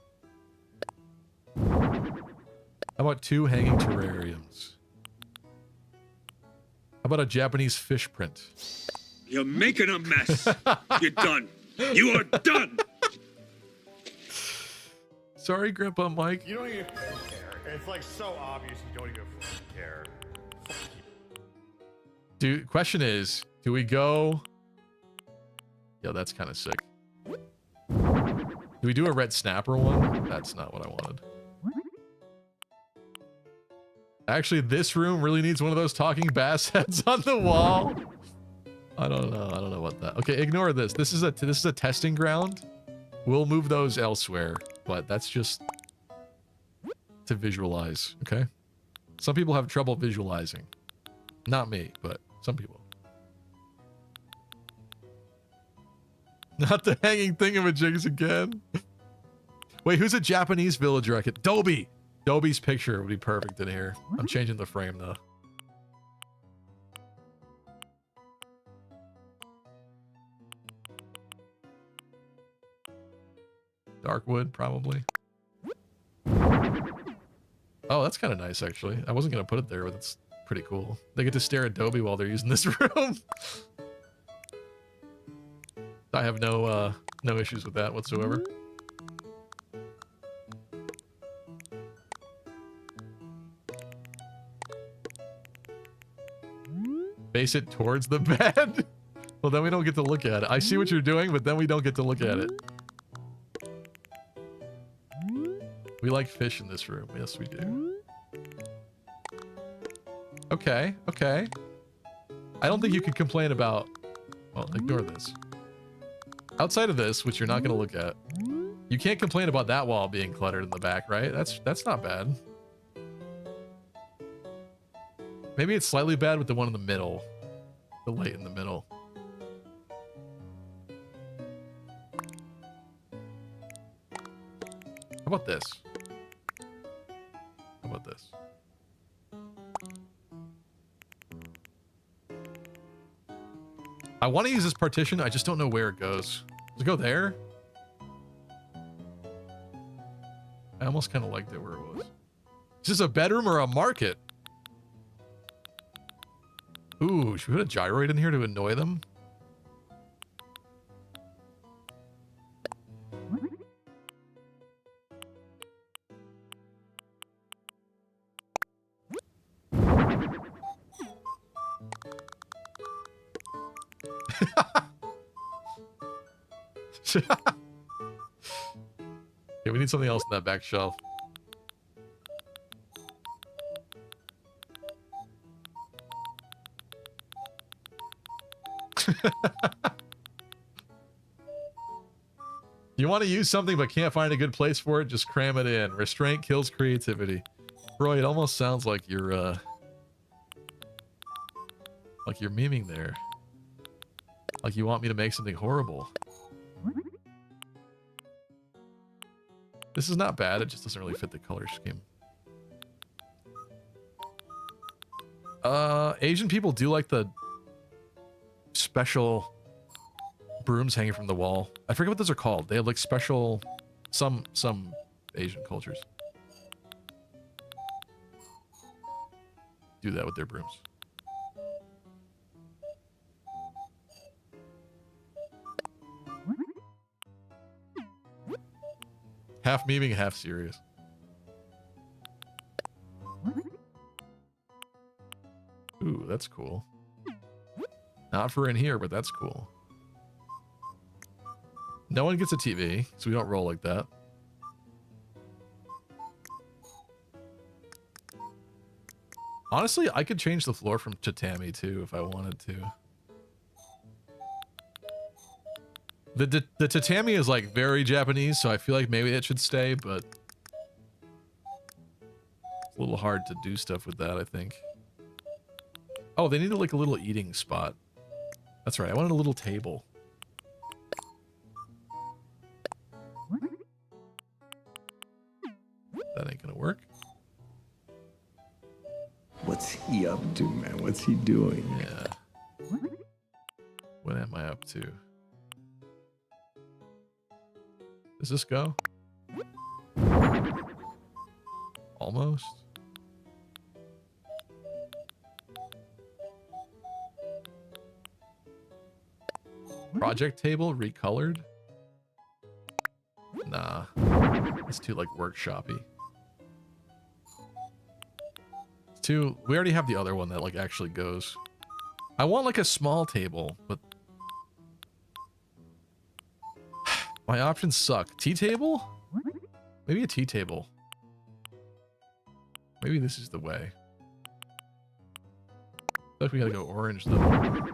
A: How about 2 hanging terrariums? How about a Japanese fish print?
J: You're making a mess. You're done. You are done.
A: Sorry, Grandpa Mike.
F: You don't even care. It's like so obvious you don't even care.
A: Dude, question is, do we go... Yo, that's kind of sick. Do we do a red snapper one? That's not what I wanted. Actually, this room really needs one of those talking bass heads on the wall. I don't know. I don't know what that... Okay, ignore this. This is a testing ground. We'll move those elsewhere, but that's just to visualize, okay? Some people have trouble visualizing. Not me, but some people. Not the hanging thingamajigs again. Wait, who's a Japanese villager I could... Dobie! Dobie's picture would be perfect in here. I'm changing the frame, though. Darkwood, probably. Oh, that's kind of nice, actually. I wasn't going to put it there, but it's pretty cool. They get to stare at Dobie while they're using this room. I have no issues with that whatsoever. Face it towards the bed? Well, then we don't get to look at it. I see what you're doing, but then we don't get to look at it. We like fish in this room. Yes, we do. Okay, okay. I don't think you could complain about... Well, ignore this. Outside of this, which you're not going to look at, you can't complain about that wall being cluttered in the back, right? That's not bad. Maybe it's slightly bad with the one in the middle. The light in the middle. How about this? How about this? I want to use this partition. I just don't know where it goes. Does it go there? I almost kind of liked it where it was. Is this a bedroom or a market? Ooh, should we put a gyroid in here to annoy them? Yeah, we need something else in that back shelf. You want to use something but can't find a good place for it? Just cram it in. Restraint kills creativity. Bro, it almost sounds like you're memeing there. Like you want me to make something horrible. This is not bad, it just doesn't really fit the color scheme. Asian people do like the special brooms hanging from the wall. I forget what those are called. They have like special, some Asian cultures do that with their brooms. Half memeing, half serious. Ooh, that's cool. Not for in here, but that's cool. No one gets a TV, so we don't roll like that. Honestly, I could change the floor from tatami too if I wanted to. The tatami is like very Japanese, so I feel like maybe it should stay, but it's a little hard to do stuff with that, I think. Oh, they needed like a little eating spot. That's right, I wanted a little table. That ain't gonna work.
B: What's he up to, man? What's he doing?
A: Yeah. What am I up to? Does this go? Almost. Project table recolored? Nah. It's too like workshoppy. It's too, we already have the other one that like actually goes. I want like a small table, but my options suck. Tea table? Maybe a tea table. Maybe this is the way. I feel like we gotta go orange though.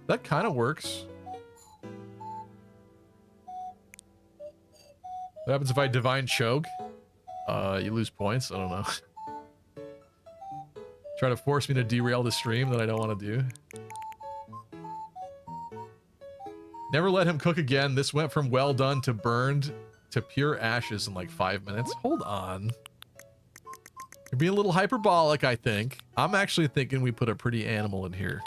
A: That kind of works. What happens if I divine choke? You lose points. I don't know. Try to force me to derail the stream that I don't want to do. Never let him cook again. This went from well done to burned to pure ashes in like 5 minutes. Hold on. You're being a little hyperbolic, I think. I'm actually thinking we put a pretty animal in here.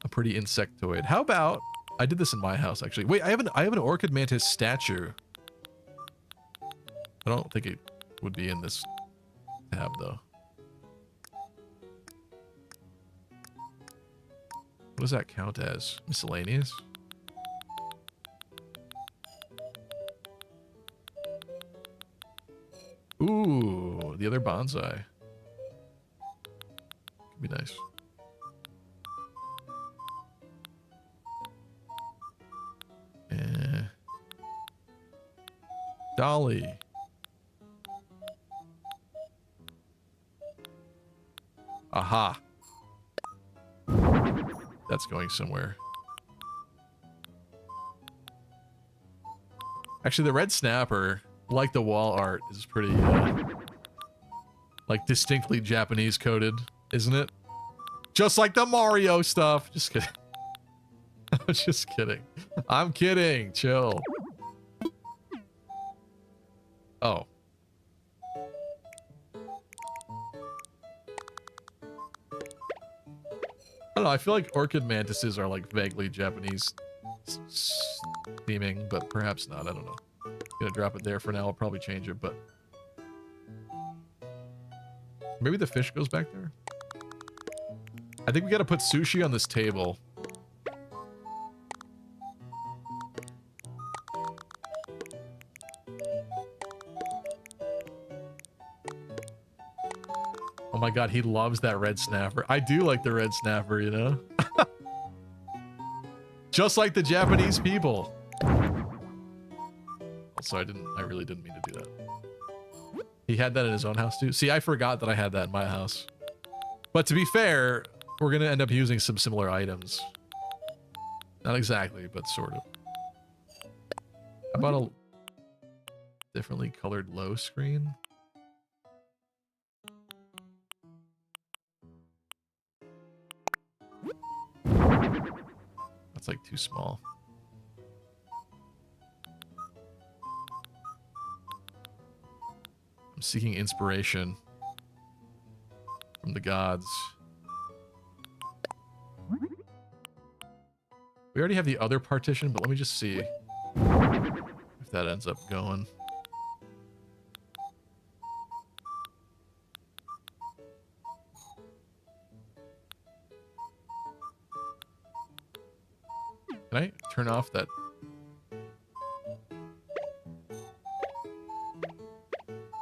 A: A pretty insectoid. How about... I did this in my house, actually. Wait, I have an orchid mantis statue. I don't think it would be in this tab, though. What does that count as? Miscellaneous? Ooh, the other bonsai. Could be nice. Dolly. Aha. That's going somewhere. Actually, the red snapper, like the wall art, is pretty, like, distinctly Japanese coded, isn't it? Just like the Mario stuff. Just kidding. I'm just kidding. I'm kidding. Chill. Oh. I don't know, I feel like orchid mantises are like vaguely Japanese theming, but perhaps not, I don't know. Gonna drop it there for now, I'll probably change it, but... Maybe the fish goes back there? I think we gotta put sushi on this table. Oh my god, he loves that red snapper. I do like the red snapper, you know? Just like the Japanese people. Also, I really didn't mean to do that. He had that in his own house too. See, I forgot that I had that in my house. But to be fair, we're gonna end up using some similar items. Not exactly, but sort of. How about a differently colored low screen? That's like too small. I'm seeking inspiration from the gods. We already have the other partition, but let me just see if that ends up going. Can I turn off that?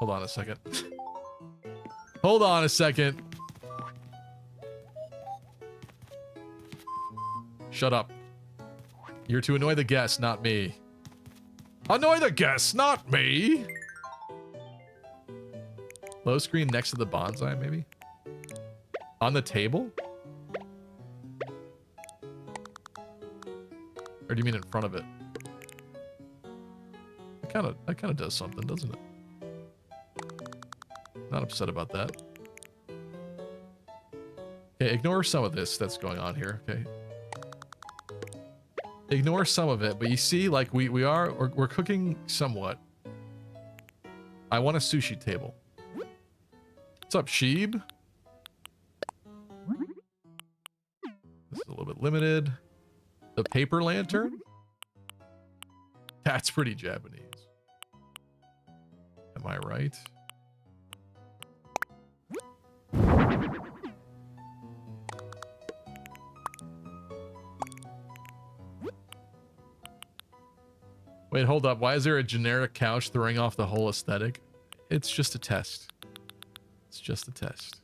A: Hold on a second. Hold on a second. Shut up. You're to annoy the guests, not me. Annoy the guests, not me! Low screen next to the bonsai, maybe? On the table? Or do you mean in front of it? That kind of does something, doesn't it? Not upset about that. Okay, ignore some of this that's going on here, okay? Ignore some of it, but you see, like, we're cooking somewhat. I want a sushi table. What's up, Sheeb? This is a little bit limited. The paper lantern? That's pretty Japanese. Am I right? Wait, hold up. Why is there a generic couch throwing off the whole aesthetic? It's just a test. It's just a test.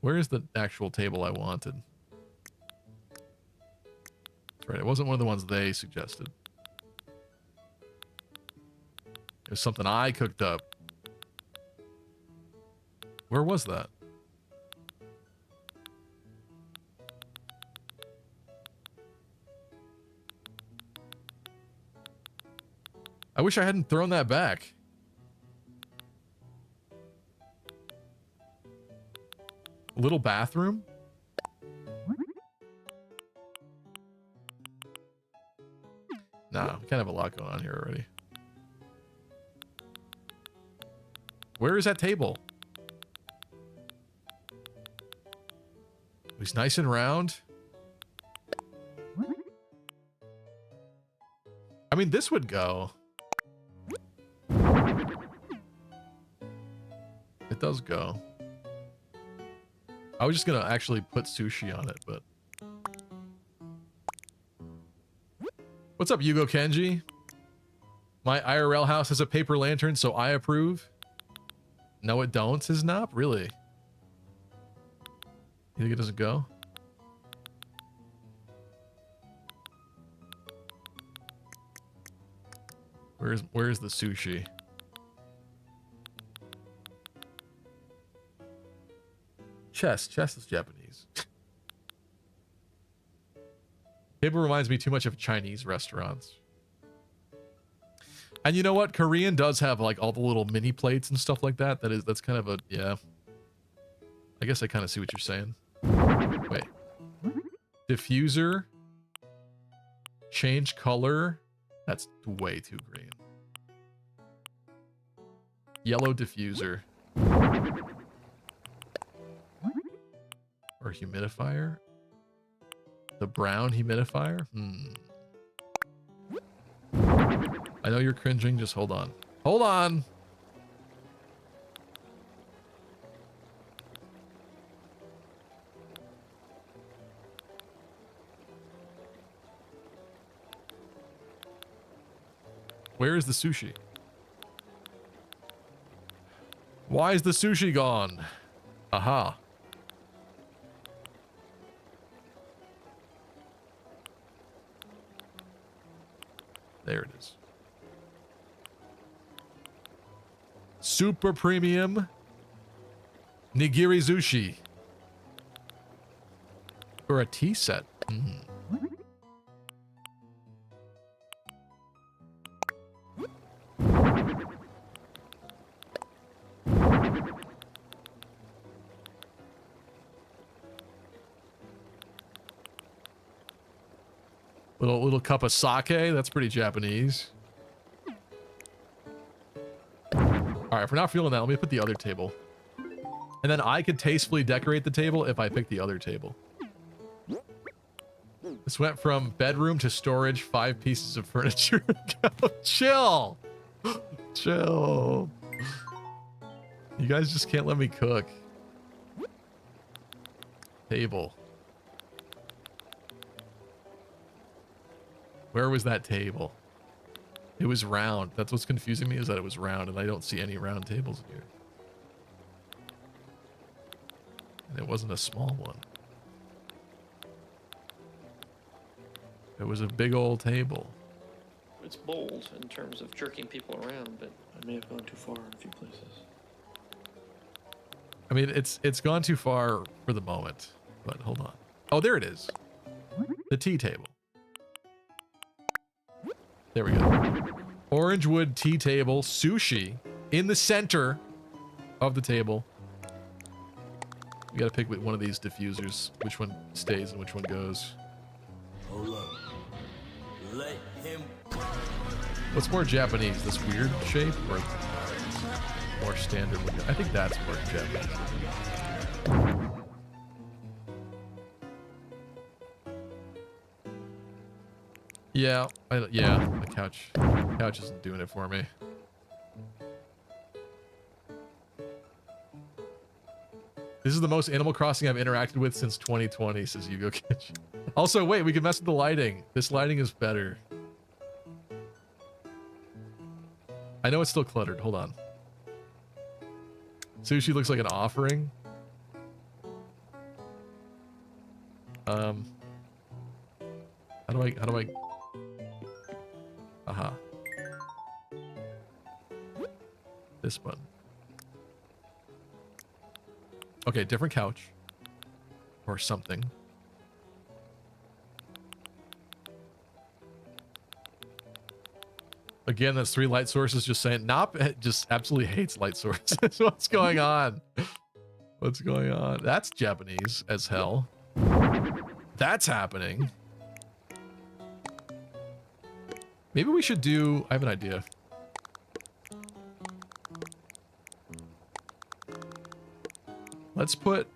A: Where is the actual table I wanted? That's right. It wasn't one of the ones they suggested. It was something I cooked up. Where was that? I wish I hadn't thrown that back. Little bathroom? Nah, we kind of have a lot going on here already. Where is that table? It's nice and round. I mean, this would go. It does go. I was just gonna actually put sushi on it, but... What's up, Yugo Kenji? My IRL house has a paper lantern, so I approve. No, it don't, says Nop? Really? You think it doesn't go? Where's the sushi? Chess is Japanese. Table reminds me too much of Chinese restaurants. And you know what? Korean does have like all the little mini plates and stuff like that. That's kind of a, yeah. I guess I kind of see what you're saying. Wait. Diffuser. Change color. That's way too green. Yellow diffuser. Or humidifier? The brown humidifier? I know you're cringing, just hold on. Hold on! Where is the sushi? Why is the sushi gone? Aha. There it is. Super premium nigiri sushi. Or a tea set. Little cup of sake. That's pretty Japanese. All right, if we're not feeling that, let me put the other table. And then I could tastefully decorate the table if I pick the other table. This went from bedroom to storage, 5 pieces of furniture. Chill. Chill. You guys just can't let me cook. Table. Where was that table? It was round. That's what's confusing me, is that it was round, and I don't see any round tables here. And it wasn't a small one. It was a big old table.
K: It's bold in terms of jerking people around, but I may have gone too far in a few places.
A: I mean, it's gone too far for the moment, but hold on. Oh, there it is. The tea table. There we go. Orange wood tea table, sushi in the center of the table. We gotta pick one of these diffusers, which one stays and which one goes.
L: Hold up. Let him.
A: What's more Japanese, this weird shape or more standard? I think that's more Japanese. Yeah, the couch isn't doing it for me. This is the most Animal Crossing I've interacted with since 2020, says Yugo Kitchen. Also, wait, we can mess with the lighting. This lighting is better. I know it's still cluttered. Hold on. Sushi looks like an offering. How do I? Aha. This button. Okay, different couch. Or something. Again, that's 3 light sources just saying, Nop just absolutely hates light sources. What's going on? What's going on? That's Japanese as hell. That's happening. Maybe we should do... I have an idea. Let's put...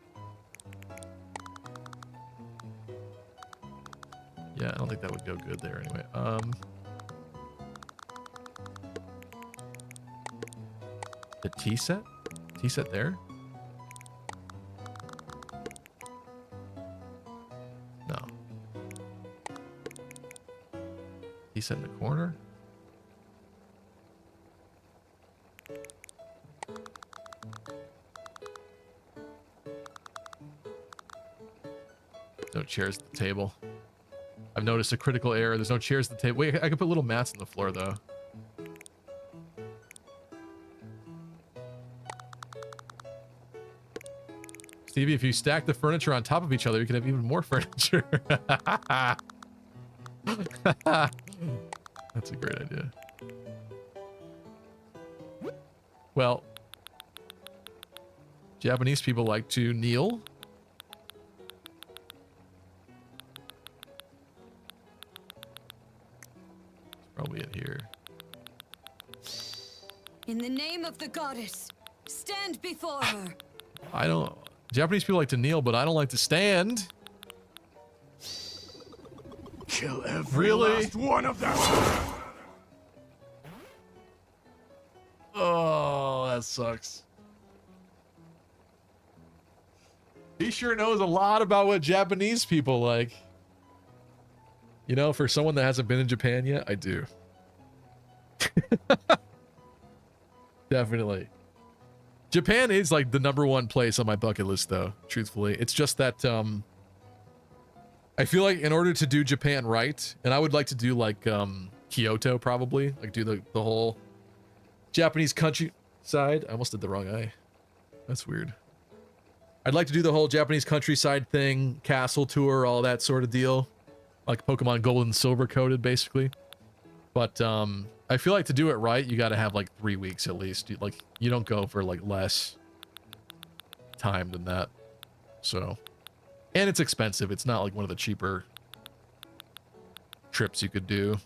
A: Yeah, I don't think that would go good there anyway. The tea set? Tea set there? No. Tea set in the corner? No chairs at the table. I've noticed a critical error. There's no chairs at the table. Wait, I could put little mats on the floor though. Stevie, if you stack the furniture on top of each other, you can have even more furniture. That's a great idea. Well, Japanese people like to kneel. It's probably in here.
G: In the name of the goddess, stand before her.
A: I don't... Japanese people like to kneel, but I don't like to stand.
L: Kill every last one of them.
A: Oh, that sucks. He sure knows a lot about what Japanese people like. You know, for someone that hasn't been in Japan yet, I do. Definitely. Japan is like the #1 place on my bucket list though, truthfully. It's just that I feel like in order to do Japan right, and I would like to do like Kyoto probably, like do the whole Japanese countryside. I almost did the wrong eye. That's weird. I'd like to do the whole Japanese countryside thing, castle tour, all that sort of deal. Like Pokemon Gold and Silver coded basically. But I feel like to do it right, you got to have like 3 weeks at least. Like you don't go for like less time than that. So, and it's expensive. It's not like one of the cheaper trips you could do.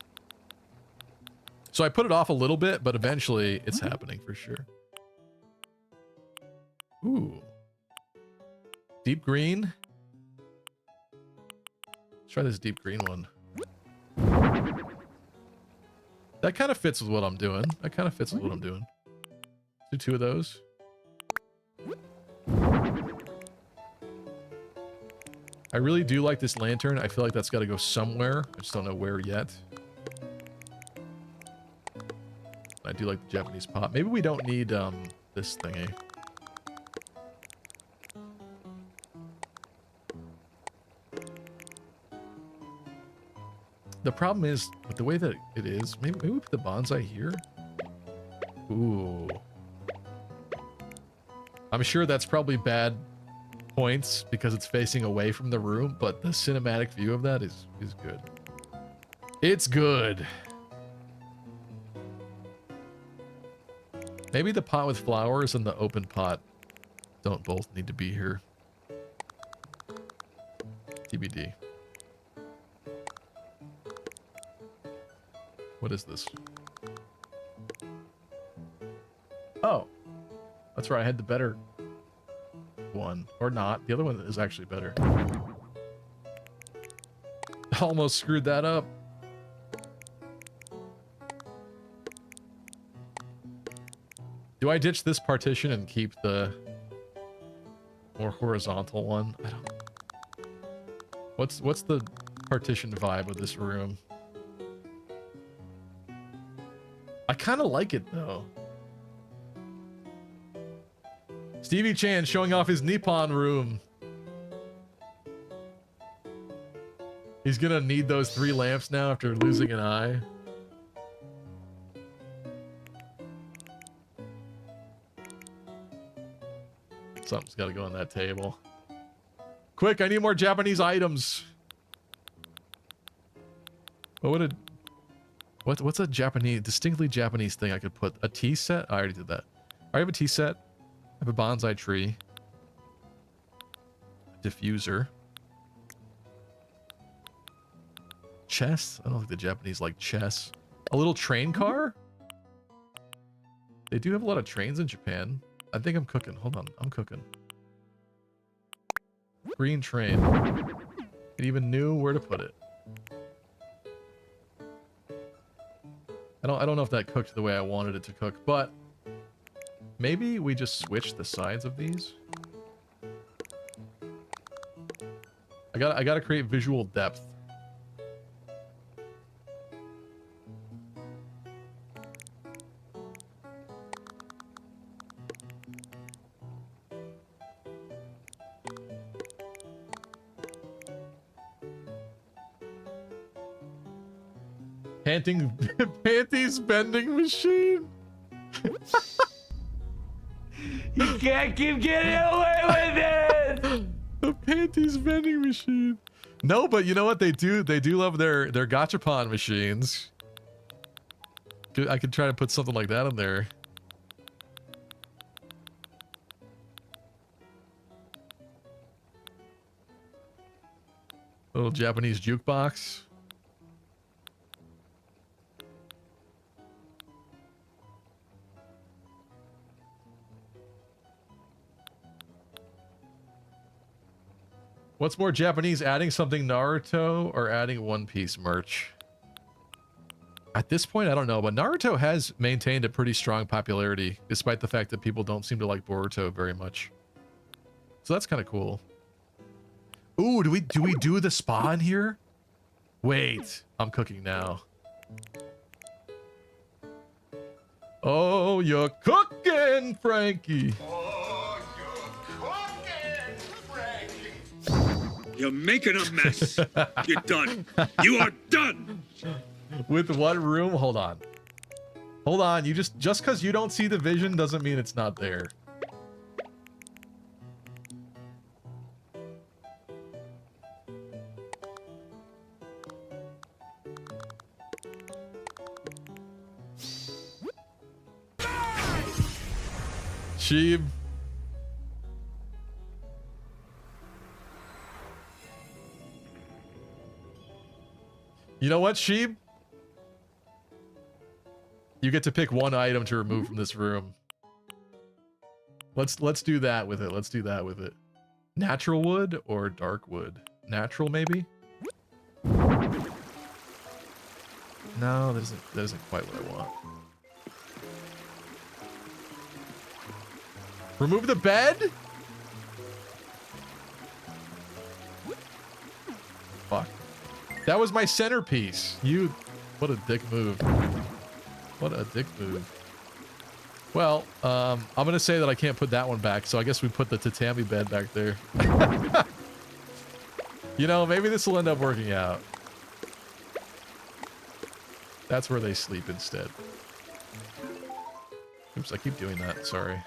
A: So I put it off a little bit, but eventually it's happening for sure. Ooh. Deep green. Let's try this deep green one. That kind of fits with what I'm doing. Let's do 2 of those. I really do like this lantern. I feel like that's got to go somewhere. I just don't know where yet. I do like the Japanese pot. Maybe we don't need this thingy. The problem is with the way that it is. Maybe we put the bonsai here. Ooh. I'm sure that's probably bad points because it's facing away from the room, but the cinematic view of that is good. It's good. Maybe the pot with flowers and the open pot don't both need to be here. TBD. What is this? Oh. That's right, I had the better one. Or not. The other one is actually better. Almost screwed that up. Do I ditch this partition and keep the more horizontal one? I don't... What's the partition vibe of this room? I kind of like it though. Stevie Chan showing off his Nippon room. He's gonna need those 3 lamps now after losing an eye. Something's gotta go on that table. Quick, I need more Japanese items. What would it... What's a Japanese, distinctly Japanese thing I could put? A tea set? I already did that. I have a tea set. I have a bonsai tree. A diffuser. Chess? I don't think the Japanese like chess. A little train car? They do have a lot of trains in Japan. I think I'm cooking. Hold on. I'm cooking. Green train. It even knew where to put it. I don't know if that cooked the way I wanted it to cook, but maybe we just switch the sides of these. I gotta create visual depth. Panties bending machine.
E: You can't keep getting away with it.
A: The panties vending machine. No, but you know what they do? They do love their gachapon machines. I could try to put something like that in there. Little Japanese jukebox. What's more Japanese, adding something Naruto or adding One Piece merch? At this point, I don't know, but Naruto has maintained a pretty strong popularity, despite the fact that people don't seem to like Boruto very much. So that's kind of cool. Ooh, do we do the spa in here? Wait, I'm cooking now. Oh, you're cooking, Frankie.
J: You're making a mess. You're done. You are done.
A: With what room? Hold on. Hold on. You just because you don't see the vision doesn't mean it's not there. Sheeb. You know what, Sheeb? You get to pick one item to remove from this room. Let's do that with it. Let's do that with it. Natural wood or dark wood? Natural, maybe? No, that isn't quite what I want. Remove the bed? Fuck. That was my centerpiece. What a dick move. What a dick move. Well, I'm gonna say that I can't put that one back, so I guess we put the tatami bed back there. You know, maybe this will end up working out. That's where they sleep instead. Oops, I keep doing that, sorry.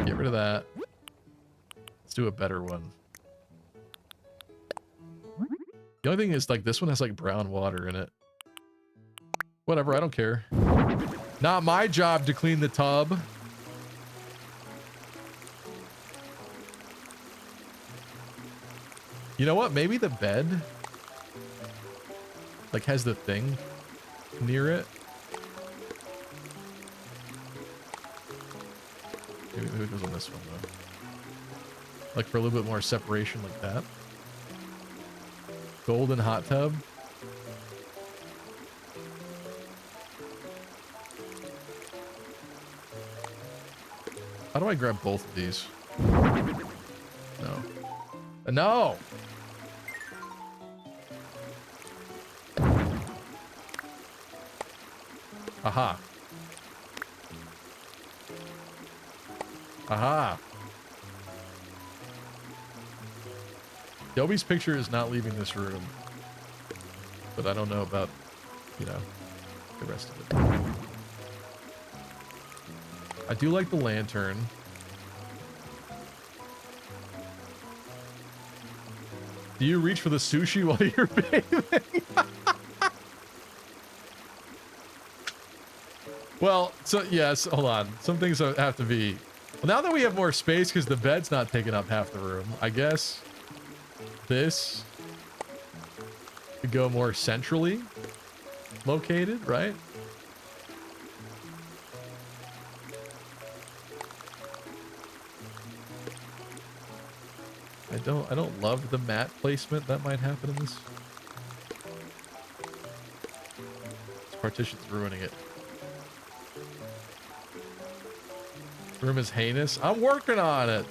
A: Get rid of that. Let's do a better one. The only thing is, like, this one has, like, brown water in it. Whatever, I don't care. Not my job to clean the tub. You know what? Maybe the bed, like, has the thing near it. Maybe it goes on this one, though. Like, for a little bit more separation like that. Golden hot tub. How do I grab both of these? No. No! Aha. Aha. Dobby's picture is not leaving this room. But I don't know about, you know, the rest of it. I do like the lantern. Do you reach for the sushi while you're bathing? Well, so yes, hold on. Some things have to be... Well, now that we have more space because the bed's not taking up half the room, I guess this could go more centrally located, right? I don't love the mat placement that might happen in this. This partition's ruining it. Room is heinous. I'm working on it.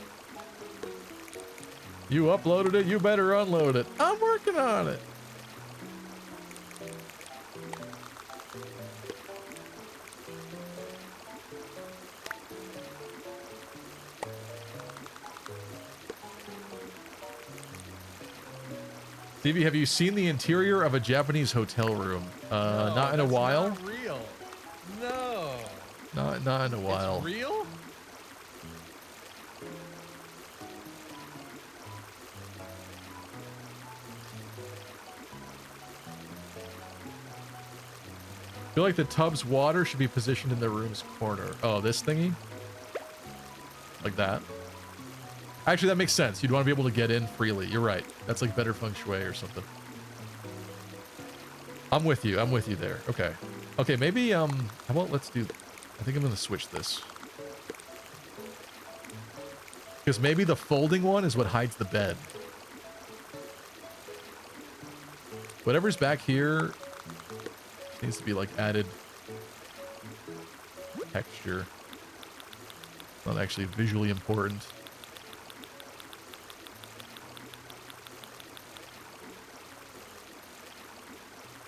A: You uploaded it, you better unload it. I'm working on it. Stevie, have you seen the interior of a Japanese hotel room?
E: No,
A: not in a while.
E: Not real. No.
A: Not in a while.
E: It's real?
A: I feel like the tub's water should be positioned in the room's corner. Oh, this thingy? Like that? Actually, that makes sense. You'd want to be able to get in freely. You're right. That's like better feng shui or something. I'm with you. I'm with you there. Okay. Okay, maybe, how about let's do... I think I'm going to switch this. Because maybe the folding one is what hides the bed. Whatever's back here needs to be like added texture. Not actually visually important.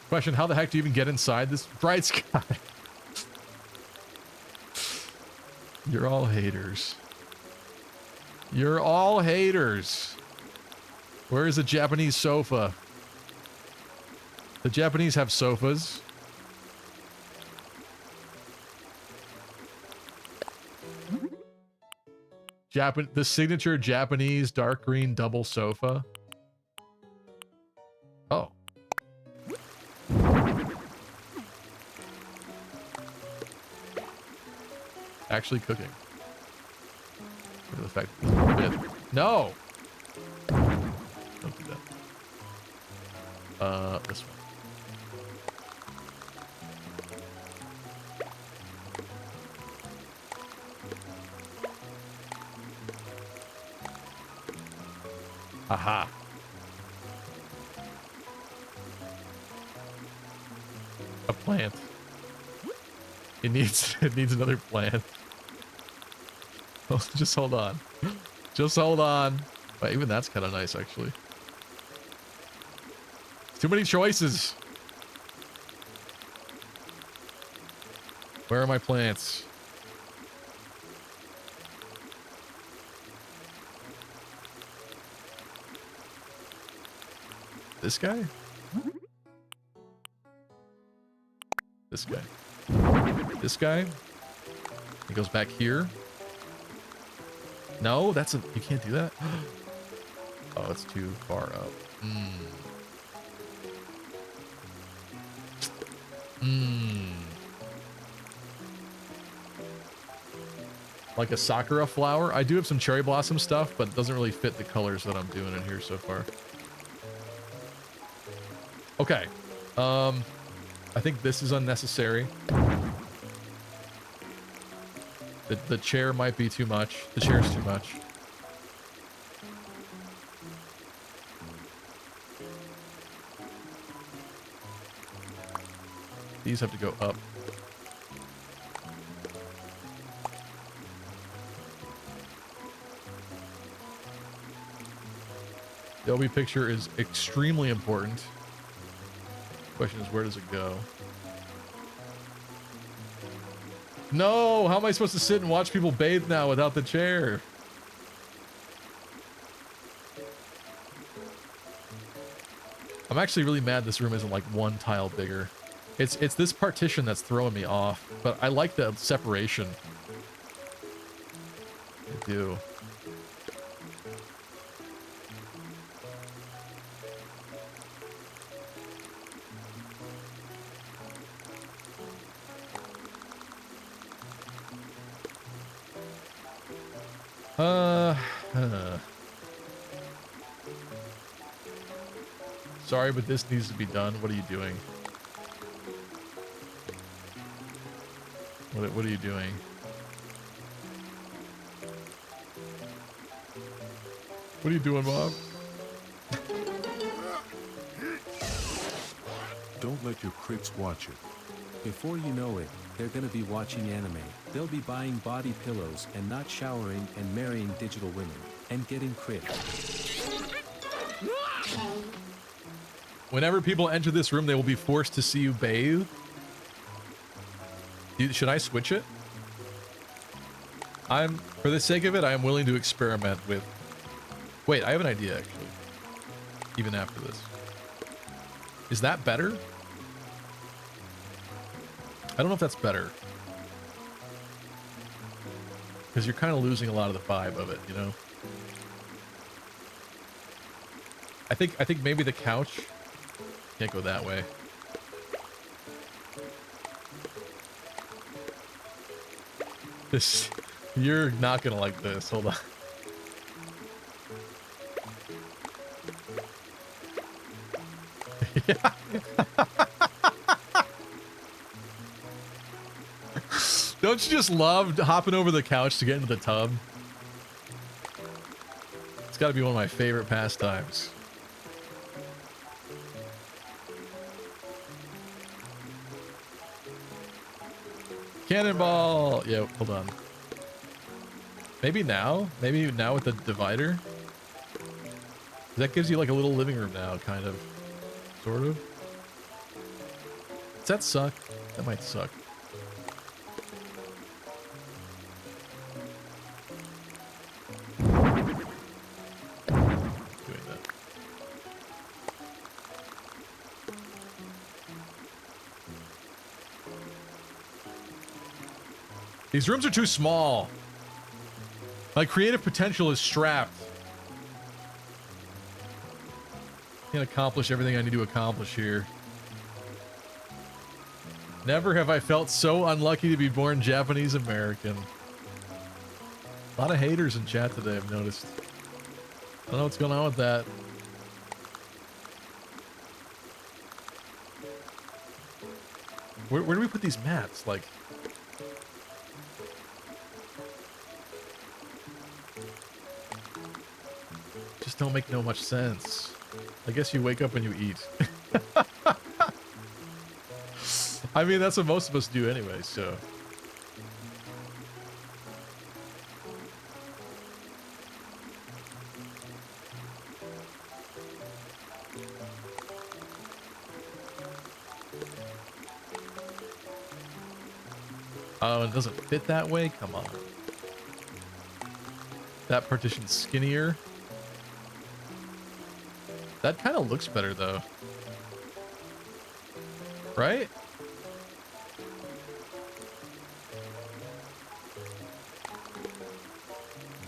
A: Question, how the heck do you even get inside this bright sky? You're all haters. You're all haters. Where is a Japanese sofa? The Japanese have sofas. The signature Japanese dark green double sofa. Oh. Actually cooking. Look at the fact that no! Don't do that. This one. Aha. A plant. It needs another plant. Just hold on. Just hold on. But even that's kind of nice, actually. Too many choices. Where are my plants? This guy? This guy. This guy? It goes back here. No, that's a... You can't do that? Oh, it's too far up. Like a sakura flower. I do have some cherry blossom stuff, but it doesn't really fit the colors that I'm doing in here so far. Okay. I think this is unnecessary. The chair might be too much. The chair's too much. These have to go up. The Dolby picture is extremely important. Question is, where does it go? No! How am I supposed to sit and watch people bathe now without the chair? I'm actually really mad this room isn't like one tile bigger. It's this partition that's throwing me off, but I like the separation. I do. Sorry, but this needs to be done. What are you doing? What are you doing? What are you doing, Bob?
M: Don't let your crits watch it. Before you know it, they're gonna be watching anime. They'll be buying body pillows and not showering and marrying digital women and getting crit.
A: Whenever people enter this room, they will be forced to see you bathe. Should I switch it? For the sake of it, I am willing to experiment with... Wait, I have an idea, actually. Even after this. Is that better? I don't know if that's better. Because you're kind of losing a lot of the vibe of it, you know? I think maybe the couch... Can't go that way. This... You're not gonna like this. Hold on. Yeah. Don't you just love hopping over the couch to get into the tub? It's got to be one of my favorite pastimes. Cannonball! Yeah, hold on. Maybe now? Maybe now with the divider? That gives you like a little living room now, kind of. Sort of. Does that suck? That might suck. Doing that. These rooms are too small. My creative potential is strapped. Can't accomplish everything I need to accomplish here. Never have I felt so unlucky to be born Japanese American. A lot of haters in chat today, I've noticed. I don't know what's going on with that. Where do we put these mats? Like... Just don't make no much sense. I guess you wake up and you eat. I mean, that's what most of us do anyway, so... Oh, it doesn't fit that way? Come on. That partition's skinnier. That kind of looks better though. Right?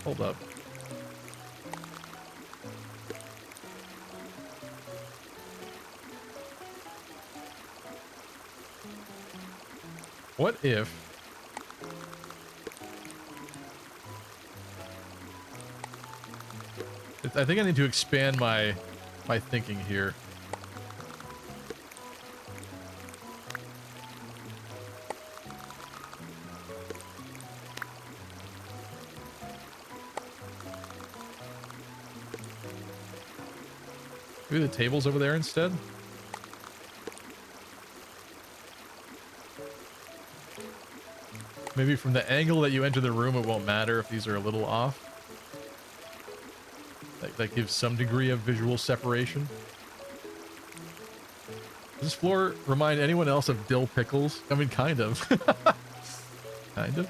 A: Hold up. What if I think I need to expand my thinking here. Maybe the table's over there instead? Maybe from the angle that you enter the room, it won't matter if these are a little off. That gives some degree of visual separation. Does this floor remind anyone else of dill pickles? I mean, kind of. Kind of.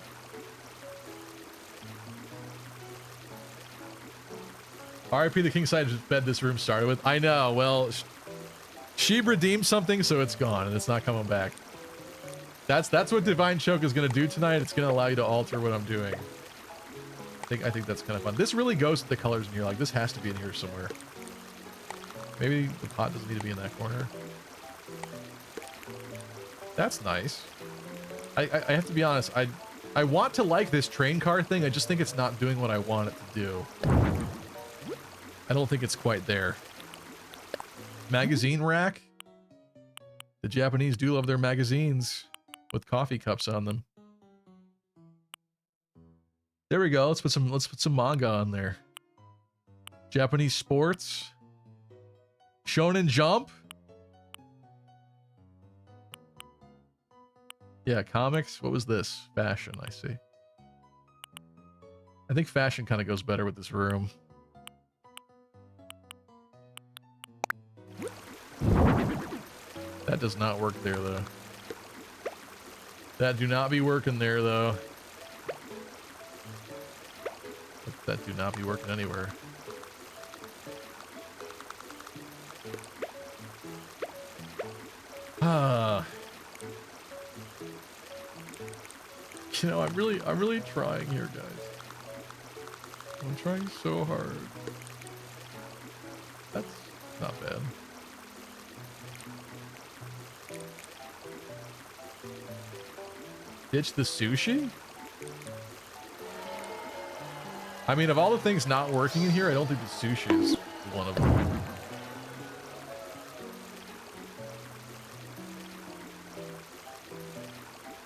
A: RIP the king size bed this room started with. I know, well, she redeemed something, so it's gone, and it's not coming back. That's what Divine Choke is going to do tonight. It's going to allow you to alter what I'm doing. I think that's kind of fun. This really goes to the colors in here. Like, this has to be in here somewhere. Maybe the pot doesn't need to be in that corner. That's nice. I have to be honest. I want to like this train car thing. I just think it's not doing what I want it to do. I don't think it's quite there. Magazine rack. The Japanese do love their magazines with coffee cups on them. There we go. Let's put some manga on there. Japanese sports. Shonen Jump. Yeah, comics. What was this? Fashion, I see. I think fashion kind of goes better with this room. That does not work there, though. That do not be working there, though. That do not be working anywhere. You know, I'm really trying here, guys. I'm trying so hard. That's not bad. Ditch the sushi? I mean, of all the things not working in here, I don't think the sushi is one of them.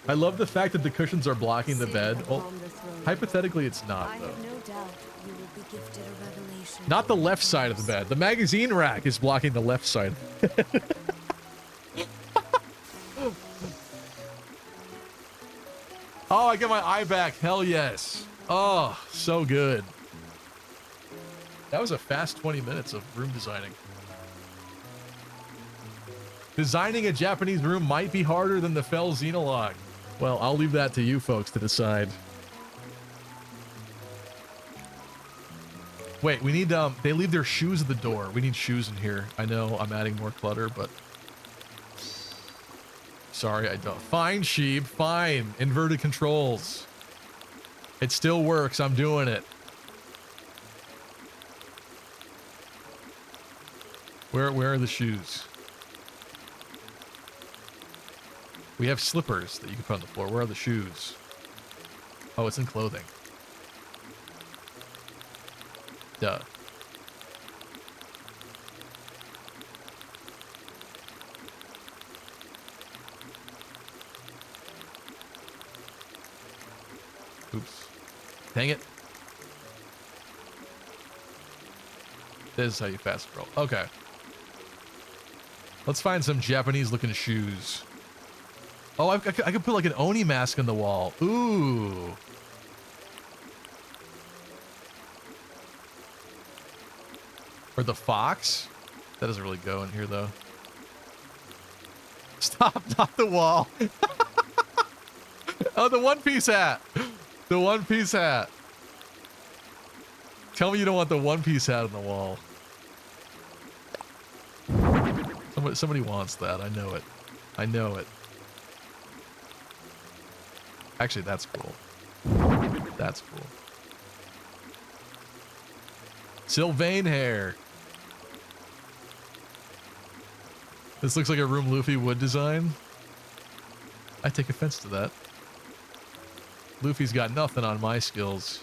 A: I love the fact that the cushions are blocking the bed. Well, hypothetically, it's not, though. Not the left side of the bed. The magazine rack is blocking the left side. Oh, I get my eye back. Hell yes. Oh, so good. That was a fast 20 minutes of room designing. Designing a Japanese room might be harder than the Fell Xenologue. Well, I'll leave that to you folks to decide. Wait, we need, they leave their shoes at the door. We need shoes in here. I know I'm adding more clutter, but... Sorry, I don't. Fine, Sheep, fine. Inverted controls. It still works. I'm doing it. Where are the shoes? We have slippers that you can put on the floor. Where are the shoes? Oh, it's in clothing. Duh. Oops. Dang it. This is how you fast scroll. Okay. Let's find some Japanese looking shoes. Oh, I could put like an Oni mask on the wall. Ooh. Or the fox. That doesn't really go in here though. Stop, not the wall. Oh, the One Piece hat. The One Piece hat. Tell me you don't want the One Piece hat on the wall. Somebody wants that. I know it. I know it. Actually, that's cool. That's cool. Sylvain hair. This looks like a room Luffy would design. I take offense to that. Luffy's got nothing on my skills.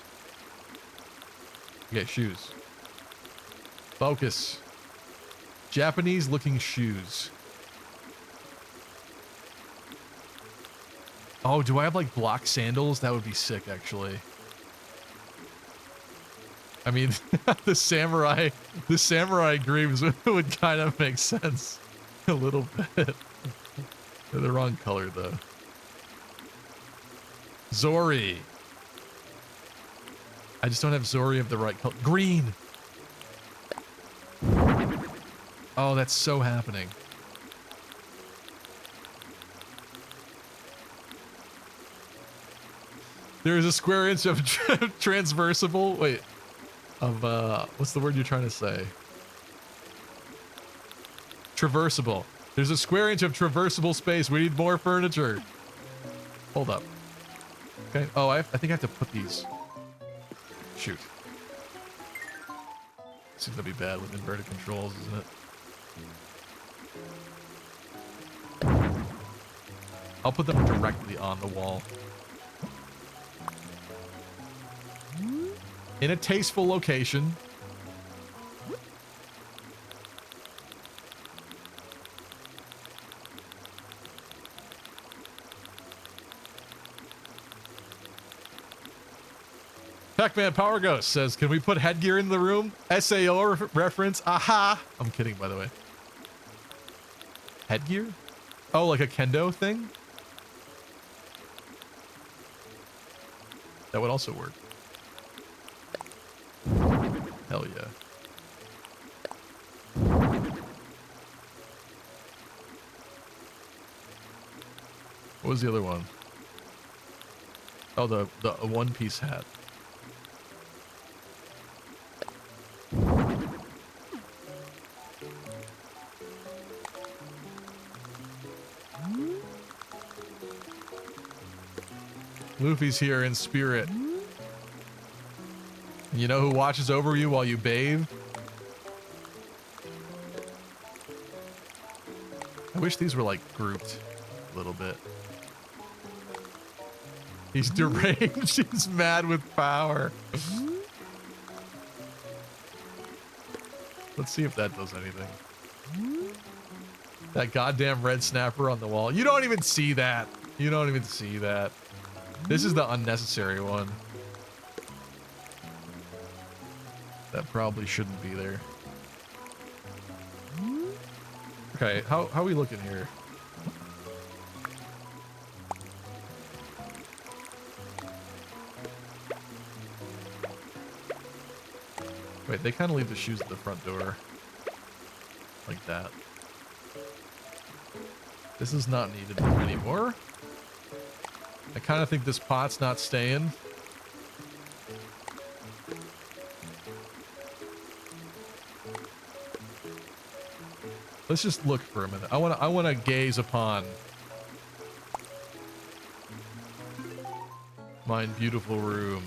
A: Okay, shoes. Focus. Japanese looking shoes. Oh, do I have like block sandals? That would be sick, actually. I mean, the samurai greaves would kind of make sense a little bit. They're the wrong color though. Zori. I just don't have Zori of the right color. Green. Oh, that's so happening. There is a square inch of transversible. Wait, of what's the word you're trying to say? Traversable. There's a square inch of traversable space. We need more furniture. Hold up. Okay. Oh, I think I have to put these. Shoot. This is gonna be bad with inverted controls, isn't it? I'll put them directly on the wall. In a tasteful location. Pac-Man Power Ghost says, can we put headgear in the room? SAO reference. Aha. I'm kidding, by the way. Headgear? Oh, like a kendo thing? That would also work. Hell yeah. What was the other one? Oh, the One Piece hat. Luffy's here in spirit. You know who watches over you while you bathe? I wish these were like grouped a little bit. He's deranged. He's mad with power. Let's see if that does anything. That goddamn red snapper on the wall. You don't even see that. You don't even see that. This is the unnecessary one. That probably shouldn't be there. Okay, how are we looking here? Wait, they kind of leave the shoes at the front door. Like that. This is not needed anymore. I kind of think this pot's not staying. Let's just look for a minute. I want to gaze upon my beautiful room.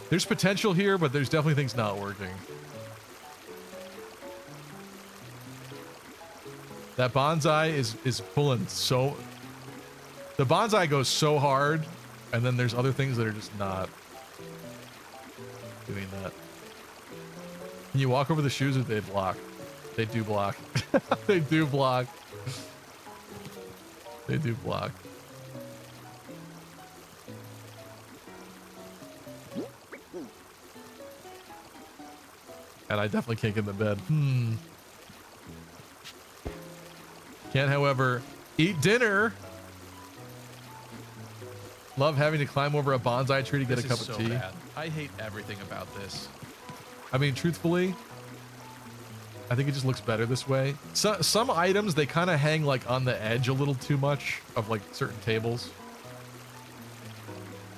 A: There's potential here, but there's definitely things not working. That bonsai is pulling so... The bonsai goes so hard, and then there's other things that are just not doing that. Can you walk over the shoes or they block? They do block. They do block. They do block. And I definitely can't get in the bed. Can, however, eat dinner. Love having to climb over a bonsai tree to get a cup of tea. Bad. I hate everything about this. I mean, truthfully, I think it just looks better this way. Some items, they kind of hang like on the edge a little too much of like certain tables.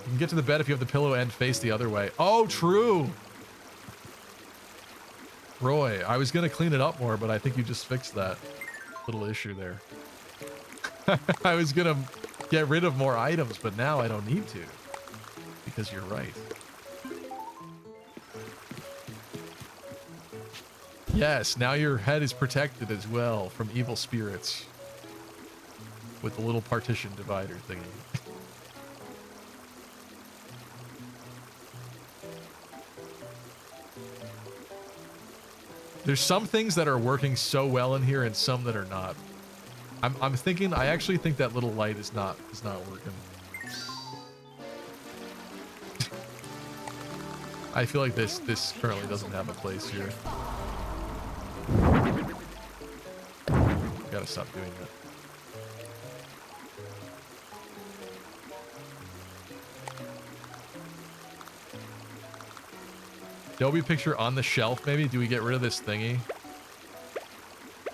A: You can get to the bed if you have the pillow end face the other way. Oh, true. Roy, I was going to clean it up more, but I think you just fixed that little issue there. I was going to get rid of more items, but now I don't need to. Because you're right. Yes, now your head is protected as well from evil spirits. With the little partition divider thingy. There's some things that are working so well in here and some that are not. I'm thinking, I actually think that little light is not working. I feel like this currently doesn't have a place here. Gotta stop doing that. Adobe picture on the shelf, maybe? Do we get rid of this thingy?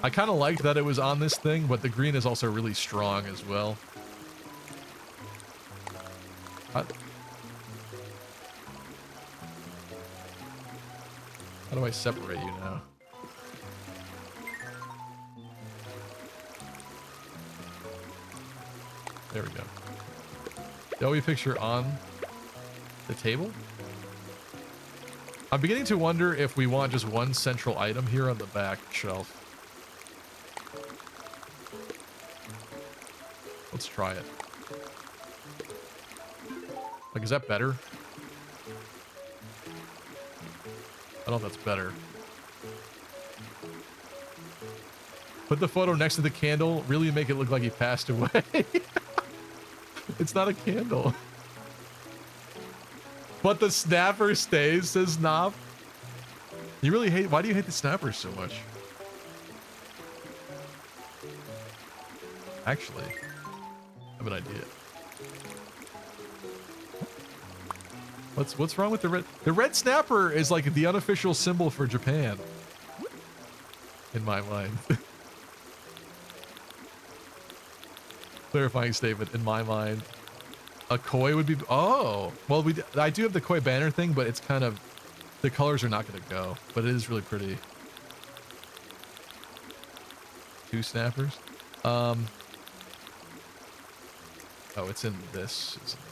A: I kind of liked that it was on this thing, but the green is also really strong as well. How do I separate you now? There we go. Adobe picture on the table? I'm beginning to wonder if we want just one central item here on the back shelf. Let's try it. Like, is that better? I don't know if that's better. Put the photo next to the candle. Really make it look like he passed away. It's not a candle. But the snapper stays, says Knob. You really hate... Why do you hate the snapper so much? Actually, I have an idea. What's wrong with the red... The red snapper is like the unofficial symbol for Japan. In my mind. Clarifying statement, in my mind. A koi would be... Oh! Well, I do have the koi banner thing, but it's kind of... The colors are not going to go, but it is really pretty. 2 snappers? Oh, it's in this, isn't it?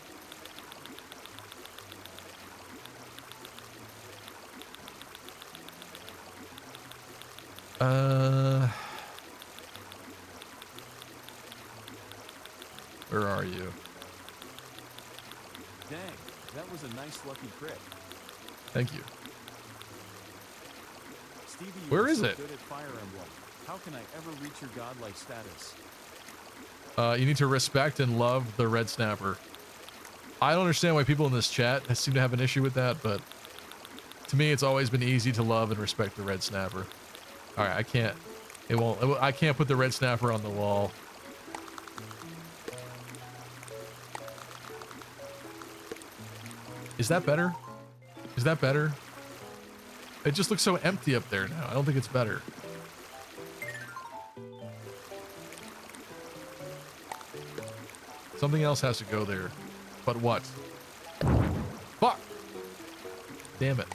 A: Where are you?
N: Dang, that was a nice lucky crit.
A: Thank you.
N: Stevie,
A: where is
N: so
A: it?
N: Good at Fire Emblem. How can I ever reach your godlike status?
A: You need to respect and love the red snapper. I don't understand why people in this chat seem to have an issue with that, but to me, it's always been easy to love and respect the red snapper. All right, I can't. I can't put the red snapper on the wall. Is that better? Is that better? It just looks so empty up there now. I don't think it's better. Something else has to go there. But what? Fuck! Damn it.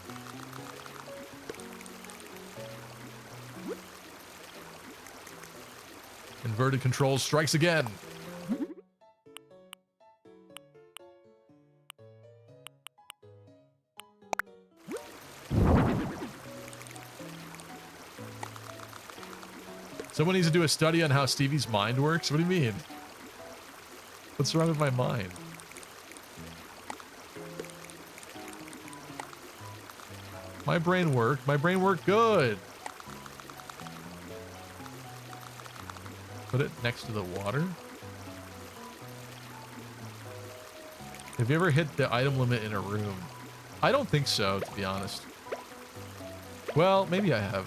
A: Inverted controls strikes again. Someone needs to do a study on how Stevie's mind works. What do you mean? What's wrong with my mind? My brain worked. My brain worked good. Put it next to the water. Have you ever hit the item limit in a room? I don't think so, to be honest. Well, maybe I have.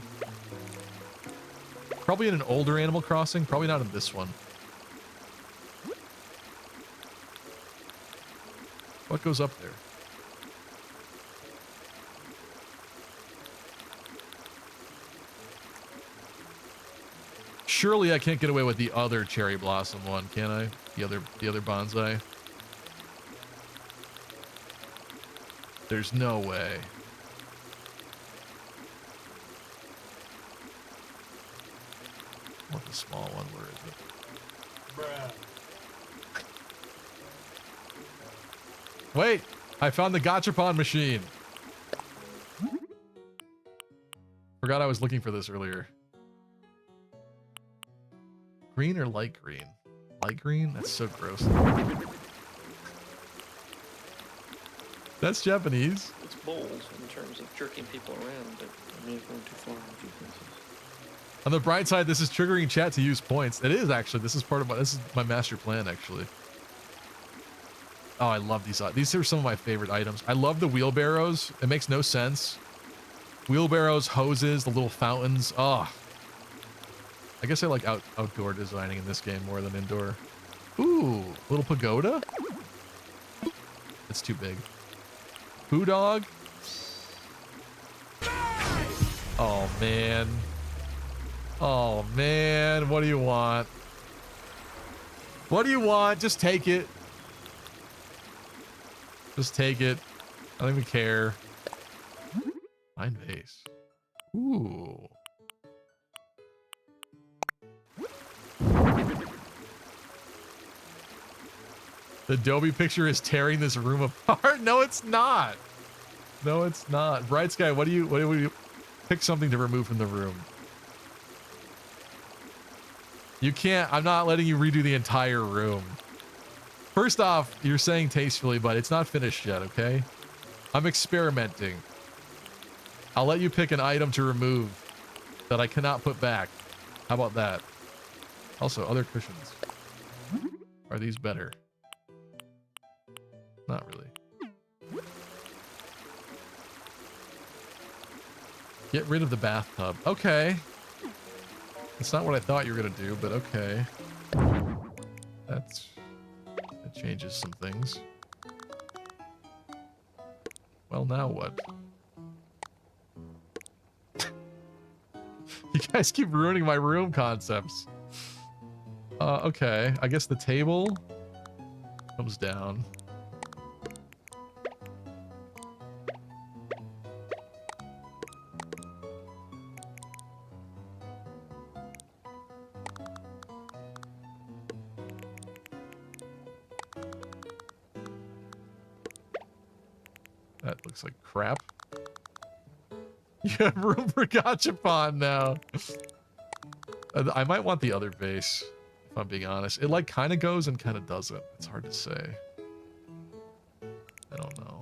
A: Probably in an older Animal Crossing, probably not in this one. What goes up there? Surely I can't get away with the other cherry blossom one, can I? The other bonsai. There's no way. I want the small one. Where is it?
F: Bruh.
A: Wait, I found the gachapon machine. Forgot I was looking for this earlier. Green or light green? Light green? That's so gross. That's Japanese.
K: It's bold in terms of jerking people around, but I may have gone too far in a few places.
A: On the bright side, this is triggering chat to use points. It is actually. This is part of this is my master plan actually. Oh, I love these. These are some of my favorite items. I love the wheelbarrows. It makes no sense. Wheelbarrows, hoses, the little fountains. Oh, I guess I like outdoor designing in this game more than indoor. Ooh, little pagoda. It's too big. Poo dog. Oh man. Oh man, what do you want? What do you want? Just take it. Just take it. I don't even care. Fine vase. Ooh. The Adobe picture is tearing this room apart. No, it's not. No, it's not. Bright Sky, what do you pick something to remove from the room? You can't. I'm not letting you redo the entire room. First off, you're saying tastefully, but it's not finished yet, okay? I'm experimenting. I'll let you pick an item to remove that I cannot put back. How about that? Also, other cushions. Are these better? Not really. Get rid of the bathtub. Okay. It's not what I thought you were gonna do, but okay. That changes some things. Well, now what? You guys keep ruining my room concepts. Okay. I guess the table comes down. That looks like crap. You have room for gachapon now. I might want the other vase, if I'm being honest. It like kind of goes and kind of doesn't. It's hard to say. I don't know.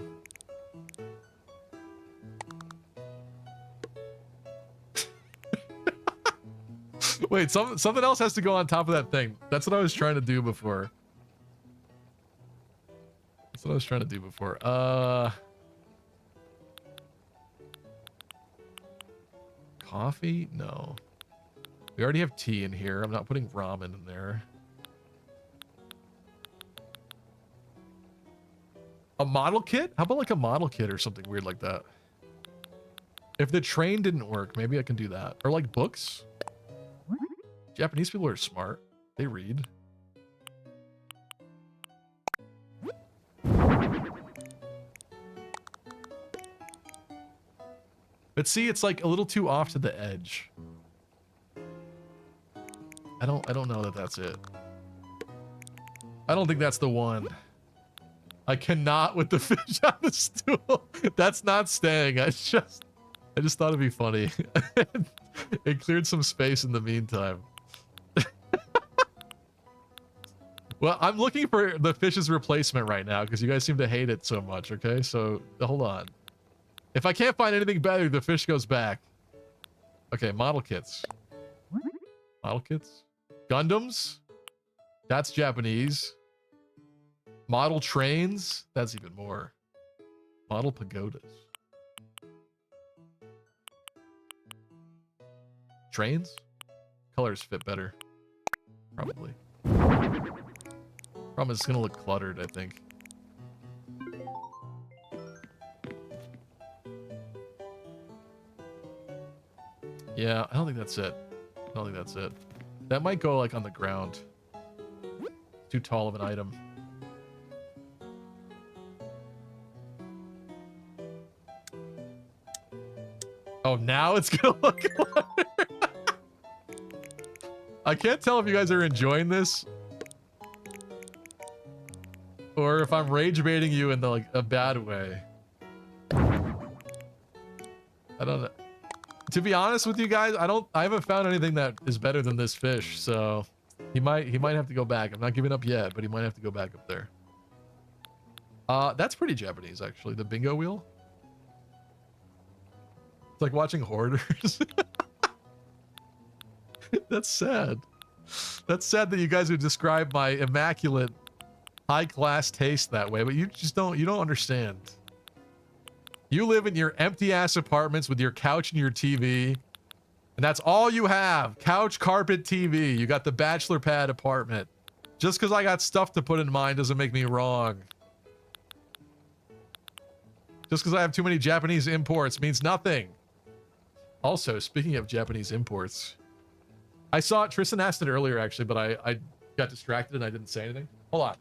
A: Wait, something else has to go on top of that thing. That's what I was trying to do before. That's what I was trying to do before. Coffee? No. We already have tea in here. I'm not putting ramen in there. A model kit? How about like a model kit or something weird like that? If the train didn't work, maybe I can do that. Or like books? Japanese people are smart. They read. But see, it's like a little too off to the edge. I don't know that that's it. I don't think that's the one. I cannot with the fish on the stool. That's not staying. I just thought it'd be funny. It cleared some space in the meantime. Well, I'm looking for the fish's replacement right now because you guys seem to hate it so much, okay? So, hold on. If I can't find anything better, the fish goes back. Okay, model kits. Model kits? Gundams? That's Japanese. Model trains? That's even more. Model pagodas. Trains? Colors fit better. Probably. Problem is it's gonna look cluttered, I think. Yeah, I don't think that's it. I don't think that's it. That might go like on the ground. Too tall of an item. Oh, now it's gonna look like... I can't tell if you guys are enjoying this or if I'm rage baiting you in the, like, a bad way. I don't know. To be honest with you guys, I haven't found anything that is better than this fish, so he might have to go back. I'm not giving up yet, but he might have to go back up there. That's pretty Japanese, actually. The bingo wheel. It's like watching hoarders. That's sad. That's sad that you guys would describe my immaculate, high-class taste that way, but you don't understand. You live in your empty-ass apartments with your couch and your TV, and that's all you have. Couch, carpet, TV. You got the bachelor pad apartment. Just because I got stuff to put in mine doesn't make me wrong. Just because I have too many Japanese imports means nothing. Also, speaking of Japanese imports, I saw it. Tristan asked it earlier, actually, but I got distracted and I didn't say anything. Hold on.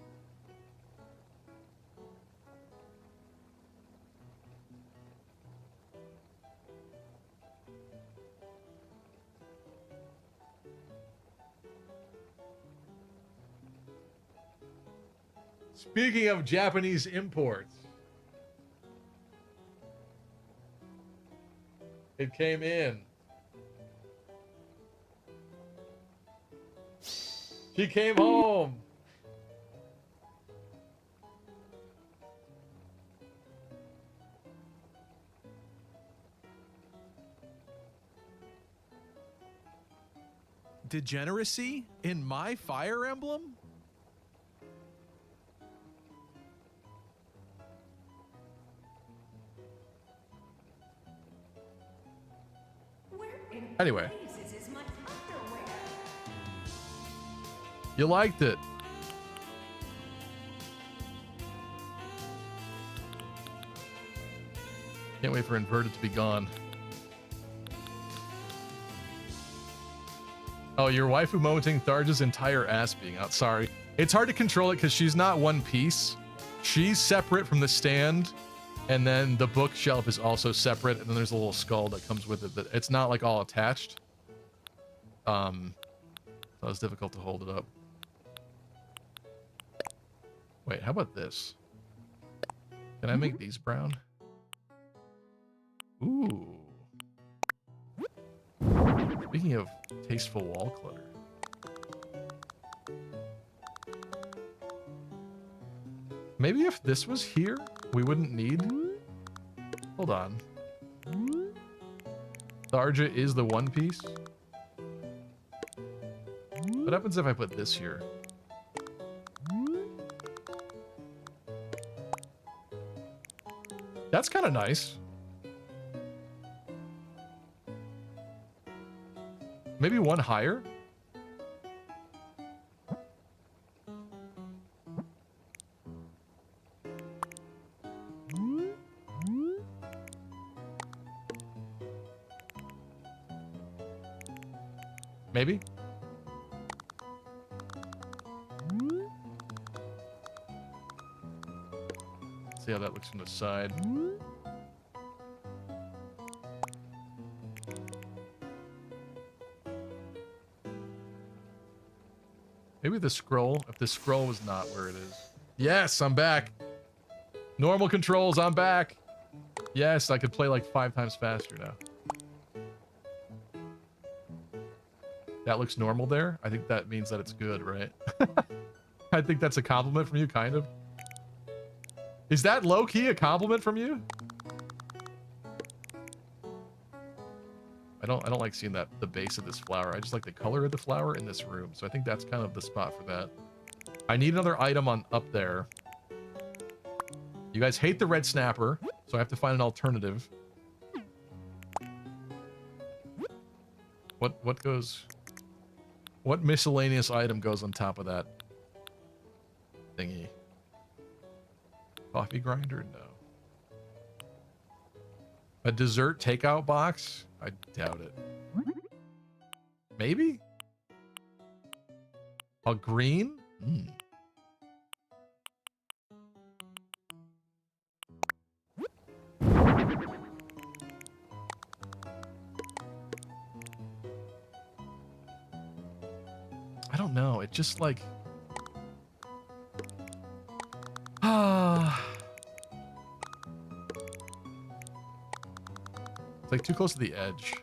A: Speaking of Japanese imports, it came in. She came home. Degeneracy in my Fire Emblem? Anyway. You liked it. Can't wait for Inverted to be gone. Oh, your waifu momenting Tharja's entire ass being out. Sorry. It's hard to control it because she's not one piece. She's separate from the stand, and then the bookshelf is also separate, and then there's a little skull that comes with it. It's not like all attached. So it's difficult to hold it up. Wait, how about this? Can I make these brown? Ooh. Speaking of tasteful wall clutter. Maybe if this was here, we wouldn't need... Hold on. Tharja is the one piece. What happens if I put this here? That's kind of nice. Maybe one higher? Maybe? See how that looks from the side. Maybe the scroll, if the scroll was not where it is. Yes, I'm back. Normal controls, I'm back. Yes, I could play like 5 times faster now. That looks normal there. I think that means that it's good, right? I think that's a compliment from you, kind of. Is that low-key a compliment from you? I don't like seeing that, the base of this flower. I just like the color of the flower in this room. So I think that's kind of the spot for that. I need another item on up there. You guys hate the red snapper, so I have to find an alternative. What goes... What miscellaneous item goes on top of that thingy? Coffee grinder? No. A dessert takeout box? I doubt it. Maybe? A green? Mm. I don't know. It just like... It's like too close to the edge.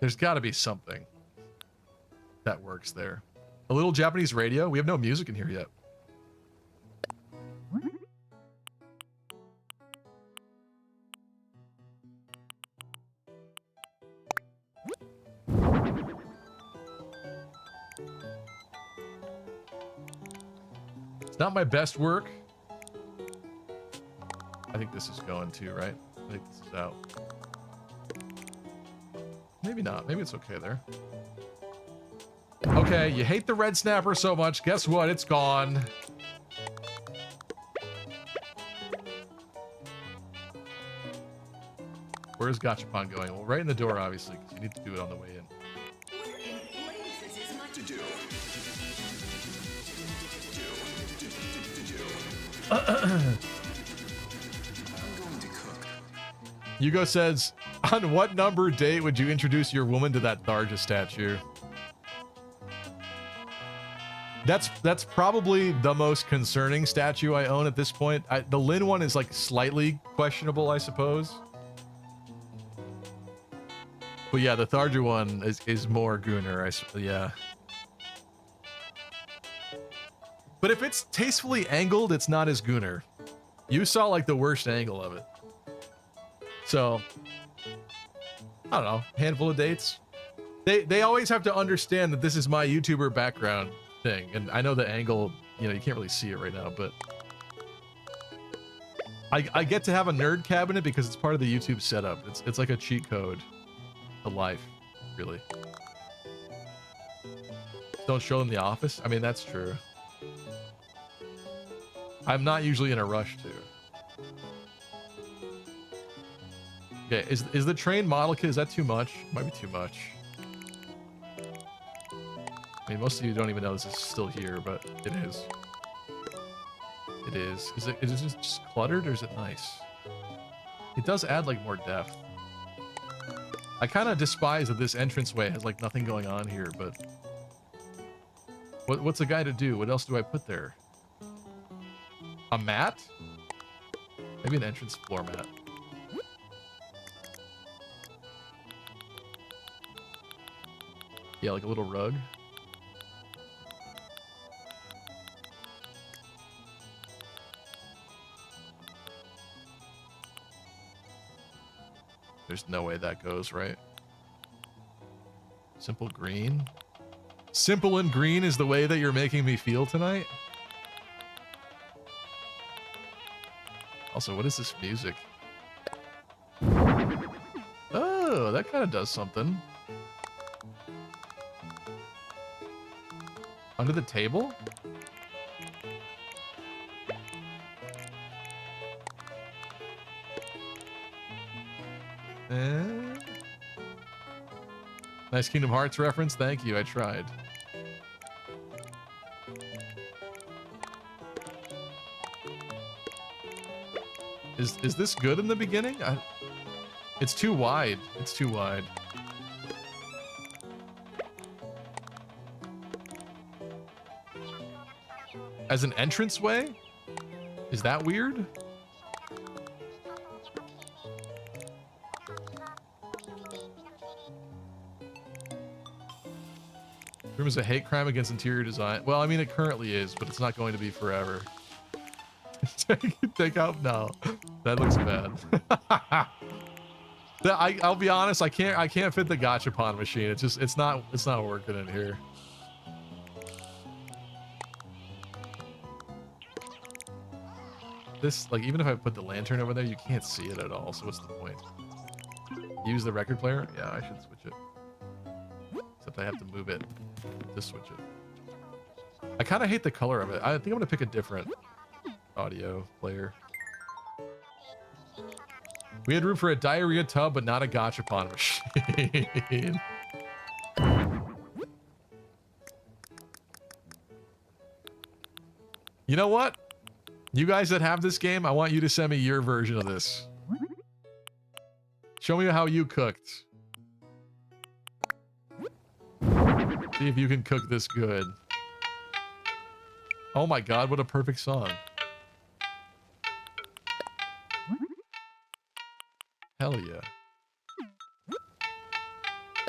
A: There's got to be something that works there. A little Japanese radio? We have no music in here yet. It's not my best work. I think this is going too, right? I think this is out. Maybe not. Maybe it's okay there. Okay, you hate the red snapper so much. Guess what? It's gone. Where's Gachapon going? Well, right in the door, obviously, because you need to do it on the way in. Hugo says, on what number date would you introduce your woman to that Tharja statue? That's probably the most concerning statue I own at this point. The Lin one is like slightly questionable, I suppose. But yeah, the Tharja one is more Gunnar. Yeah. But if it's tastefully angled, it's not as Gunnar. You saw like the worst angle of it. So, I don't know, handful of dates. They always have to understand that this is my YouTuber background thing, and I know the angle, you know, you can't really see it right now, but I get to have a nerd cabinet because it's part of the YouTube setup. It's like a cheat code to life, really. Don't show them The Office? I mean, that's true. I'm not usually in a rush to. Okay, is the train model kit, is that too much? Might be too much. I mean, most of you don't even know this is still here, but it is. It is. Is it just cluttered or is it nice? It does add like more depth. I kind of despise that this entranceway has like nothing going on here, but what's a guy to do? What else do I put there? A mat? Maybe an entrance floor mat. Yeah, like a little rug. There's no way that goes, right? Simple green? Simple and green is the way that you're making me feel tonight? Also, what is this music? Oh, that kind of does something. Under the table? Nice Kingdom Hearts reference. Thank you. I tried. Is this good in the beginning? It's too wide. It's too wide. As an entranceway? Is that weird? Room is a hate crime against interior design. Well, I mean, it currently is, but it's not going to be forever. Take out? No, that looks bad. I'll be honest. I can't fit the Gachapon machine. It's not working in here. This, like, even if I put the lantern over there, you can't see it at all. So what's the point? Use the record player? Yeah, I should switch it. Except I have to move it to switch it. I kind of hate the color of it. I think I'm gonna pick a different audio player. We had room for a diarrhea tub, but not a gachapon machine. You know what? You guys that have this game, I want you to send me your version of this. Show me how you cooked. See if you can cook this good. Oh my god, what a perfect song. Hell yeah.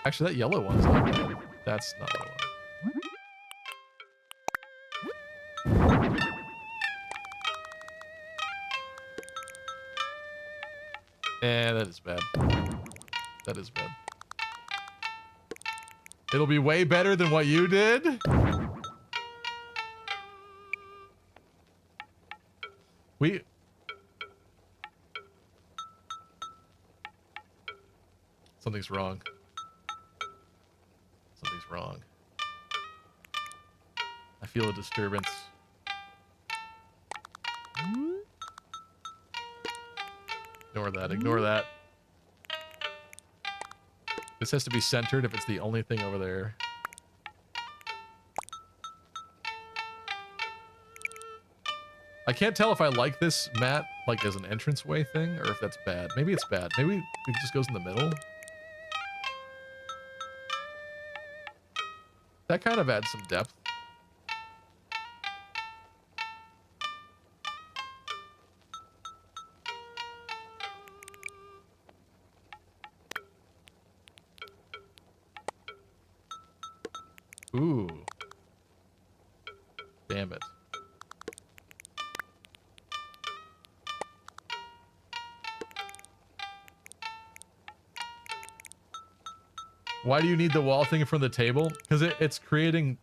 A: Actually, that yellow one's not bad. That's not what I want. That is bad. That is bad. It'll be way better than what you did. Something's wrong. Something's wrong. I feel a disturbance. Ignore that. Ignore that. This has to be centered if it's the only thing over there. I can't tell if I like this mat like as an entranceway thing or if that's bad. Maybe it's bad. Maybe it just goes in the middle. That kind of adds some depth. Ooh. Damn it. Why do you need the wall thing from the table? Because it's creating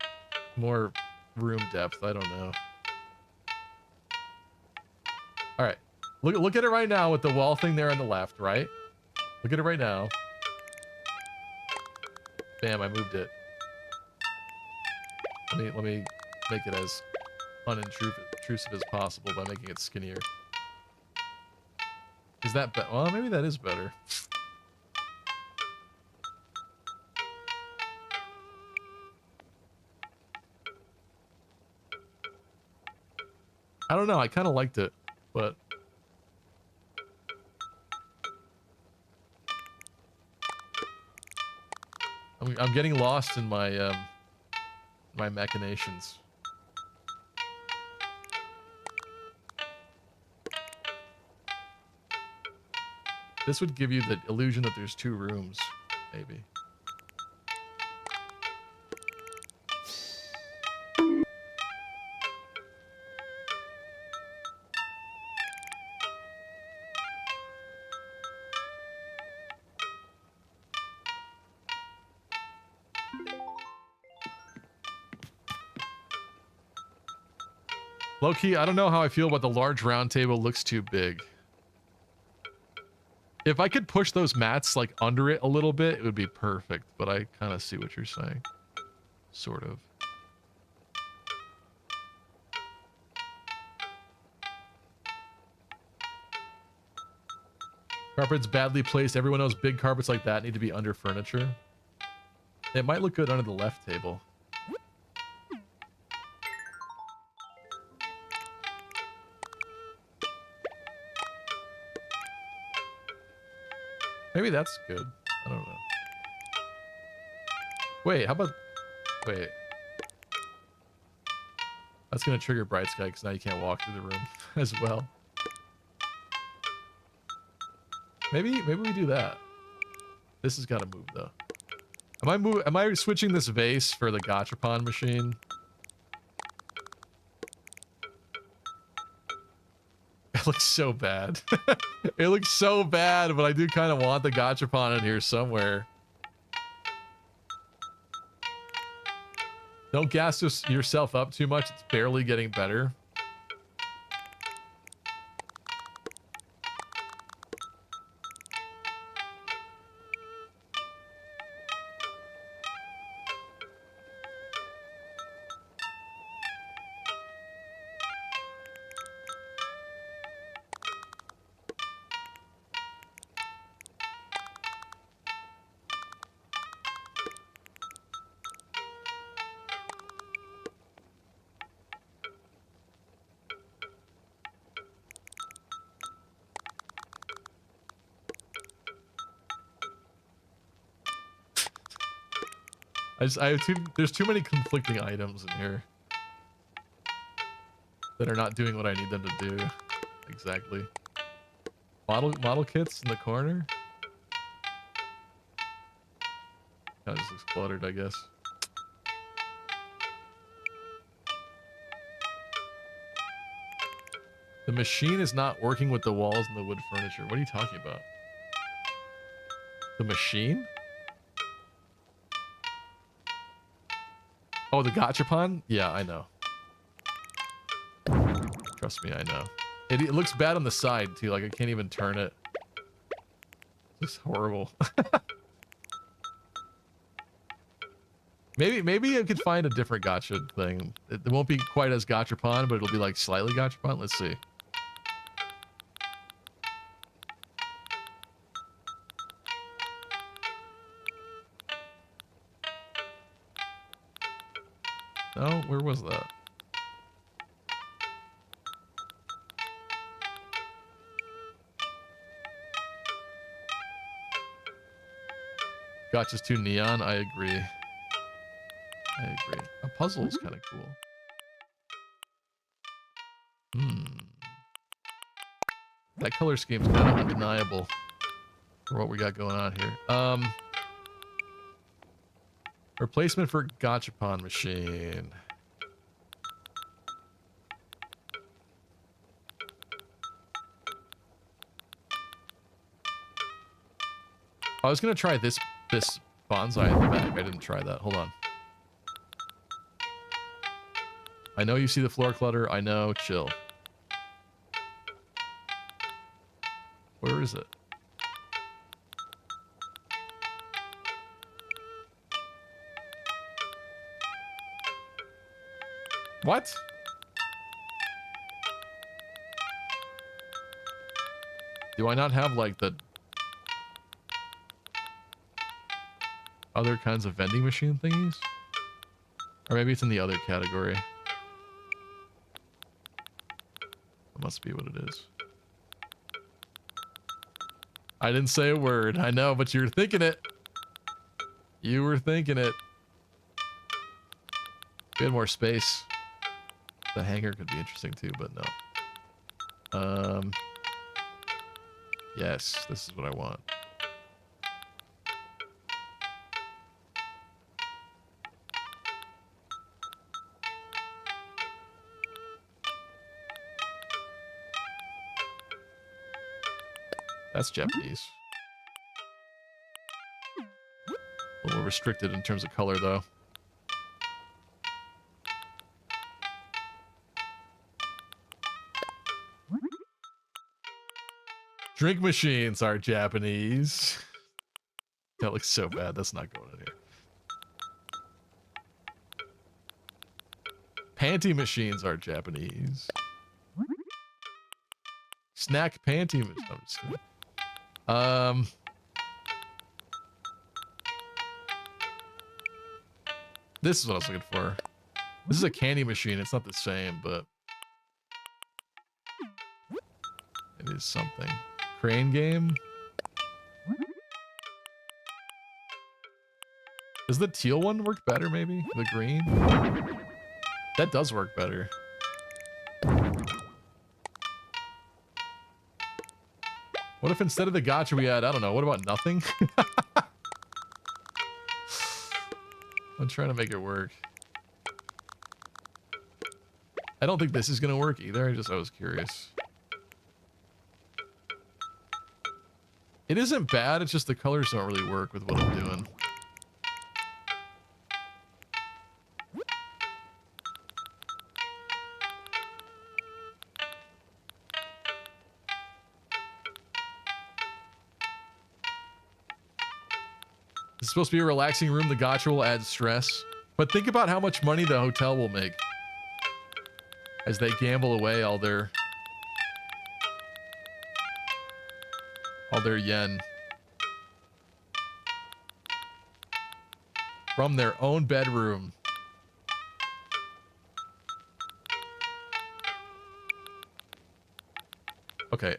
A: more room depth. I don't know. All right. Look at it right now with the wall thing there on the left, right? Look at it right now. Bam, I moved it. Let me make it as unintrusive as possible by making it skinnier. Is that better? Well, maybe that is better. I don't know. I kind of liked it, but I'm getting lost in my my machinations. This would give you the illusion that there's two rooms, maybe. Low-key, I don't know how I feel about the large round table. Looks too big. If I could push those mats like under it a little bit, it would be perfect. But I kind of see what you're saying. Sort of. Carpet's badly placed. Everyone knows big carpets like that need to be under furniture. It might look good under the left table. Maybe that's good. I don't know. Wait, how about... Wait. That's going to trigger Bright Sky because now you can't walk through the room as well. Maybe we do that. This has got to move though. Am I switching this vase for the gachapon machine? It looks so bad. It looks so bad, but I do kind of want the gachapon in here somewhere. Don't gas yourself up too much. It's barely getting better. I have there's too many conflicting items in here that are not doing what I need them to do. Exactly. Model kits in the corner. Kind of just looks cluttered, I guess. The machine is not working with the walls and the wood furniture. What are you talking about? The machine? Oh, the gachapon? Yeah, I know. Trust me, I know. It looks bad on the side, too. Like, I can't even turn it. It's horrible. Maybe I could find a different gacha thing. It won't be quite as gachapon, but it'll be, like, slightly gachapon. Let's see. No, where was that? Gotcha's too neon. I agree. I agree. A puzzle is kind of cool. That color scheme's kind of undeniable for what we got going on here. Replacement for gachapon machine. I was gonna try this bonsai in the back. I didn't try that. Hold on. I know you see the floor clutter. I know. Chill. Where is it? What? Do I not have like the other kinds of vending machine thingies? Or maybe it's in the other category. That must be what it is. I didn't say a word. I know, but you were thinking it. You were thinking it. If we had more space, the hanger could be interesting too, but no. Yes, this is what I want. That's Japanese. A little restricted in terms of color, though. Drink machines are Japanese. That looks so bad. That's not going in here. Panty machines are Japanese. Snack panty machines. I'm just kidding. This is what I was looking for. This is a candy machine. It's not the same, but it is something. Crane game. Does the teal one work better, maybe? The green? That does work better. What if instead of the gacha we had, I don't know, what about nothing? I'm trying to make it work. I don't think this is gonna work either. I was curious. It isn't bad, it's just the colors don't really work with what I'm doing. It's supposed to be a relaxing room. The gacha will add stress. But think about how much money the hotel will make as they gamble away all their yen from their own bedroom. Okay,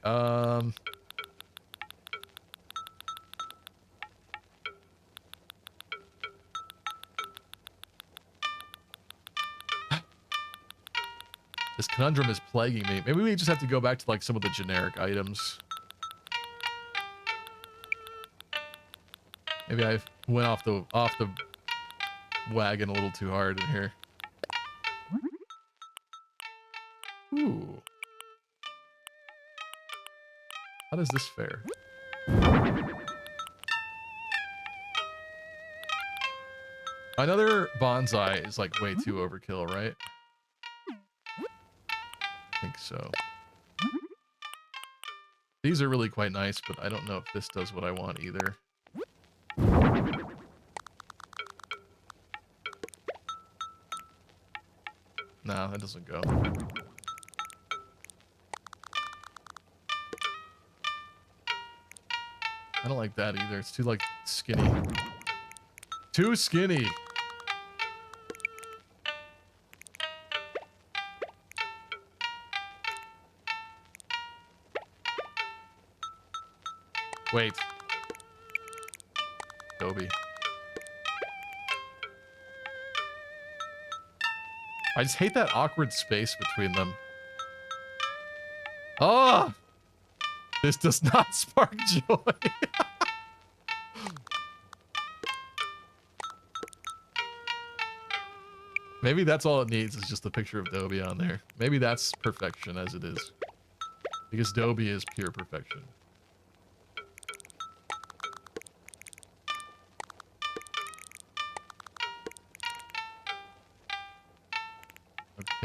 A: This conundrum is plaguing me. Maybe we just have to go back to like some of the generic items. Maybe I went off the wagon a little too hard in here. Ooh. How does this fare? Another bonsai is like way too overkill, right? I think so. These are really quite nice, but I don't know if this does what I want either. Nah, that doesn't go. I don't like that either. It's too like skinny. Too skinny. Wait. Adobe. I just hate that awkward space between them. Oh! This does not spark joy. Maybe that's all it needs is just a picture of Dobby on there. Maybe that's perfection as it is. Because Dobby is pure perfection.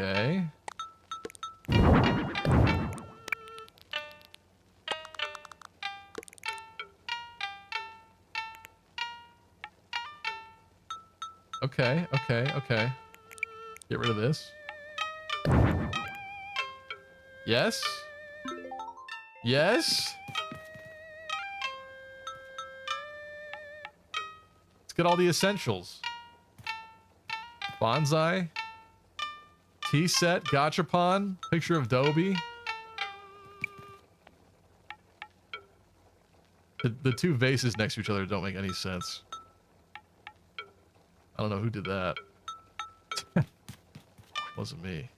A: Okay. Okay, okay, okay. Get rid of this. Yes? Yes? Let's get all the essentials. Bonsai. Tea set, gachapon, picture of Dobby. The two vases next to each other don't make any sense. I don't know who did that. Wasn't me.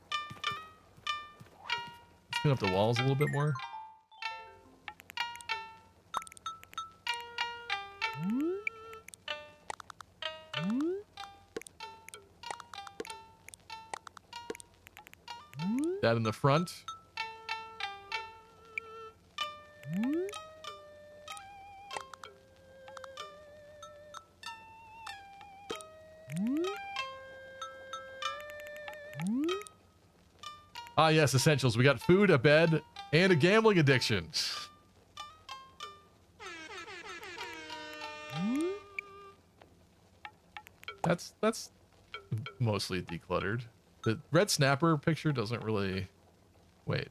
A: Let's clean up the walls a little bit more. That in the front. Ah, yes, essentials. We got food, a bed, and a gambling addiction. That's mostly decluttered. The red snapper picture doesn't really... Wait.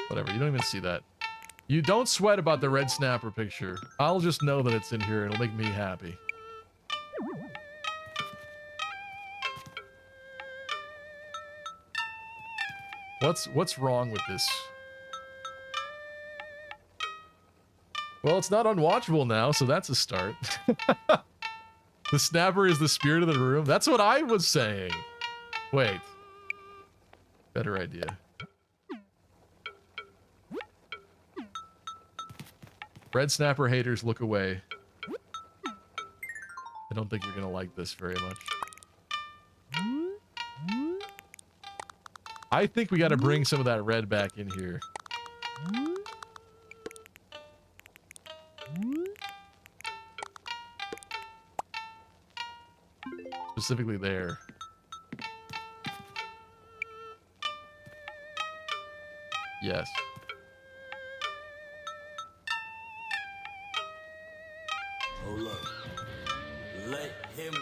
A: Whatever, you don't even see that. You don't sweat about the red snapper picture. I'll just know that it's in here and it'll make me happy. What's wrong with this? Well, it's not unwatchable now, so that's a start. The snapper is the spirit of the room. That's what I was saying. Wait. Better idea. Red snapper haters, look away. I don't think you're gonna like this very much. I think we gotta bring some of that red back in here. Specifically there. Yes.
L: Hold up. Let him.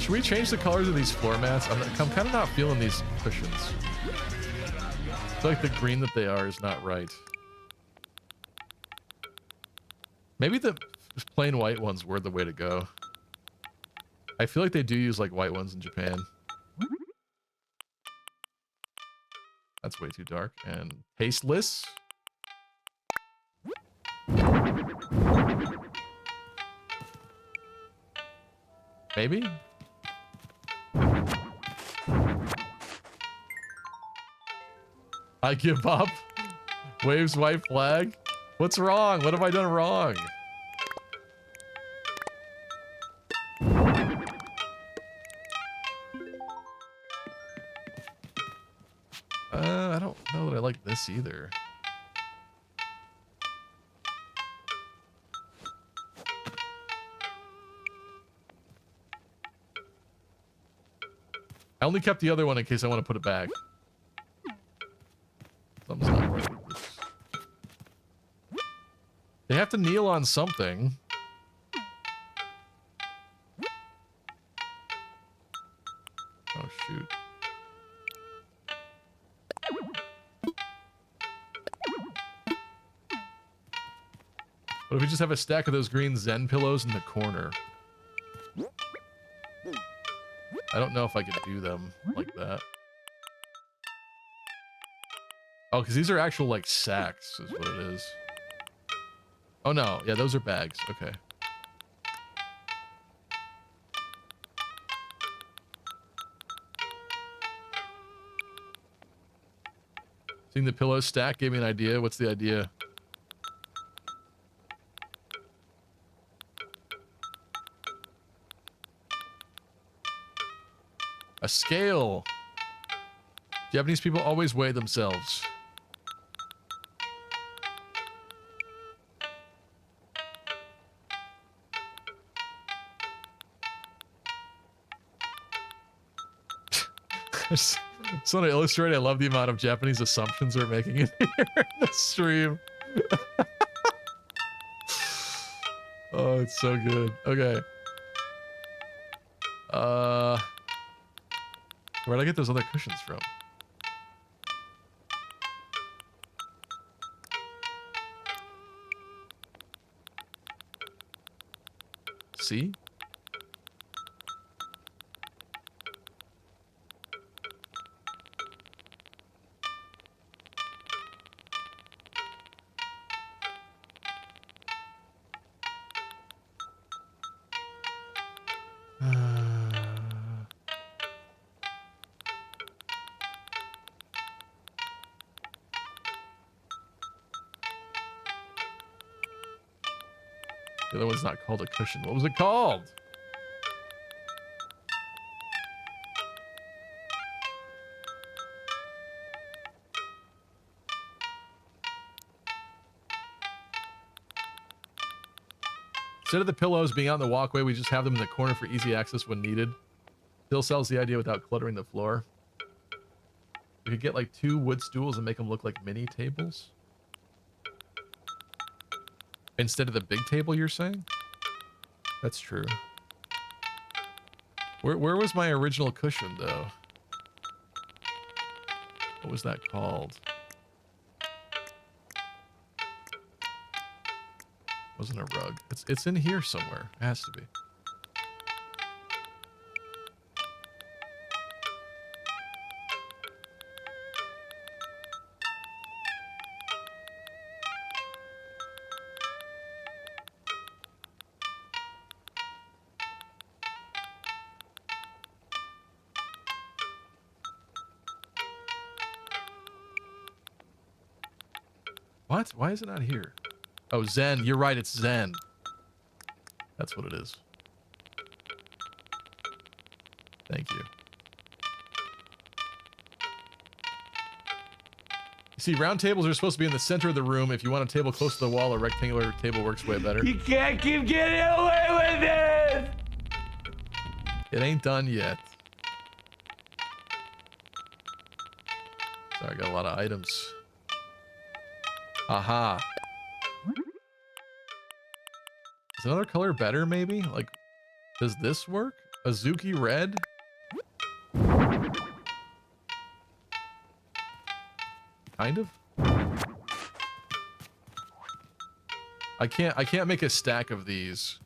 A: Should we change the colors of these floor mats? I'm kind of not feeling these cushions. I feel like the green that they are is not right. Maybe the plain white ones were the way to go. I feel like they do use like white ones in Japan. That's way too dark and tasteless. Maybe? I give up. Waves white flag. What's wrong? What have I done wrong? I don't know that I like this either. I only kept the other one in case I want to put it back. Something's not right with this. They have to kneel on something. Oh, shoot. What if we just have a stack of those green Zen pillows in the corner? I don't know if I could do them like that. Oh, because these are actual, like, sacks is what it is. Oh, no. Yeah, those are bags. Okay. Seeing the pillow stack gave me an idea. What's the idea? A scale. Japanese people always weigh themselves. Just want to illustrate, I love the amount of Japanese assumptions we're making in here in the stream. Oh, it's so good. Okay. Where'd I get those other cushions from? See? The other one's not called a cushion. What was it called? Instead of the pillows being out in the walkway, we just have them in the corner for easy access when needed. Still sells the idea without cluttering the floor. We could get like 2 wood stools and make them look like mini tables. Instead of the big table, you're saying? That's true. Where was my original cushion, though? What was that called? Wasn't a rug. It's in here somewhere. It has to be. What? Why is it not here? Oh, Zen. You're right. It's Zen. That's what it is. Thank you. You see, round tables are supposed to be in the center of the room. If you want a table close to the wall, a rectangular table works way better.
E: You can't keep getting away with it!
A: It ain't done yet. Sorry, I got a lot of items. Aha. Is another color better, maybe? Like, does this work? Azuki red? Kind of. I can't make a stack of these.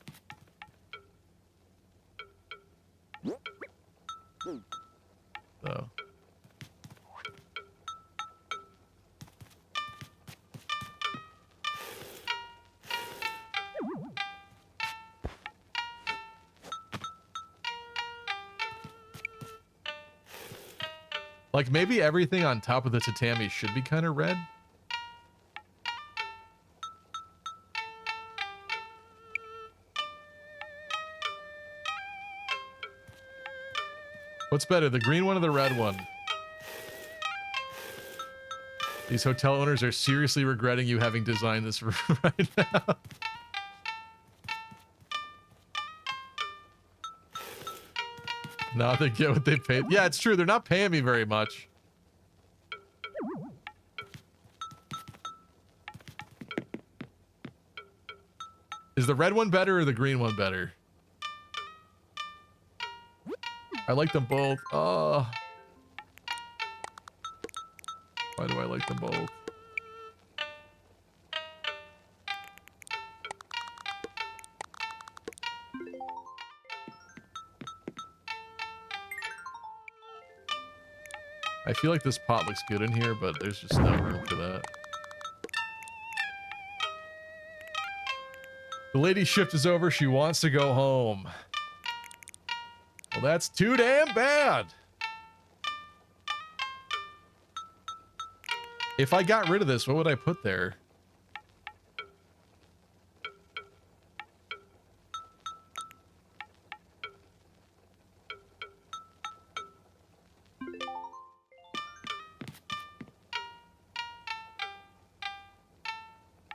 A: So. Like maybe everything on top of the tatami should be kind of red. What's better, the green one or the red one? These hotel owners are seriously regretting you having designed this room right now. Now they get what they paid. Yeah, it's true. They're not paying me very much. Is the red one better or the green one better? I like them both. Oh. Why do I like them both? I feel like this pot looks good in here, but there's just no room for that. The lady's shift is over. She wants to go home. Well, that's too damn bad. If I got rid of this, what would I put there?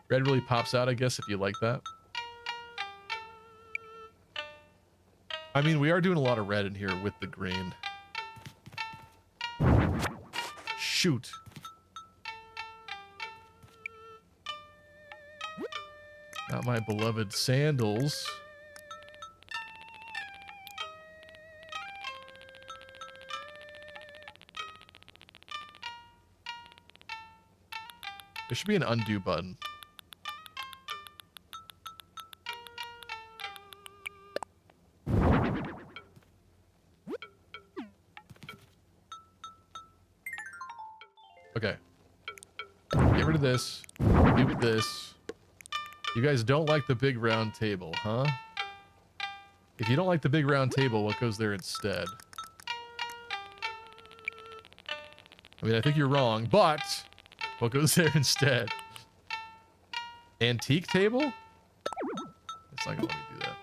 A: Red really pops out, I guess, if you like that. I mean, we are doing a lot of red in here with the green. Shoot. Not my beloved sandals. There should be an undo button. Okay. Get rid of this. Do with this. You guys don't like the big round table, huh? If you don't like the big round table, what goes there instead? I mean, I think you're wrong, but what goes there instead? Antique table? It's not gonna let me do that.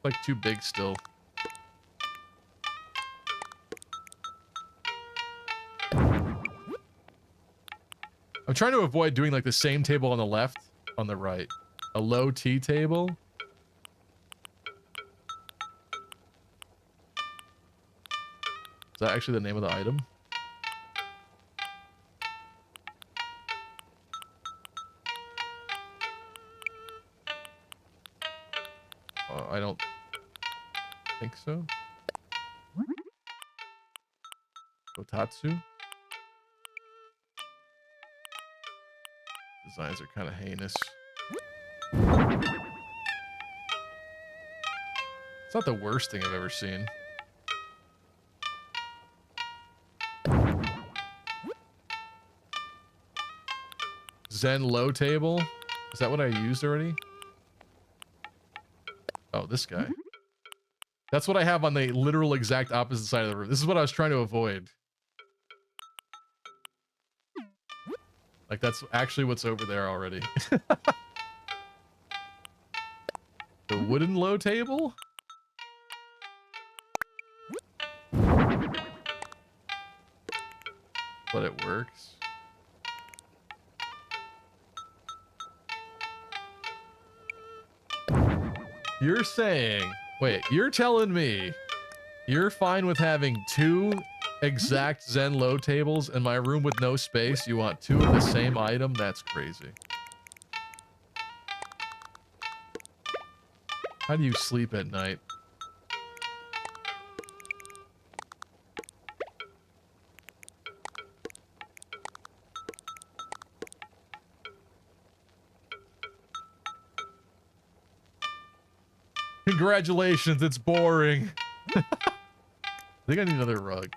A: Like too big still. I'm trying to avoid doing like the same table on the left, on the right. A low tea table. Is that actually the name of the item? I don't think so. Kotatsu? Designs are kind of heinous. It's not the worst thing I've ever seen. Zen low table? Is that what I used already? Oh, this guy. That's what I have on the literal exact opposite side of the room. This is what I was trying to avoid. Like, that's actually what's over there already. The wooden low table? But it works. You're saying, wait, you're telling me you're fine with having two exact Zen low tables in my room with no space? You want two of the same item? That's crazy. How do you sleep at night? Congratulations, it's boring. I think I need another rug.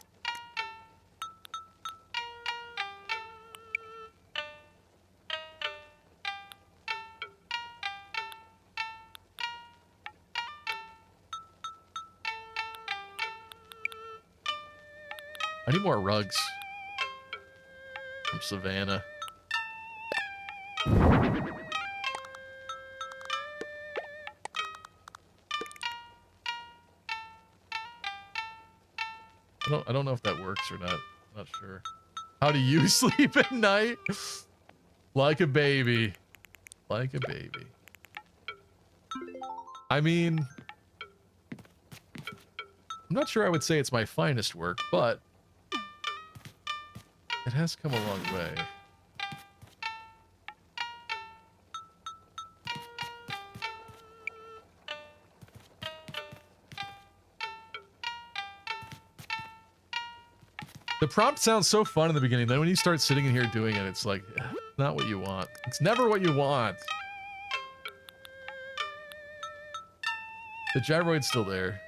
A: I need more rugs from Savannah. I don't know if that works or not. Not sure. How do you sleep at night? Like a baby. Like a baby. I mean, I'm not sure I would say it's my finest work, but it has come a long way. The prompt sounds so fun in the beginning, then when you start sitting in here doing it, it's like, not what you want. It's never what you want. The gyroid's still there.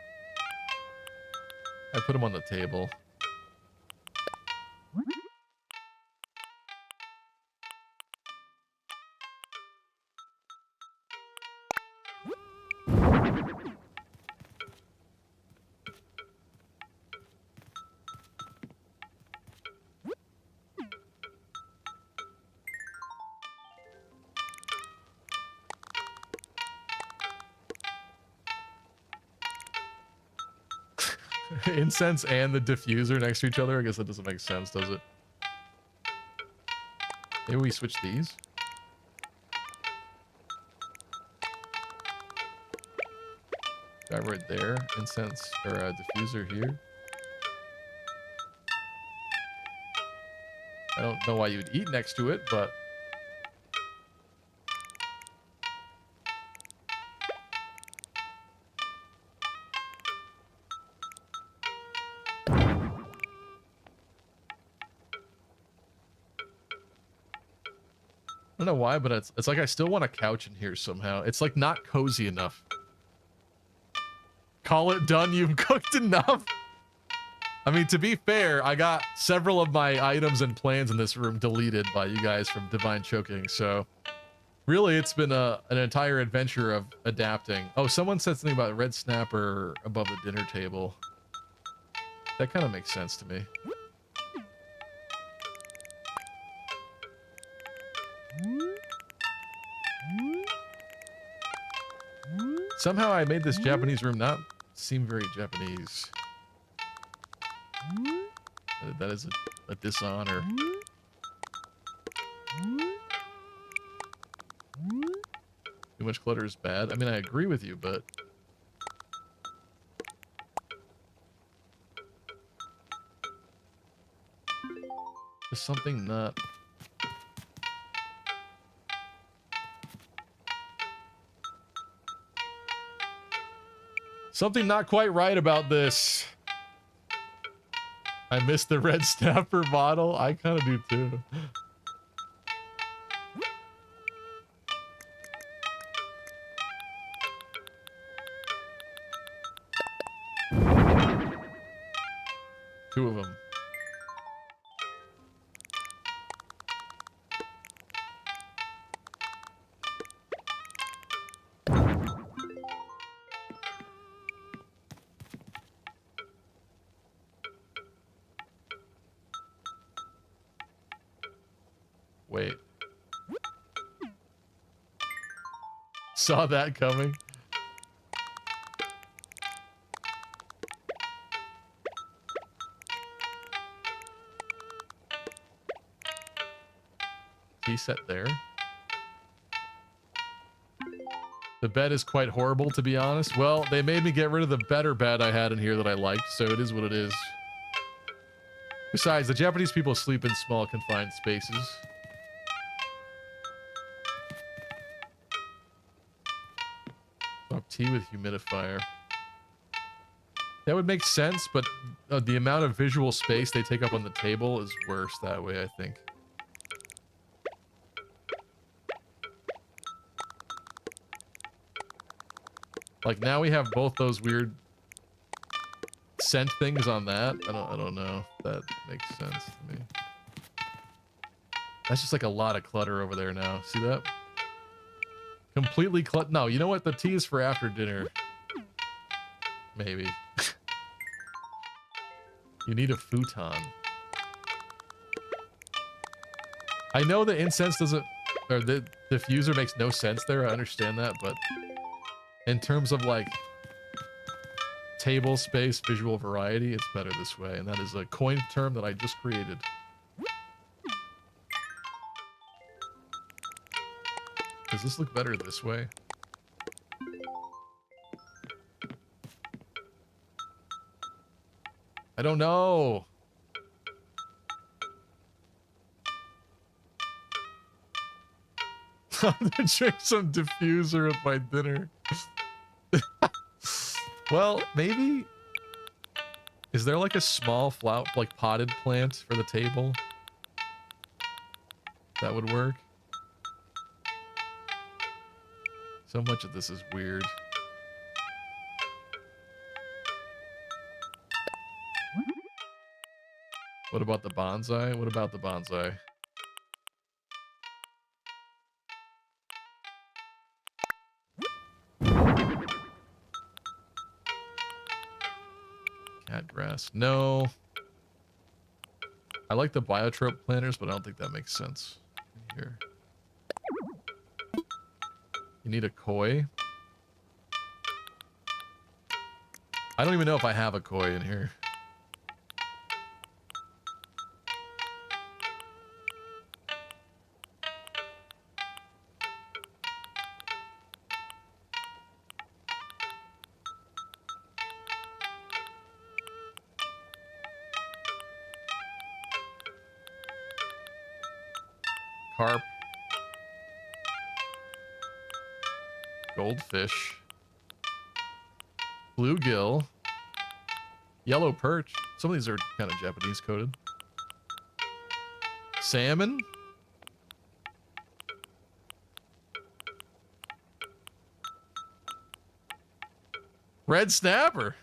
A: I put him on the table. Incense and the diffuser next to each other? I guess that doesn't make sense, does it? Maybe we switch these? Guy right there. Incense, or diffuser here. I don't know why you'd eat next to it, but... I don't know why, but it's like I still want a couch in here somehow. It's like not cozy enough. Call it done, you've cooked enough. I mean, to be fair, I got several of my items and plans in this room deleted by you guys from Divine Choking, so really it's been an entire adventure of adapting. Oh, someone said something about red snapper above the dinner table. That kind of makes sense to me. Somehow I made this Japanese room not seem very Japanese. That is a dishonor. Too much clutter is bad. I mean, I agree with you, but... Just something not... Something not quite right about this. I missed the red snapper bottle. I kind of do too. Two of them. Wait. Saw that coming. Tea set there. The bed is quite horrible, to be honest. Well, they made me get rid of the better bed I had in here that I liked, so it is what it is. Besides, the Japanese people sleep in small, confined spaces. Tea with humidifier. That would make sense, but the amount of visual space they take up on the table is worse that way, I think. Like now we have both those weird scent things on that. I don't know if that makes sense to me. That's just like a lot of clutter over there now. See that? Completely no, you know what? The tea is for after dinner. Maybe. You need a futon. I know the incense doesn't, or the diffuser makes no sense there. I understand that, but in terms of like table space, visual variety, it's better this way. And that is a coined term that I just created. Does this look better this way? I don't know. I'm gonna drink some diffuser with my dinner. Well, maybe. Is there like a small flower, like potted plant for the table? That would work. So much of this is weird. What about the bonsai? What about the bonsai? Cat grass. No. I like the biotrope planters, but I don't think that makes sense. Here. You need a koi. I don't even know if I have a koi in here. Carp. Goldfish. Bluegill. Yellow perch. Some of these are kind of Japanese coded. Salmon. Red snapper.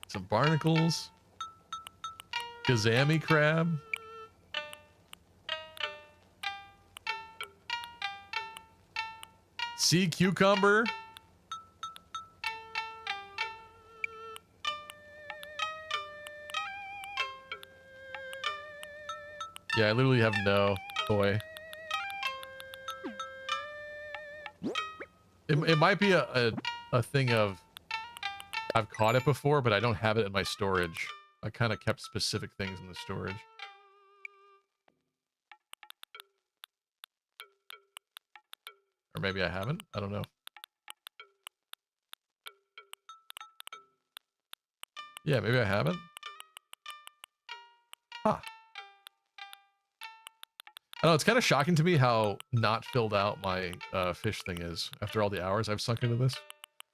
A: Some barnacles. Gazami crab. Sea cucumber. Yeah, I literally have no koi. It might be a thing of I've caught it before, but I don't have it in my storage. I kind of kept specific things in the storage. Or maybe I haven't. I don't know. Yeah, maybe I haven't. Huh. I know, it's kind of shocking to me how not filled out my fish thing is after all the hours I've sunk into this.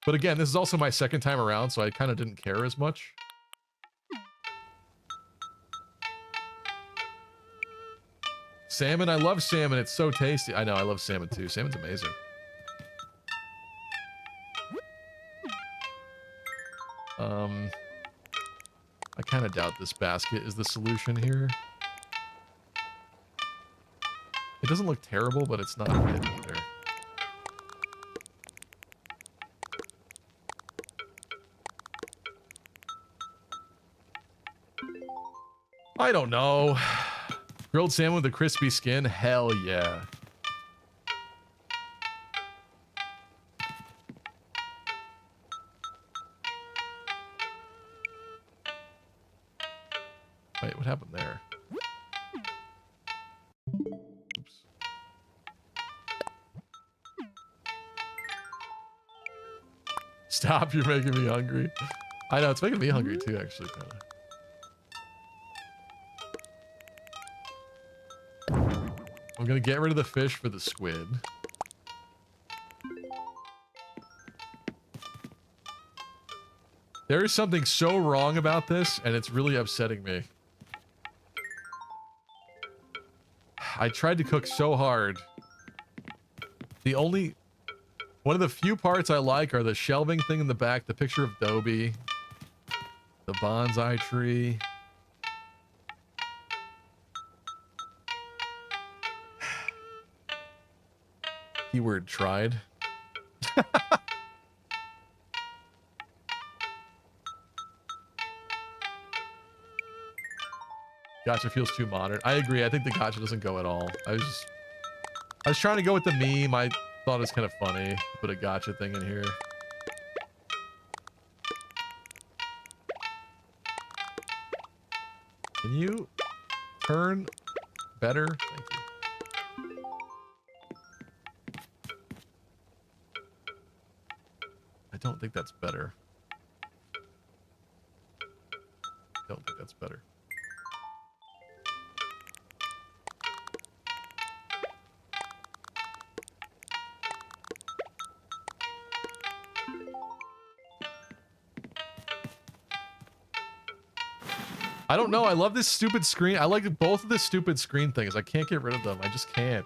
A: But again, this is also my second time around, so I kind of didn't care as much. Salmon, I love salmon. It's so tasty. I know, I love salmon too. Salmon's amazing. I kind of doubt this basket is the solution here. It doesn't look terrible, but it's not good either. I don't know. Grilled salmon with a crispy skin? Hell yeah. Wait, what happened there? Oops. Stop, you're making me hungry. I know, it's making me hungry too, actually, kind of. I'm gonna get rid of the fish for the squid. There is something so wrong about this, and it's really upsetting me. I tried to cook so hard. One of the few parts I like are the shelving thing in the back, the picture of Dobie, the bonsai tree. Keyword tried. Gotcha feels too modern. I agree. I think the gotcha doesn't go at all. I was trying to go with the meme. I thought it was kind of funny to put a gotcha thing in here. Can you turn better? Thank you. I don't think that's better. Don't think that's better. I don't know. I love this stupid screen. I like both of the stupid screen things. I can't get rid of them. I just can't.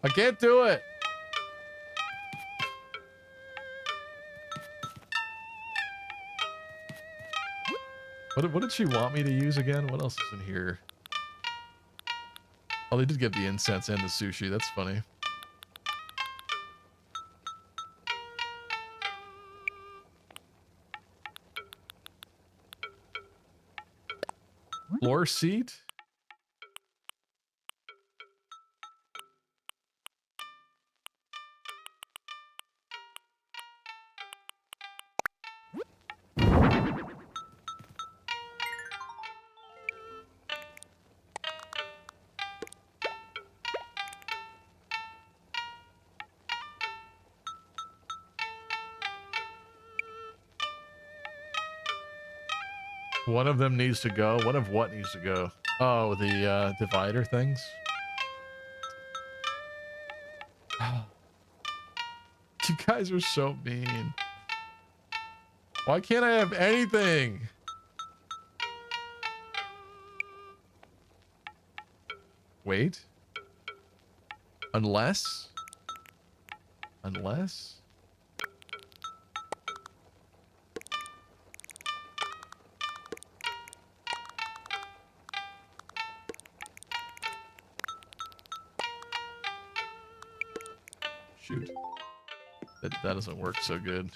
A: I can't do it. What did she want me to use again? What else is in here? Oh, they did get the incense and the sushi. That's funny. Floor seat? One of them needs to go. One of what needs to go? Oh, the divider things. You guys are so mean. Why can't I have anything? Wait. Unless. Shoot. That doesn't work so good.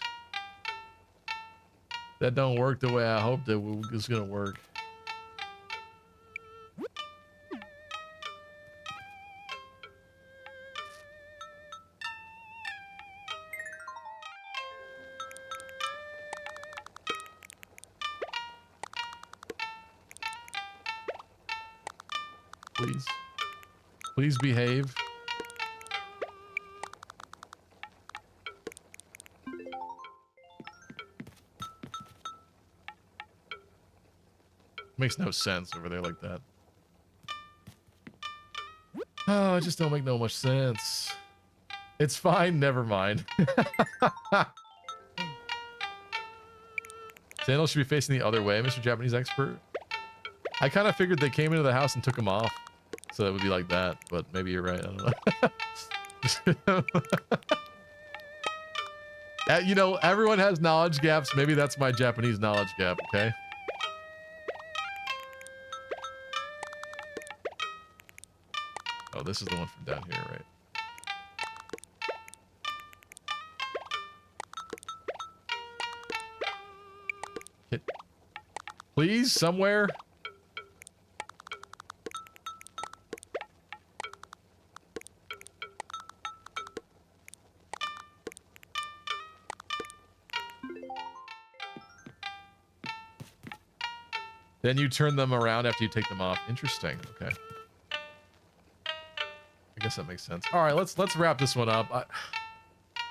A: That don't work the way I hoped it was gonna work. Please. Please behave. Makes no sense over there like that. Oh, it just don't make no much sense. It's fine, never mind. Sandals should be facing the other way, Mr. Japanese expert. I kind of figured they came into the house and took them off. So it would be like that, but maybe you're right. I don't know. You know, everyone has knowledge gaps. Maybe that's my Japanese knowledge gap, okay? Oh, this is the one from down here, right? Hit. Please, somewhere. Then you turn them around after you take them off. Interesting. Okay. I guess that makes sense. All right, let's wrap this one up.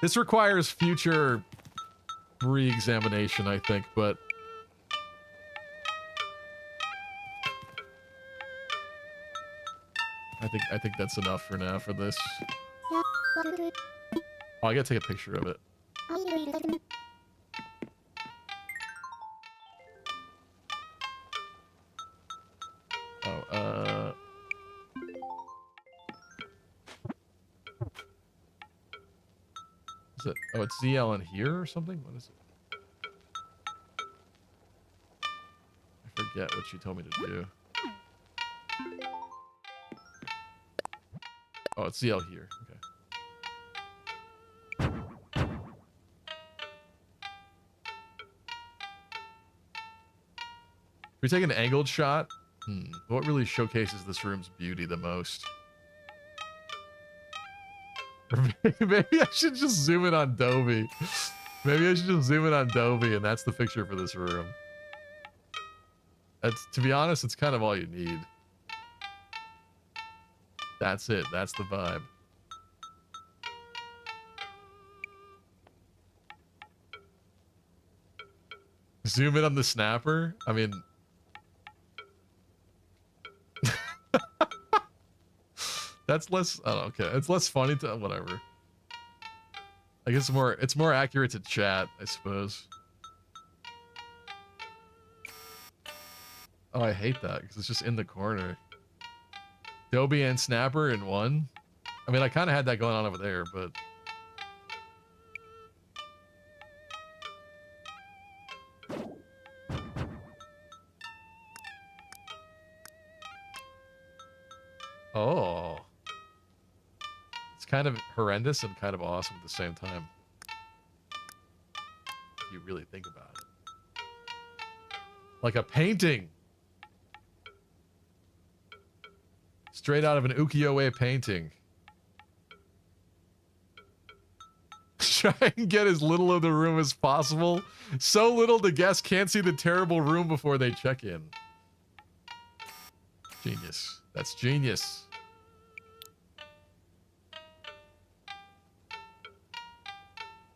A: This requires future re-examination, I think, but I think that's enough for now for this. Oh, I gotta take a picture of it. Oh, is it? Oh, it's ZL in here or something? What is it? I forget what you told me to do. Oh, it's ZL here. Okay. we take an angled shot? What really showcases this room's beauty the most? Or maybe I should just zoom in on Dobie. Maybe I should just zoom in on Dobie, and that's the picture for this room. That's, to be honest, it's kind of all you need. That's it. That's the vibe. Zoom in on the snapper? I mean... That's less... Oh, okay. It's less funny to... Whatever. I guess it's more accurate to chat, I suppose. Oh, I hate that, because it's just in the corner. Dobie and Snapper in one? I mean, I kind of had that going on over there, but... Oh. It's kind of horrendous and kind of awesome at the same time. If you really think about it. Like a painting! Straight out of an ukiyo-e painting. Try and get as little of the room as possible. So little the guests can't see the terrible room before they check in. Genius. That's genius.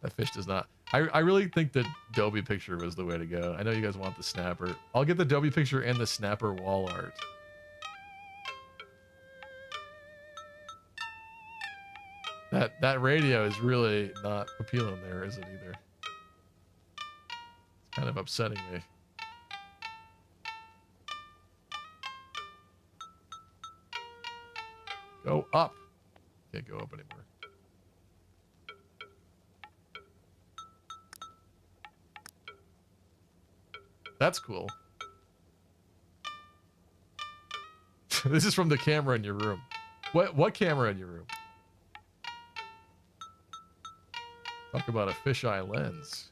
A: That fish does not... I really think the Dobie picture was the way to go. I know you guys want the snapper. I'll get the Dobie picture and the snapper wall art. That radio is really not appealing there, is it either? It's kind of upsetting me. Go up. Can't go up anymore. That's cool. This is from the camera in your room. What camera in your room? Talk about a fisheye lens.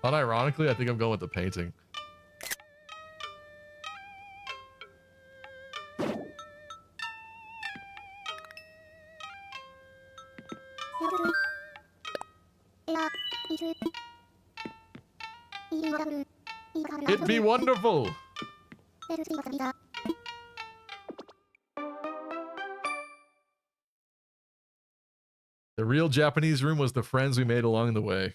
A: Unironically, I think I'm going with the painting. It'd be wonderful. The real Japanese room was the friends we made along the way.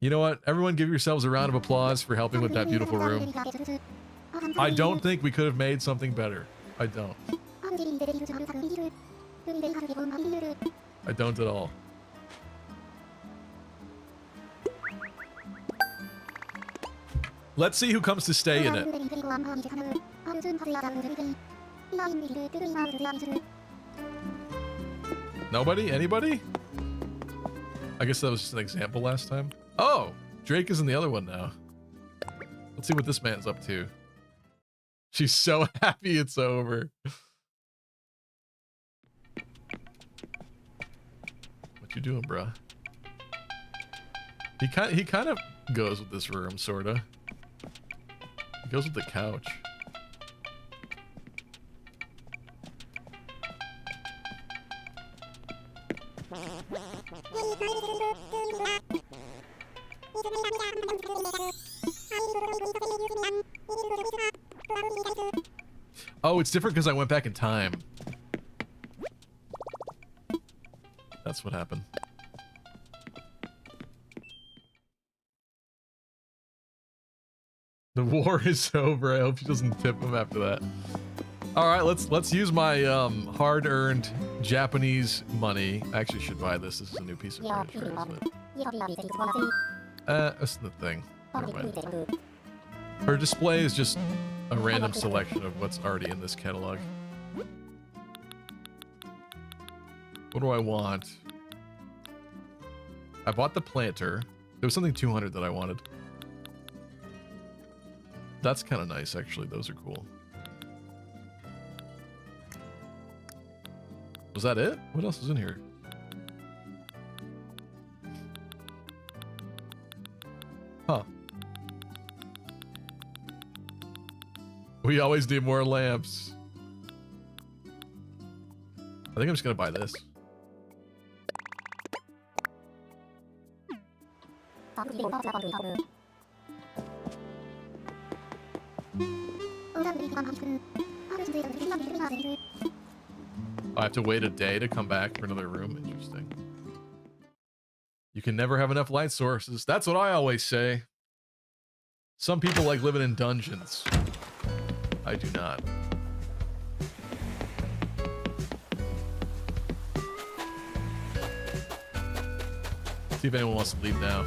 A: You know what? Everyone give yourselves a round of applause for helping with that beautiful room. I don't think we could have made something better. I don't. I don't at all. Let's see who comes to stay in it. Nobody? Anybody? I guess that was just an example last time. Oh! Drake is in the other one now. Let's see what this man's up to. She's so happy it's over. What you doing, bruh? He kind of goes with this room, sorta. He goes with the couch. Oh, it's different because I went back in time. That's what happened. The war is over. I hope she doesn't tip him after that. All right, let's use my hard-earned Japanese money. I actually should buy this. This is a new piece of furniture, isn't it? That's the thing. Never mind. Her display is just a random selection of what's already in this catalog. What do I want? I bought the planter. There was something 200 that I wanted. That's kind of nice, actually. Those are cool. Was that it? What else is in here? Huh. We always need more lamps. I think I'm just gonna buy this. I have to wait a day to come back for another room. Interesting. You can never have enough light sources. That's what I always say. Some people like living in dungeons. I do not. See if anyone wants to leave now.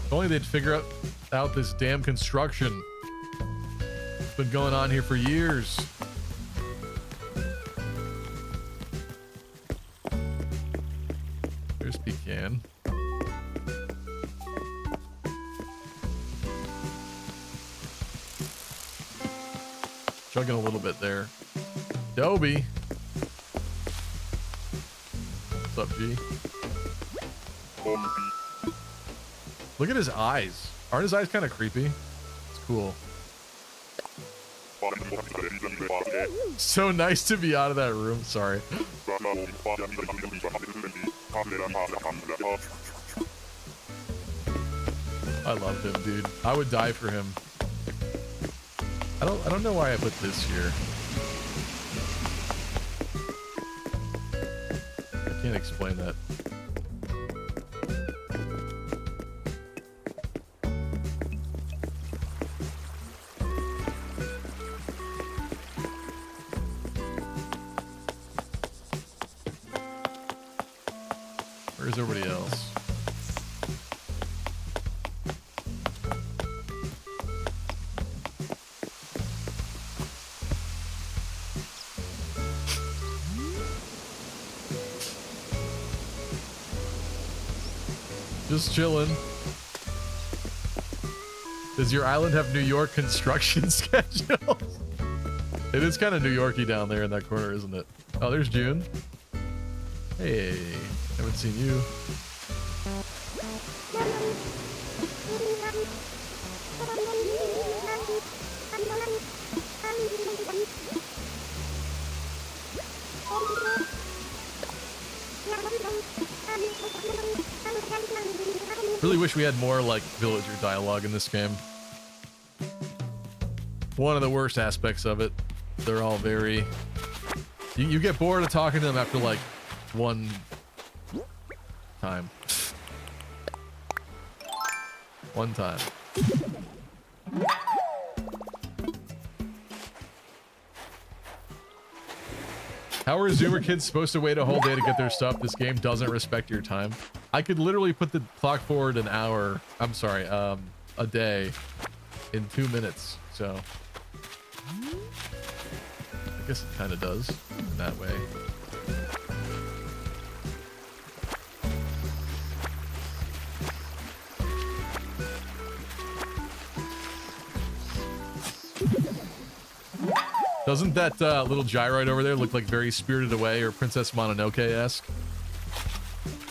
A: If only they'd figure out this damn construction. It's been going on here for years. There's Pecan. Chugging a little bit there. Dobie. What's up, G? Look at his eyes. Aren't his eyes kind of creepy? It's cool. So nice to be out of that room. Sorry. I love him, dude. I would die for him. I don't know why I put this here. I can't explain that. Where's everybody else? Just chilling. Does your island have New York construction schedules? It is kind of New Yorky down there in that corner, isn't it? Oh, there's June. Hey, haven't seen you. Really wish we had more like villager dialogue in this game. One of the worst aspects of it. They're all very... You get bored of talking to them after like one time. One time. How are Zoomer kids supposed to wait a whole day to get their stuff? This game doesn't respect your time. I could literally put the clock forward an hour. I'm sorry, a day in 2 minutes. So I guess it kind of does in that way. Doesn't that little gyroid over there look like very Spirited Away or Princess Mononoke-esque?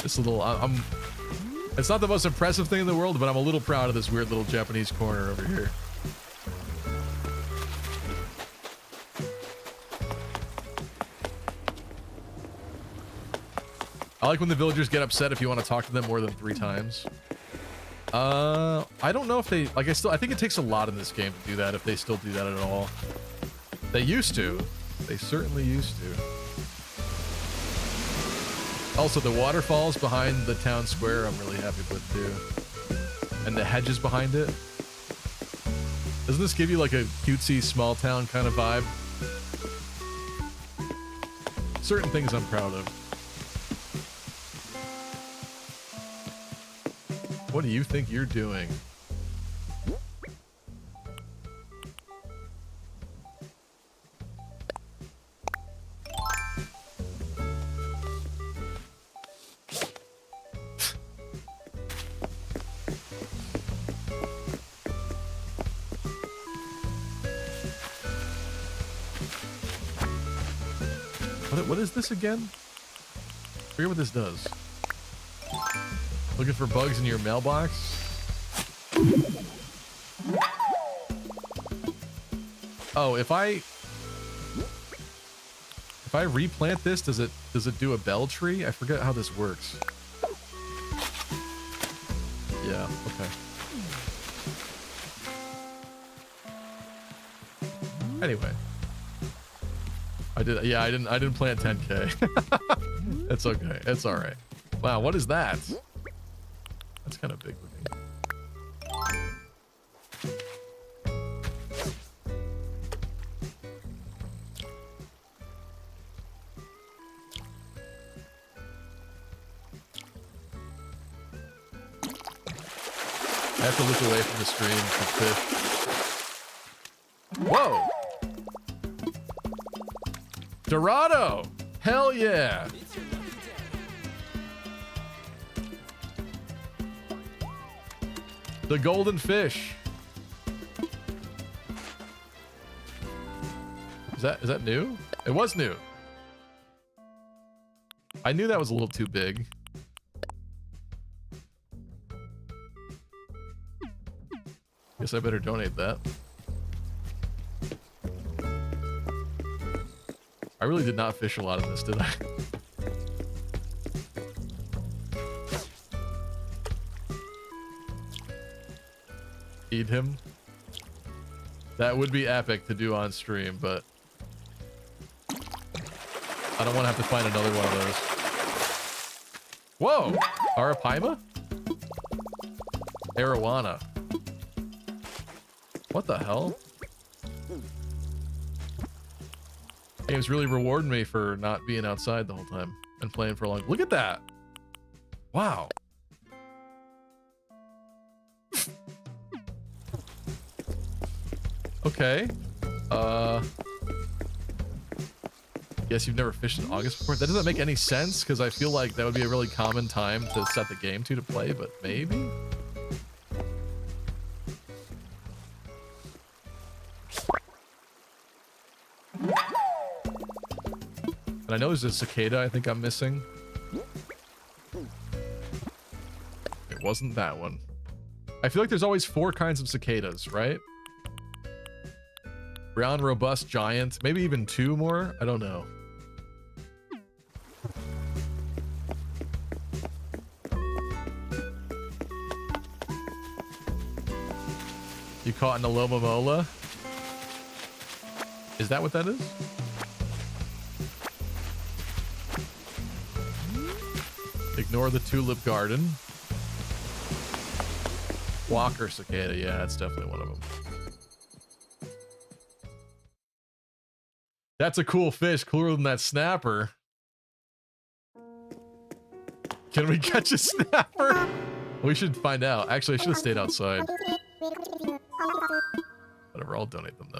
A: This little... it's not the most impressive thing in the world, but I'm a little proud of this weird little Japanese corner over here. I like when the villagers get upset if you want to talk to them more than 3 times. I don't know if they... Like, I think it takes a lot in this game to do that, if they still do that at all. They used to. They certainly used to. Also, the waterfalls behind the town square, I'm really happy with too. And the hedges behind it. Doesn't this give you like a cutesy small town kind of vibe? Certain things I'm proud of. What do you think you're doing? What is this again? forget what this does. Looking for bugs in your mailbox? Oh, if I replant this, does it do a bell tree? I forget how this works. Yeah, okay. Anyway. I didn't plant 10K. It's okay. It's all right. Wow, what is that? That's kind of big looking. I have to look away from the stream for fish. Whoa! Dorado! Hell yeah! The golden fish. Is that new? It was new. I knew that was a little too big. Guess I better donate that. I really did not fish a lot of this, did I? Eat him. That would be epic to do on stream, but I don't want to have to find another one of those. Whoa! Arapaima? Arowana. What the hell? Game's really rewarding me for not being outside the whole time and playing for a long. Look at that! Wow. Okay. Guess you've never fished in August before? That doesn't make any sense because I feel like that would be a really common time to set the game to play, but maybe? And I know there's a cicada I think I'm missing. It wasn't that one. I feel like there's always 4 kinds of cicadas, right? Brown, robust, giant, maybe even 2 more? I don't know. You caught an Alomomola? Is that what that is? Ignore the tulip garden. Walker cicada, yeah, that's definitely one of them. That's a cool fish, cooler than that snapper. Can we catch a snapper? We should find out. Actually, I should have stayed outside. Whatever, I'll donate them though.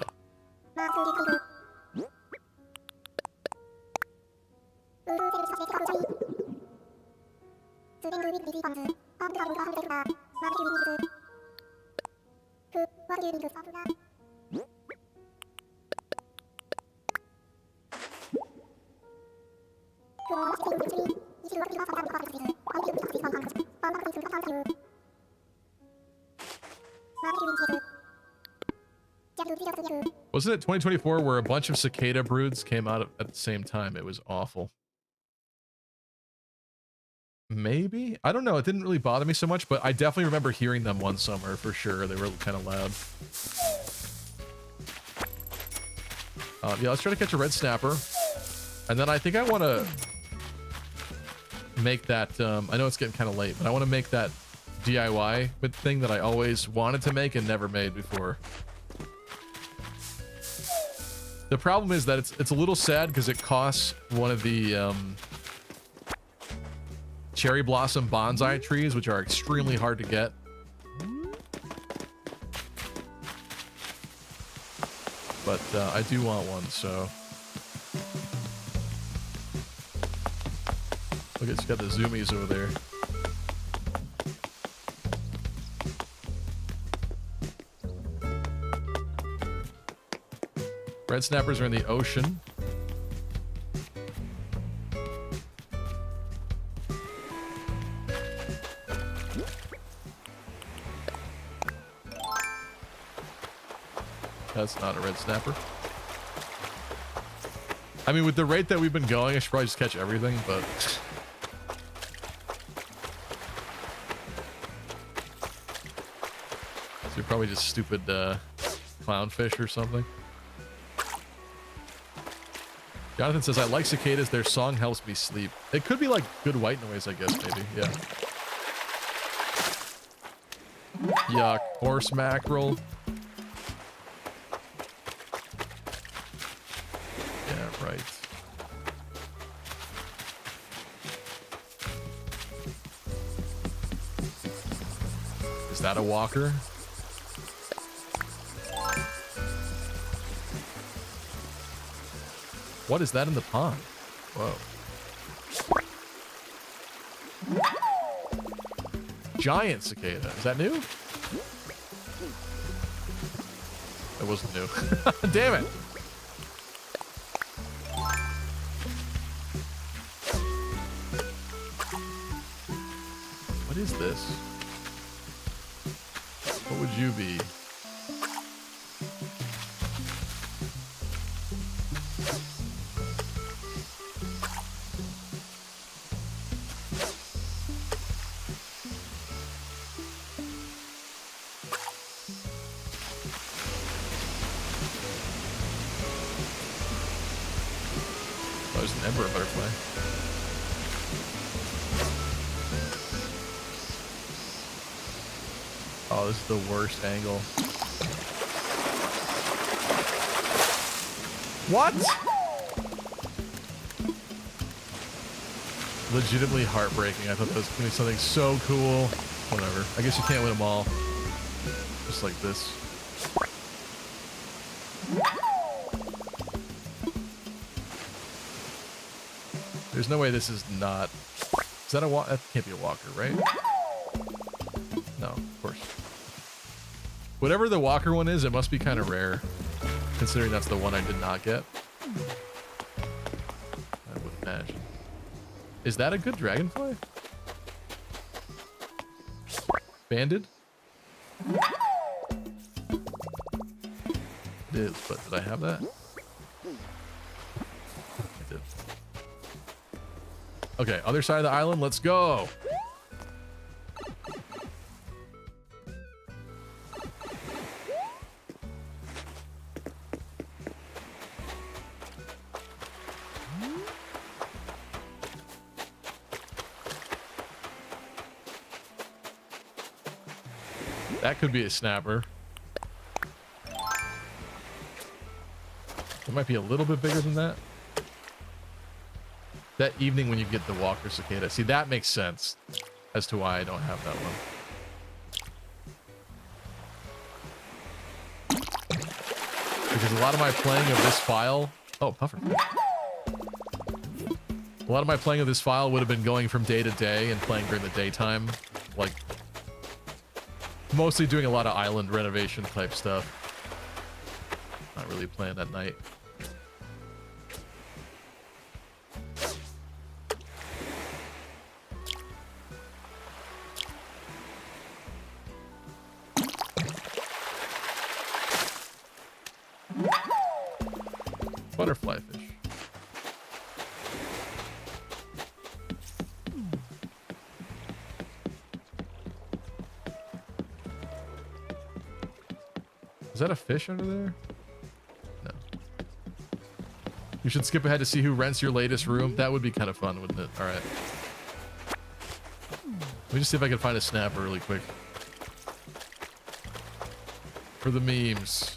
A: Wasn't it 2024 where a bunch of cicada broods came out at the same time? It was awful. Maybe? I don't know. It didn't really bother me so much, but I definitely remember hearing them one summer for sure. They were kind of loud. Yeah, let's try to catch a red snapper. And then I think I want to make that... I know it's getting kind of late, but I want to make that DIY thing that I always wanted to make and never made before. The problem is that it's a little sad because it costs one of the cherry blossom bonsai trees, which are extremely hard to get. But I do want one, so. Look, it's got the zoomies over there. Red snappers are in the ocean. That's not a red snapper. I mean, with the rate that we've been going, I should probably just catch everything, but... So you're probably just stupid clownfish or something. Jonathan says, I like cicadas. Their song helps me sleep. It could be like good white noise, I guess, maybe. Yeah. Yuck. Horse mackerel. Yeah, right. Is that a walker? What is that in the pond? Whoa. Giant cicada. Is that new? It wasn't new. Damn it. What is this? What would you be? Emperor butterfly. Oh, this is the worst angle. What? Legitimately heartbreaking. I thought that was gonna be something so cool. Whatever. I guess you can't win them all. Just like this. There's no way this is not... Is that a walker? That can't be a walker, right? No, of course. Whatever the walker one is, it must be kind of rare. Considering that's the one I did not get. I would imagine. Is that a good dragonfly? Banded? It is, but did I have that? I did. Okay, other side of the island, let's go. That could be a snapper. It might be a little bit bigger than that. That evening when you get the walker cicada. See, that makes sense as to why I don't have that one. Because a lot of my playing of this file... Oh, puffer. A lot of my playing of this file would have been going from day to day and playing during the daytime. Like, mostly doing a lot of island renovation type stuff. Not really playing at night. Butterfly fish. Is that a fish under there? No. You should skip ahead to see who rents your latest room. That would be kind of fun, wouldn't it? All right. Let me just see if I can find a snapper really quick. For the memes.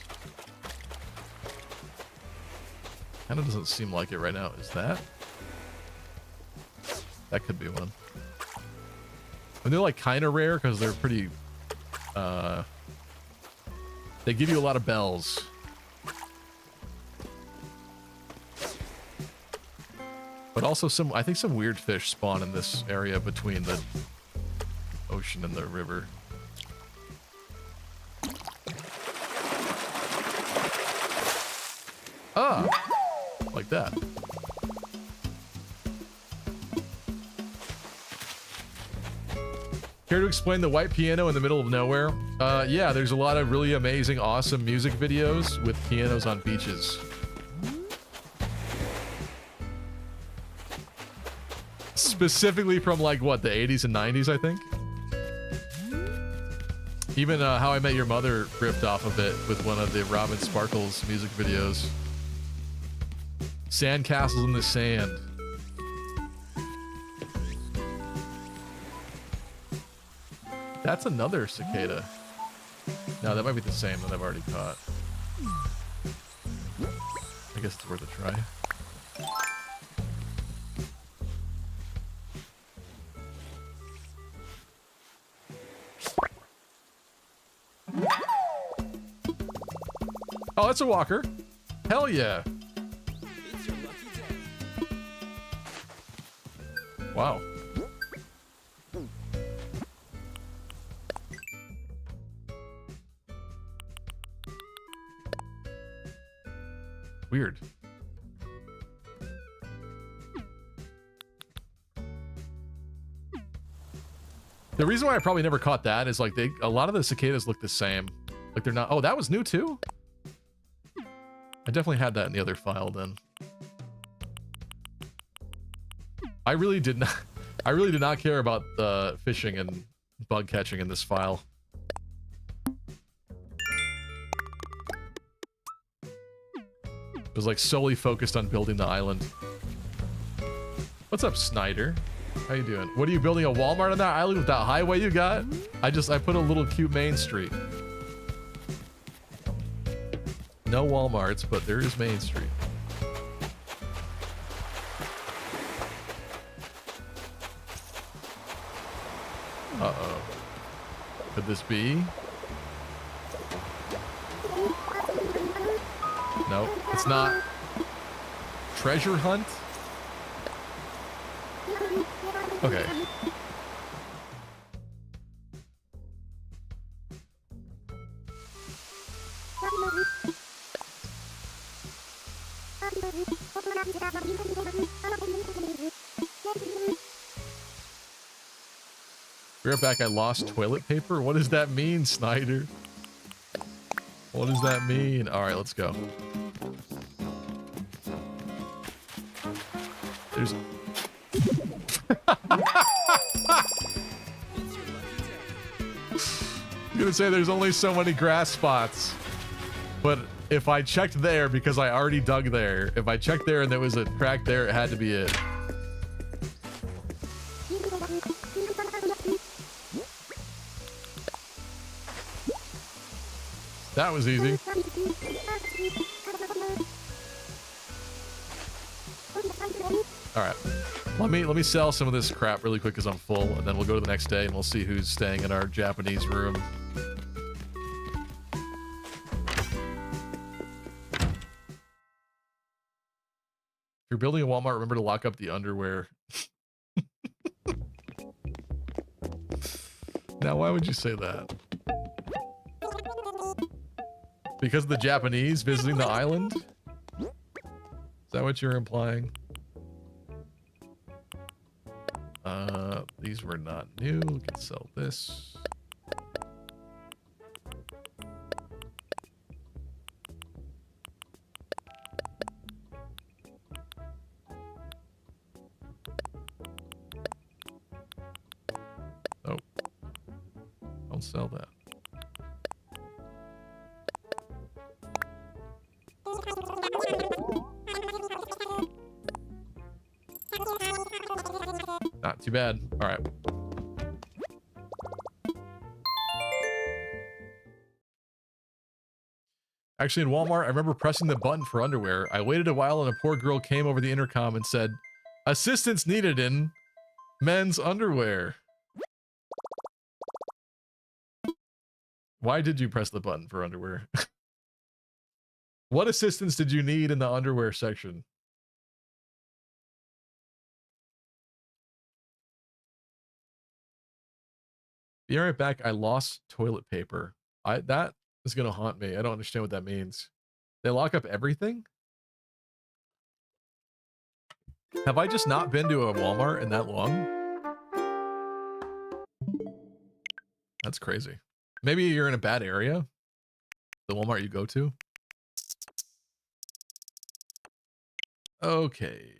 A: Kind of doesn't seem like it right now. Is that? That could be one. And they're like kind of rare because they're pretty... They give you a lot of bells. But also some, I think some weird fish spawn in this area between the ocean and the river. Ah, like that. Care to explain the white piano in the middle of nowhere? Yeah, there's a lot of really amazing, awesome music videos with pianos on beaches. Specifically from like what, the 80s and 90s, I think. Even How I Met Your Mother ripped off of it with one of the Robin Sparkles music videos. Sandcastles in the Sand. That's another cicada. No, that might be the same that I've already caught. I guess it's worth a try. Oh, that's a walker. Hell yeah. Wow. Weird. The reason why I probably never caught that is like a lot of the cicadas look the same. Like they're not. Oh, that was new too? I definitely had that in the other file then. I really did not care about the fishing and bug catching in this file. It was like solely focused on building the island. What's up, Snyder? How you doing? What are you building, a Walmart on that island with that highway you got? I put a little cute Main Street. No Walmarts, but there is Main Street. Uh-oh. Could this be? No, it's not. Treasure hunt? Okay. Be right back. I lost toilet paper. What does that mean, Snyder? What does that mean? All right, let's go. There's... I'm gonna say there's only so many grass spots, but if I checked there, because I already dug there, if I checked there and there was a crack there, it had to be it. That was easy. All right, let me sell some of this crap really quick because I'm full, and then we'll go to the next day and we'll see who's staying in our Japanese room. If you're building a Walmart, remember to lock up the underwear. Now, why would you say that? Because of the Japanese visiting the island? Is that what you're implying? These were not new. We can sell this. Oh. Don't sell that. Not too bad. All right. Actually, in Walmart, I remember pressing the button for underwear. I waited a while and a poor girl came over the intercom and said, "Assistance needed in men's underwear." Why did you press the button for underwear? What assistance did you need in the underwear section? Be right back. I lost toilet paper. That is gonna haunt me. I don't understand what that means. They lock up everything? Have I just not been to a Walmart in that long? That's crazy. Maybe you're in a bad area. The Walmart you go to. Okay.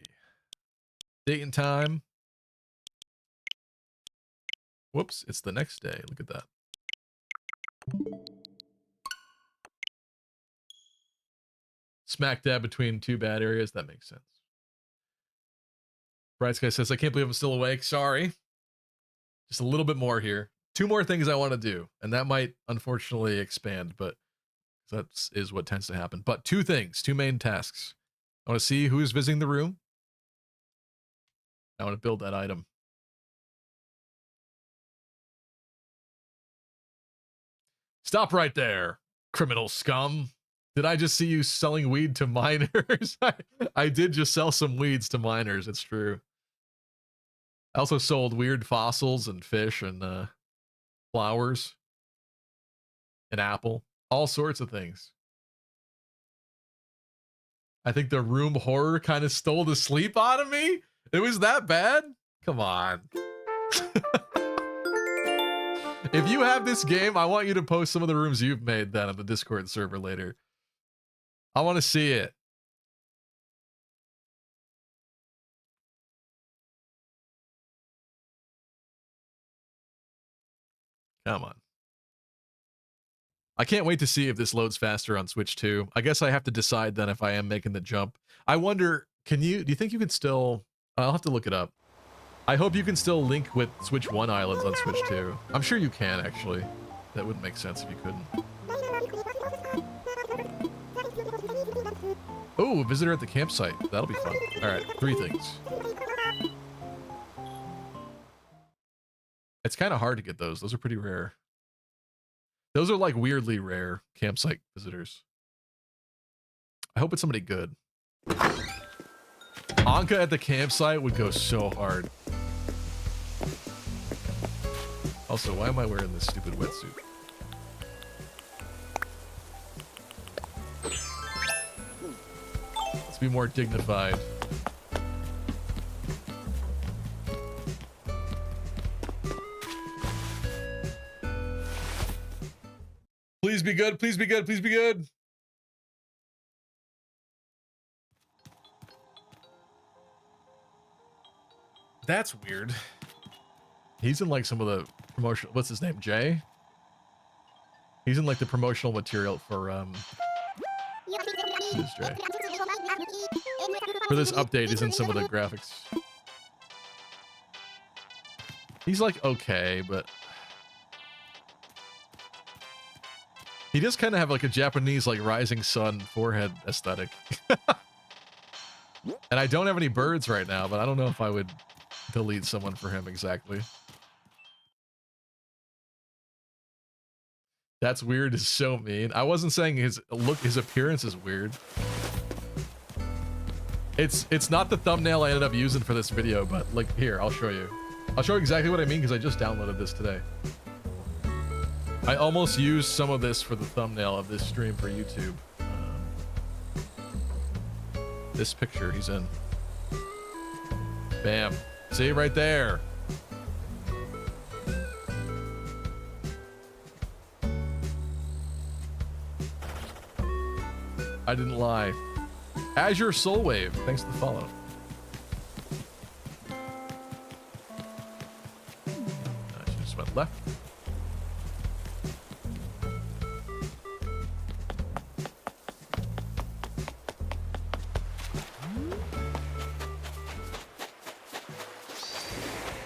A: Date and time. Whoops, it's the next day. Look at that. Smack dab between two bad areas. That makes sense. Bright Sky says, I can't believe I'm still awake. Sorry. Just a little bit more here. 2 more things I want to do. And that might unfortunately expand, but that is what tends to happen. But 2 things, 2 main tasks. I want to see who's visiting the room. I want to build that item. Stop right there, criminal scum. Did I just see you selling weed to minors? I did just sell some weeds to minors. It's true. I also sold weird fossils and fish and flowers. An apple. All sorts of things. I think the room horror kind of stole the sleep out of me. It was that bad? Come on. If you have this game, I want you to post some of the rooms you've made then on the Discord server later. I want to see it. Come on. I can't wait to see if this loads faster on Switch 2. I guess I have to decide then if I am making the jump. I wonder, do you think you can still, I'll have to look it up. I hope you can still link with Switch 1 islands on Switch 2. I'm sure you can, actually. That wouldn't make sense if you couldn't. Oh, visitor at the campsite. That'll be fun. All right, 3 things. It's kind of hard to get those. Those are pretty rare. Those are like weirdly rare campsite visitors. I hope it's somebody good. Anka at the campsite would go so hard. Also, why am I wearing this stupid wetsuit? Let's be more dignified. Please be good, please be good, please be good. That's weird. He's in like some of the promotional, what's his name, Jay? He's in like the promotional material for who's Jay? For this update, he's in some of the graphics. He's like okay, but he does kind of have like a Japanese like rising sun forehead aesthetic. And I don't have any birds right now, but I don't know if I would delete someone for him exactly. That's weird is so mean. I wasn't saying his look, his appearance is weird. It's not the thumbnail I ended up using for this video, but like here, I'll show you. I'll show you exactly what I mean because I just downloaded this today. I almost used some of this for the thumbnail of this stream for YouTube. This picture he's in. Bam. See right there. I didn't lie. Azure Soulwave, thanks for the follow. She just went left.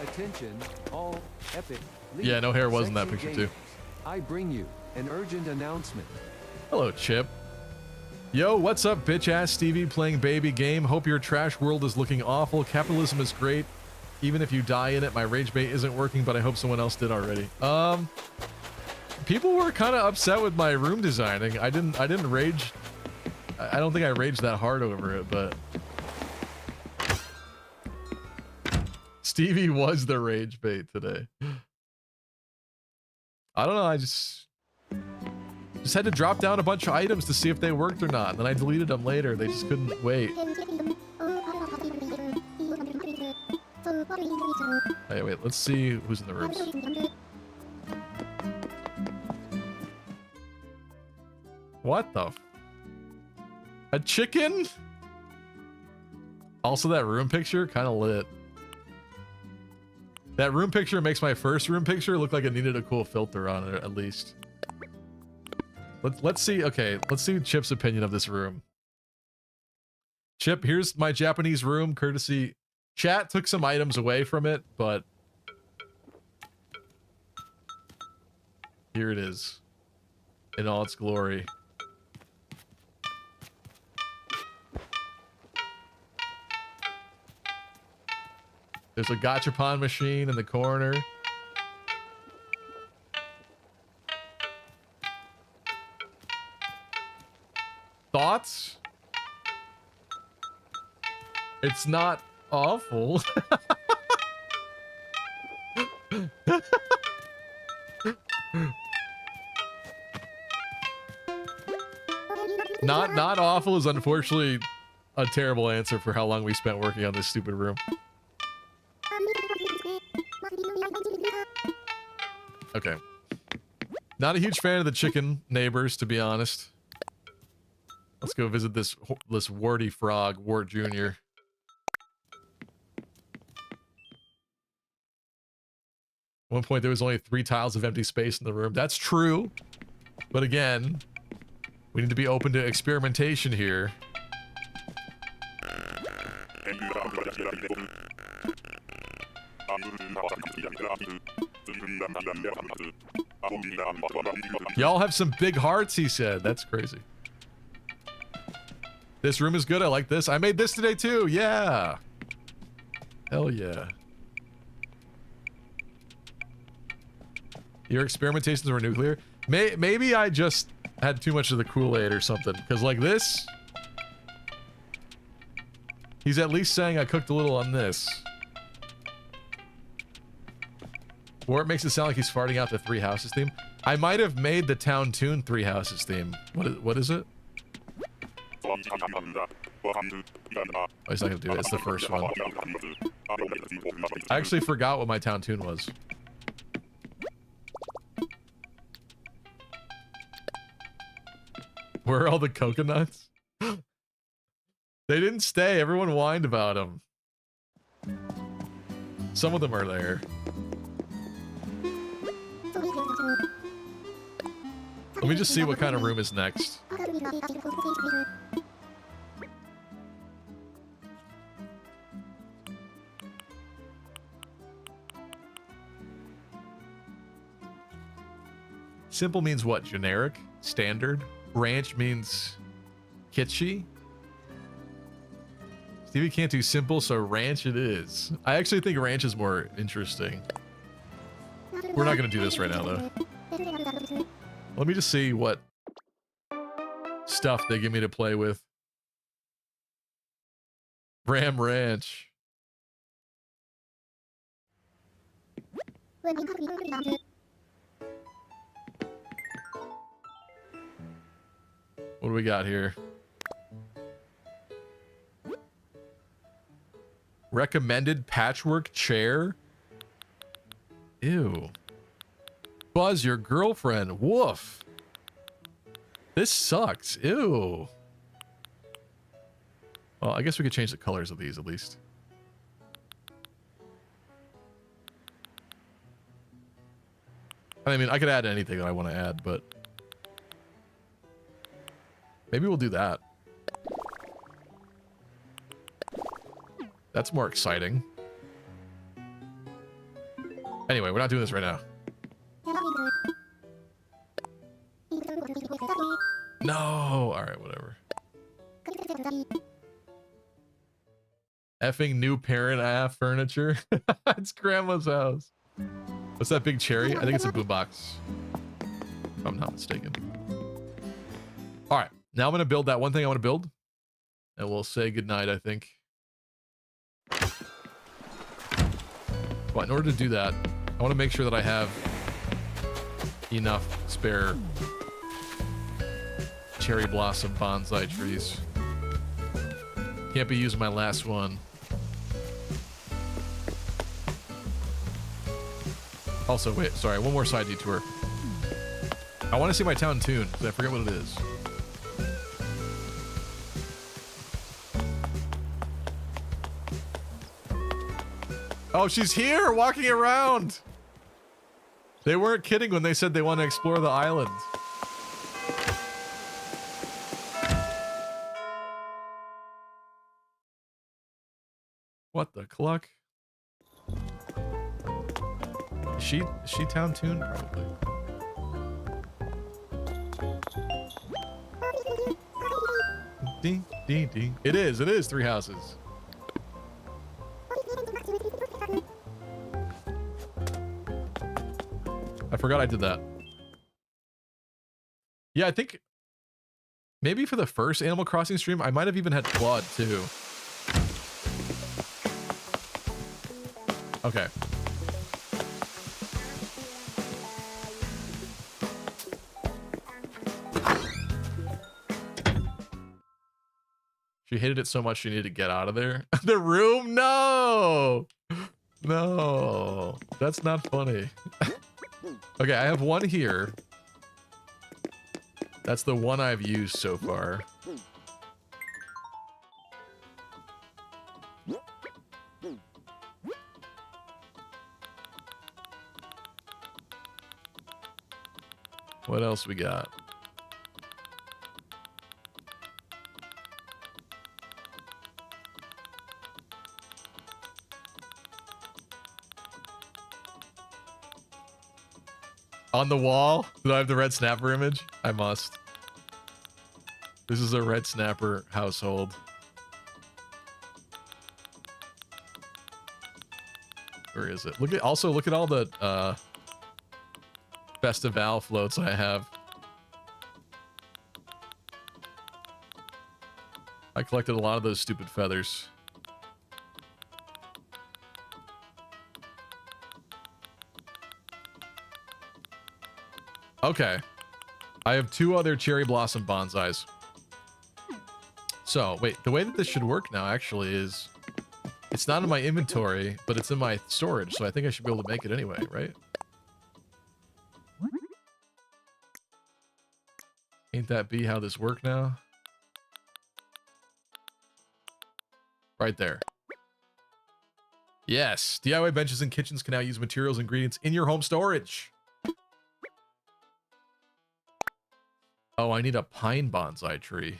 C: Attention, all epic.
A: Yeah, no hair was in that picture too.
C: I bring you an urgent announcement.
A: Hello, Chip. Yo, what's up, bitch-ass Stevie playing baby game? Hope your trash world is looking awful. Capitalism is great. Even if you die in it, my rage bait isn't working, but I hope someone else did already. People were kind of upset with my room designing. I didn't rage. I don't think I raged that hard over it, but Stevie was the rage bait today. I don't know, I just had to drop down a bunch of items to see if they worked or not. And then I deleted them later. They just couldn't wait. Hey, wait, let's see who's in the rooms. What the? A chicken? Also, that room picture kind of lit. That room picture makes my first room picture look like it needed a cool filter on it, at least. Let's see. Okay, let's see Chip's opinion of this room. Chip, here's my Japanese room, courtesy. Chat took some items away from it, but here it is in all its glory. There's a gachapon machine in the corner. Thoughts? It's not awful. Not awful is unfortunately a terrible answer for how long we spent working on this stupid room. Okay. Not a huge fan of the chicken neighbors, to be honest. Let's go visit this warty frog, Wart Jr. At one point, there was only 3 tiles of empty space in the room. That's true. But again, we need to be open to experimentation here. Y'all have some big hearts, he said. That's crazy. This room is good. I like this. I made this today too. Yeah. Hell yeah. Your experimentations were nuclear. Maybe I just had too much of the Kool-Aid or something. Because like this, he's at least saying I cooked a little on this. Or it makes it sound like he's farting out the 3 houses theme. I might have made the Town Tune 3 houses theme. What is it? Oh, he's not gonna do it. It's the first one. I actually forgot what my Town Tune was. Where are all the coconuts? They didn't stay. Everyone whined about them. Some of them are there. Let me just see what kind of room is next. Simple means what? Generic? Standard? Ranch means kitschy? Stevie can't do simple, so ranch it is. I actually think ranch is more interesting. We're not going to do this right now, though. Let me just see what stuff they give me to play with. Ram Ranch. What do we got here? Recommended patchwork chair? Ew. Buzz, your girlfriend. Woof. This sucks. Ew. Well, I guess we could change the colors of these at least. I mean, I could add anything that I want to add, but maybe we'll do that. That's more exciting. Anyway, we're not doing this right now. No! Alright, whatever. Effing new parent furniture. It's grandma's house. What's that big cherry? I think it's a boombox. If I'm not mistaken. Alright, now I'm going to build that one thing I want to build. And we'll say goodnight, I think. But in order to do that, I want to make sure that I have enough spare cherry blossom bonsai trees. Can't be using my last one. Also, wait, sorry, one more side detour. I want to see my Town Tune, because I forget what it is. Oh, she's here walking around. They weren't kidding when they said they want to explore the island. What the cluck? Is she town tuned? Probably. Ding, ding, ding. It is 3 houses. I forgot I did that. Yeah, I think maybe for the first Animal Crossing stream, I might have even had Claude too. Okay. She hated it so much she needed to get out of there. The room? No! No. That's not funny. Okay, I have one here. That's the one I've used so far. What else we got? On the wall? Do I have the red snapper image? I must. This is a red snapper household. Where is it? Look at all the Festival floats I have. I collected a lot of those stupid feathers. Okay. I have 2 other cherry blossom bonsais. So, wait, the way that this should work now actually is it's not in my inventory, but it's in my storage, so I think I should be able to make it anyway, right? Ain't that be how this work now? Right there. Yes, DIY benches and kitchens can now use materials and ingredients in your home storage. Oh, I need a pine bonsai tree.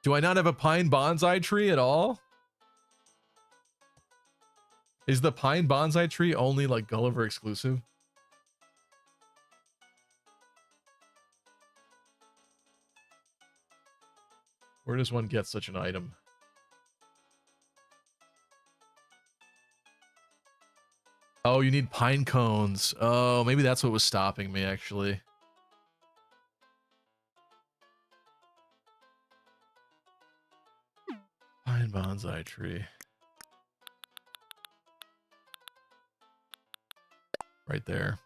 A: Do I not have a pine bonsai tree at all? Is the pine bonsai tree only like Gulliver exclusive? Where does one get such an item? Oh, you need pine cones. Oh, maybe that's what was stopping me, actually. Pine bonsai tree. Right there.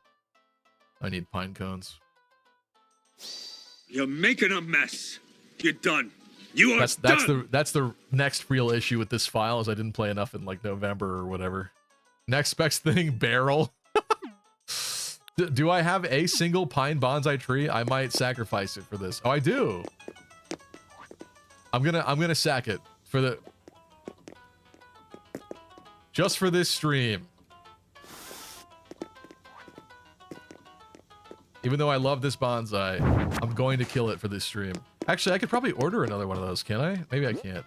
A: I need pine cones.
J: You're making a mess. You're done. You are done.
A: That's the next real issue with this file is I didn't play enough in like November or whatever. Next best thing, barrel. Do I have a single pine bonsai tree? I might sacrifice it for this. Oh, I do. I'm gonna sack it for the just for this stream. Even though I love this bonsai, I'm going to kill it for this stream. Actually, I could probably order another one of those, can I? Maybe I can't.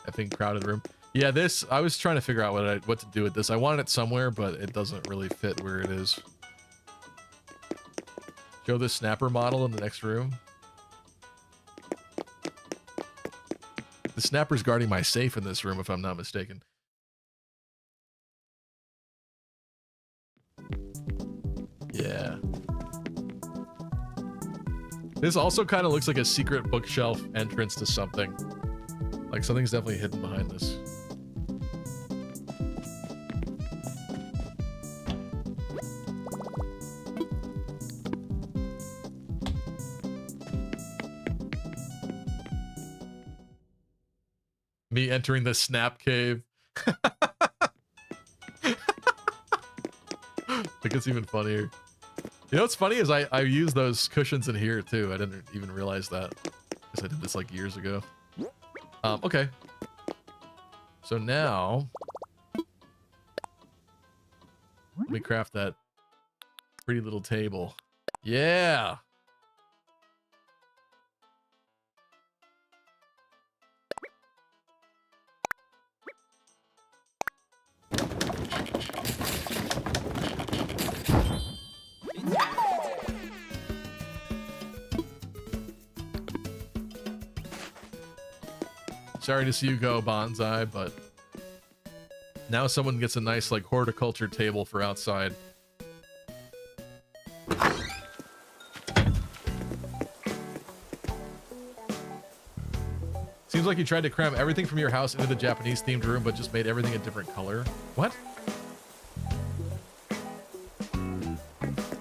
A: I think crowded room. Yeah, this, I was trying to figure out what to do with this. I wanted it somewhere, but it doesn't really fit where it is. Show the snapper model in the next room. The snapper's guarding my safe in this room, if I'm not mistaken. Yeah. This also kind of looks like a secret bookshelf entrance to something. Like something's definitely hidden behind this. Me entering the snap cave. I think it's even funnier. You know what's funny is I use those cushions in here too. I didn't even realize that. Guess I did this like years ago. Okay. So now, let me craft that pretty little table. Yeah. Sorry to see you go, Bonsai, but now someone gets a nice like horticulture table for outside. Seems like you tried to cram everything from your house into the Japanese themed room, but just made everything a different color. What?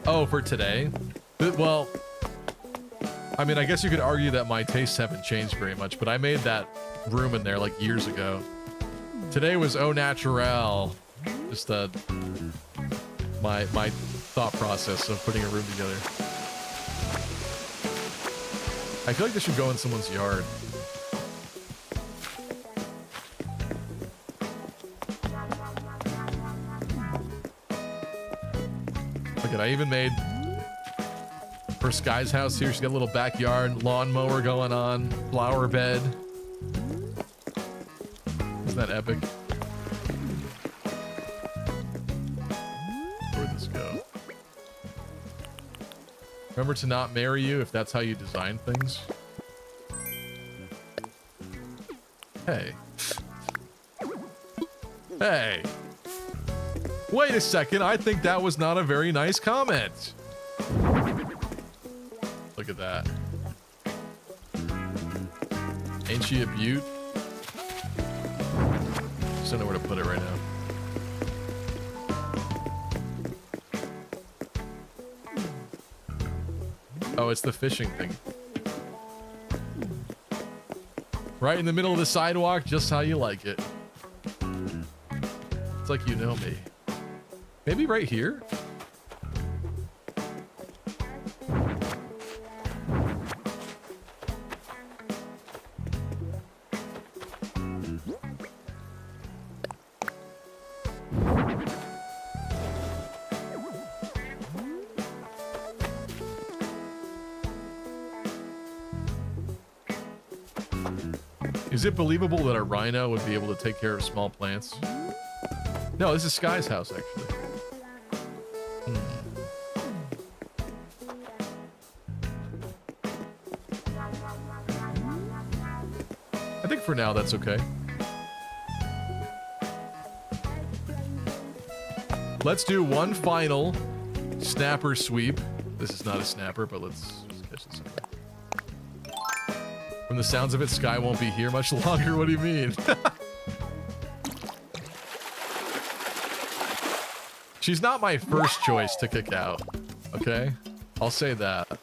A: Oh, for today? Well, I mean, I guess you could argue that my tastes haven't changed very much, but I made that room in there like years ago. Today was au naturel. Just my thought process of putting a room together. I feel like this should go in someone's yard. Look at, I even made for Sky's house here. She's got a little backyard, lawnmower going on, flower bed. Isn't that epic? Where'd this go? Remember to not marry you if that's how you design things. Hey. Hey. Wait a second, I think that was not a very nice comment. Look at that. Ain't she a beaut? Just don't know where to put it right now. Oh, it's the fishing thing. Right in the middle of the sidewalk, just how you like it. It's like you know me. Maybe right here? Is it believable that a rhino would be able to take care of small plants? No, this is Sky's house, actually. I think for now that's okay. Let's do one final snapper sweep. This is not a snapper, but let's just catch this. From the sounds of it, Sky won't be here much longer. What do you mean? She's not my first choice to kick out, okay? I'll say that.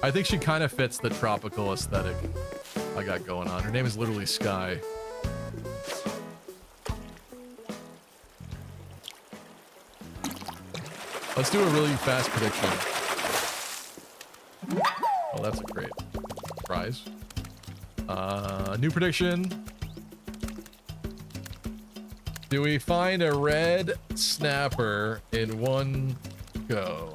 A: I think she kind of fits the tropical aesthetic I got going on. Her name is literally Sky. Let's do a really fast prediction. Oh, that's a great prize. New prediction. Do we find a red snapper in one go?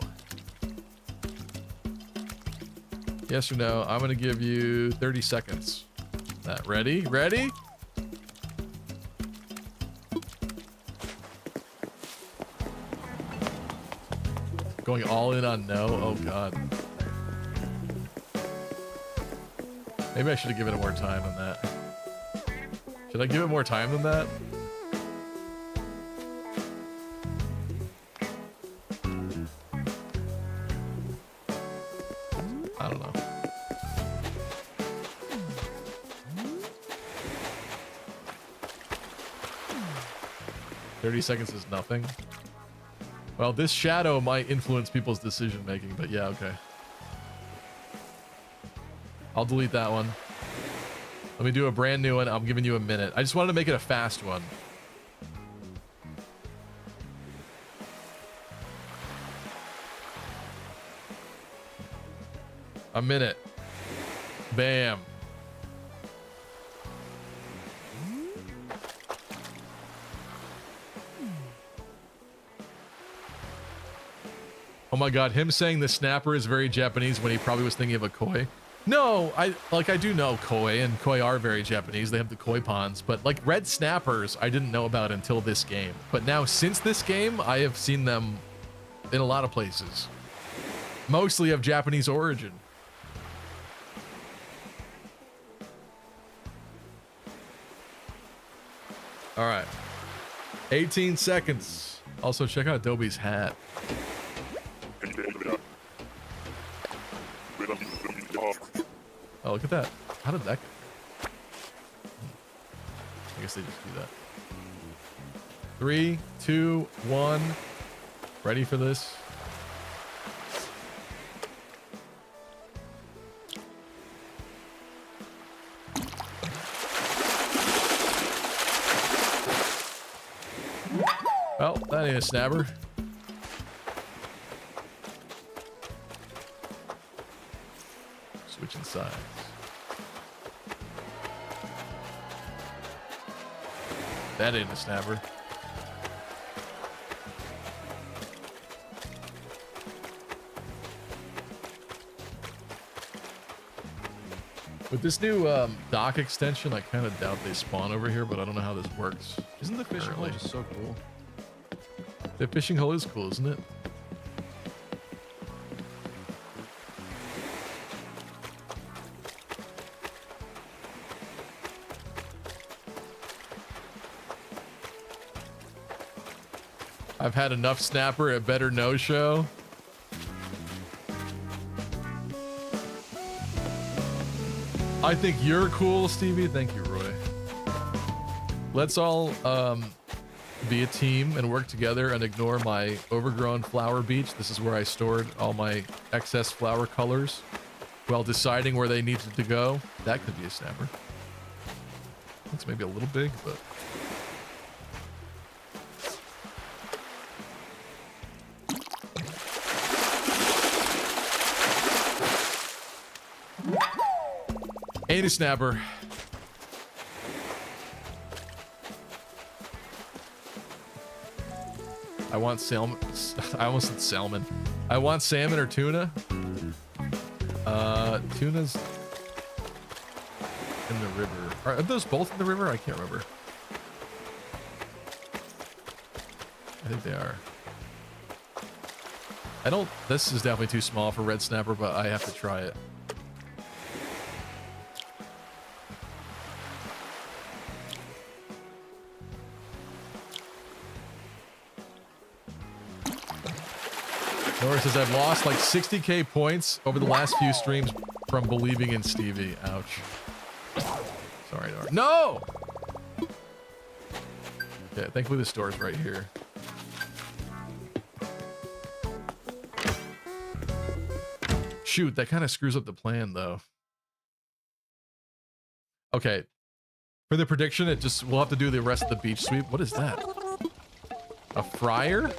A: Yes or no? I'm gonna give you 30 seconds. That ready? Ready? Going all in on no? Oh god. Maybe I should have given it more time than that. Should I give it more time than that? I don't know. "30 seconds is nothing." Well, this shadow might influence people's decision making, but yeah, okay. I'll delete that one. Let me do a brand new one. I'm giving you a minute. I just wanted to make it a fast one. A minute. Bam. Oh my god, him saying the snapper is very Japanese when he probably was thinking of a koi. No, I do know koi, and koi are very Japanese. They have the koi ponds, but like red snappers, I didn't know about until this game. But now, since this game, I have seen them in a lot of places. Mostly of Japanese origin. All right. 18 seconds. Also, check out Dobie's hat. Oh, look at that. How did that go? I guess they just do that. 3, 2, 1. Ready for this? Well, that ain't a snapper. Switching sides. That ain't a snapper. With this new dock extension, I kind of doubt they spawn over here, but I don't know how this works. Isn't the fishing hole just so cool? The fishing hole is cool, isn't it? I've had enough snapper at better no show. I think you're cool, Stevie. Thank you, Roy. Let's all be a team and work together and ignore my overgrown flower beach. This is where I stored all my excess flower colors while deciding where they needed to go. That could be a snapper. It's maybe a little big, but... Ain't a snapper. I want salmon. I almost said salmon. I want salmon or tuna. Tuna's in the river. Are those both in the river? I can't remember. I think they are. I don't. This is definitely too small for red snapper, but I have to try it. Nora says, I've lost like 60k points over the last few streams from believing in Stevie. Ouch. Sorry, Nora. No! Yeah, thankfully the store's right here. Shoot, that kind of screws up the plan, though. Okay. For the prediction, we'll have to do the rest of the beach sweep. What is that? A fryer?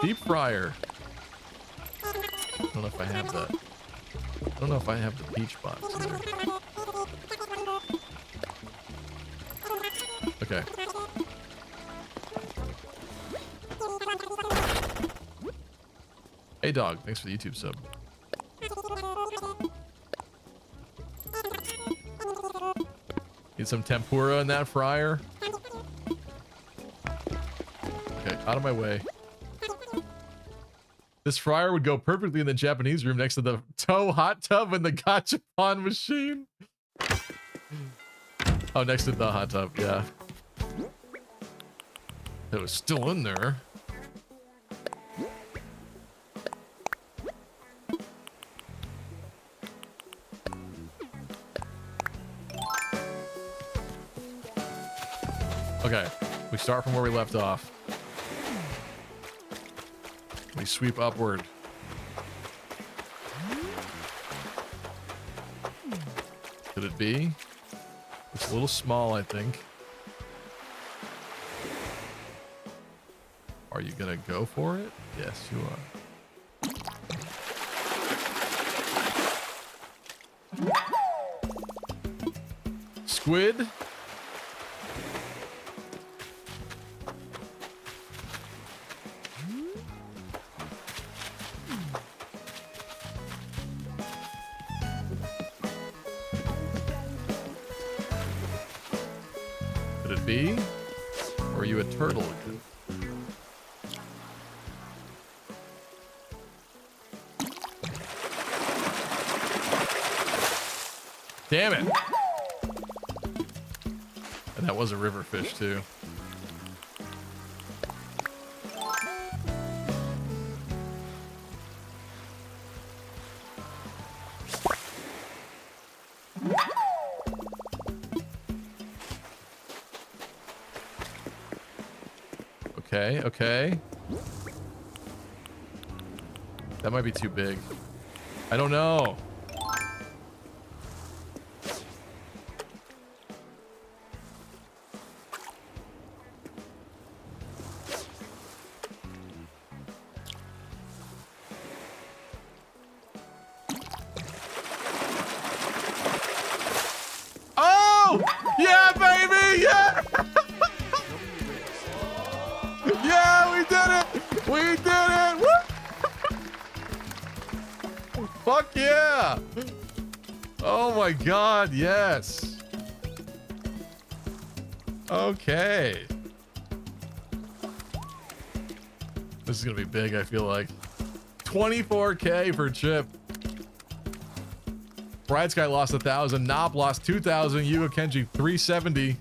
A: Deep fryer. I don't know if I have that. I don't know if I have the peach box either. Okay. Hey dog, thanks for the YouTube sub. Need some tempura in that fryer. Okay, out of my way. This fryer would go perfectly in the Japanese room next to the toe hot tub and the gachapon machine. Oh, next to the hot tub, yeah. It was still in there. Okay, we start from where we left off. We sweep upward. Could it be? It's a little small, I think. Are you gonna go for it? Yes, you are. squid. Could it be? Or are you a turtle again? Damn it. And that was a river fish too. Okay, okay. That might be too big. I don't know. Oh! Yeah, baby! Yeah! Yeah, we did it! We did it! Woo! Fuck yeah! Oh my god, yes. Okay. This is gonna be big, I feel like. 24K for Chip. Bright Sky lost 1,000. Knob lost 2,000. Yuga Kenji 370.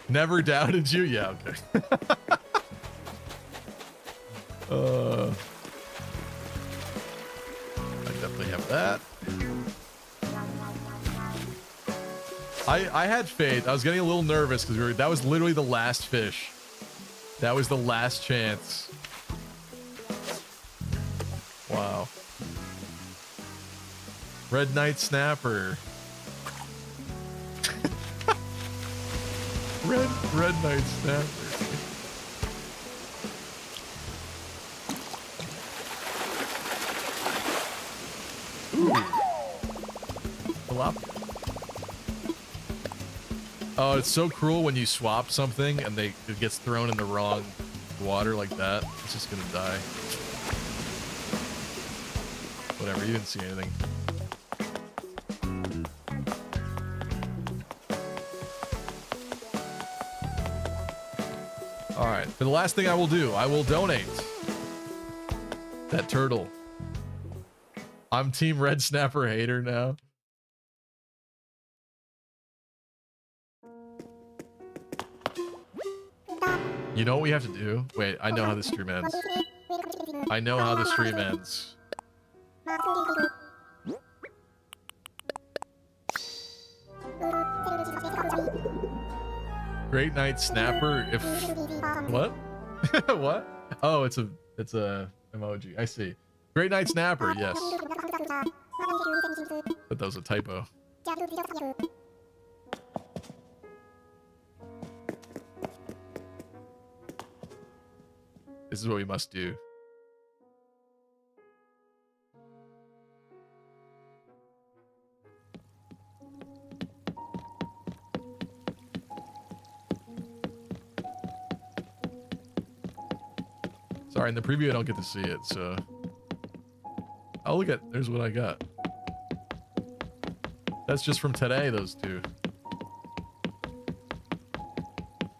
A: Never doubted you. Yeah, okay. I definitely have that. I had faith. I was getting a little nervous because that was literally the last fish. That was the last chance. Wow. Red Knight Snapper. Red Knight Snapper. Ooh. Tilapia. Oh, it's so cruel when you swap something and it gets thrown in the wrong water like that. It's just gonna die. Whatever, you didn't see anything. All right, for the last thing I will do, I will donate that turtle. I'm Team Red Snapper hater now. You know what we have to do? Wait, I know how this stream ends. I know how the stream ends. Great Night Snapper. If what? What? Oh, it's a emoji. I see. Great Night Snapper. Yes. But that was a typo. This is what we must do. Sorry, in the preview I don't get to see it, so... Oh, look at... There's what I got. That's just from today, those two.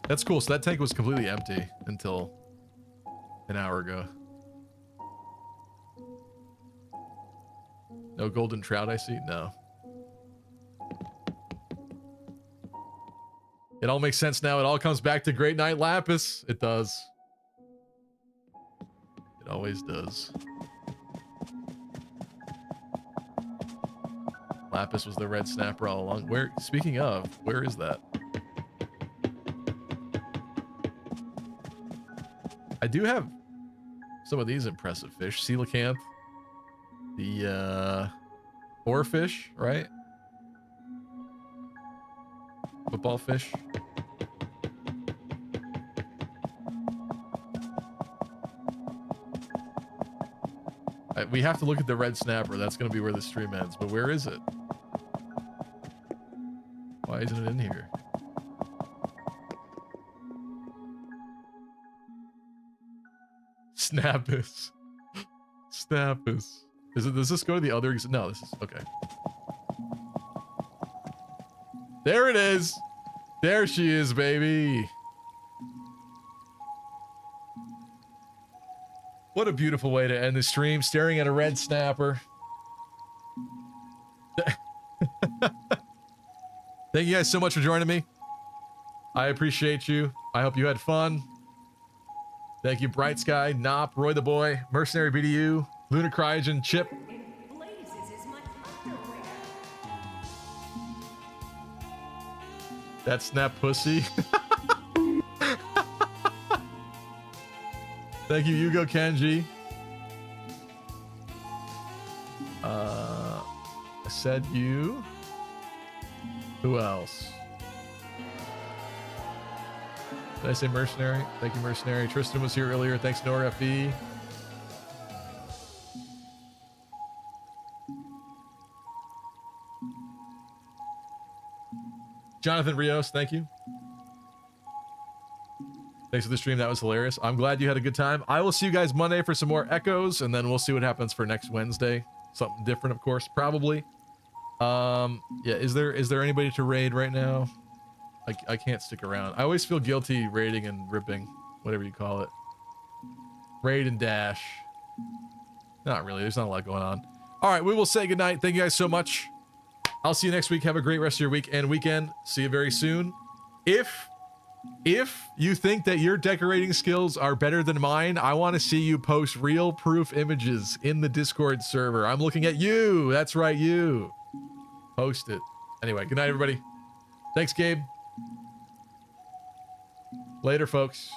A: That's cool. So that tank was completely empty until an hour ago. No golden trout I see? No. It all makes sense now. It all comes back to Great Night Lapis. It does. It always does. Lapis was the red snapper all along. Where, speaking of, where is that? I do have some of these impressive fish. Coelacanth. The oarfish, right? Football fish. We have to look at the red snapper. That's going to be where the stream ends. But where is it? Why isn't it in here? Snappus. Snappus. Does this go to the other? No, this is okay. There it is. There she is, baby. What a beautiful way to end the stream, staring at a red snapper. Thank you guys so much for joining me. I appreciate you. I hope you had fun. Thank you, Bright Sky, Nop, Roy the Boy, Mercenary BDU, Lunar Cryogen, Chip. That snap pussy. Thank you, Yugo Kenji. I said you. Who else? Did I say Mercenary? Thank you, Mercenary. Tristan was here earlier. Thanks, Nora FE. Jonathan Rios, thank you. Thanks for the stream. That was hilarious. I'm glad you had a good time. I will see you guys Monday for some more echoes, and then we'll see what happens for next Wednesday. Something different, of course, probably. Yeah, is there anybody to raid right now? I can't stick around. I always feel guilty raiding and ripping, whatever you call it. Raid and dash. Not really. There's not a lot going on. All right, we will say goodnight. Thank you guys so much. I'll see you next week. Have a great rest of your week and weekend. See you very soon. If you think that your decorating skills are better than mine, I want to see you post real proof images in the Discord server. I'm looking at you. That's right, you. Post it. Anyway, good night, everybody. Thanks, Gabe. Later, folks.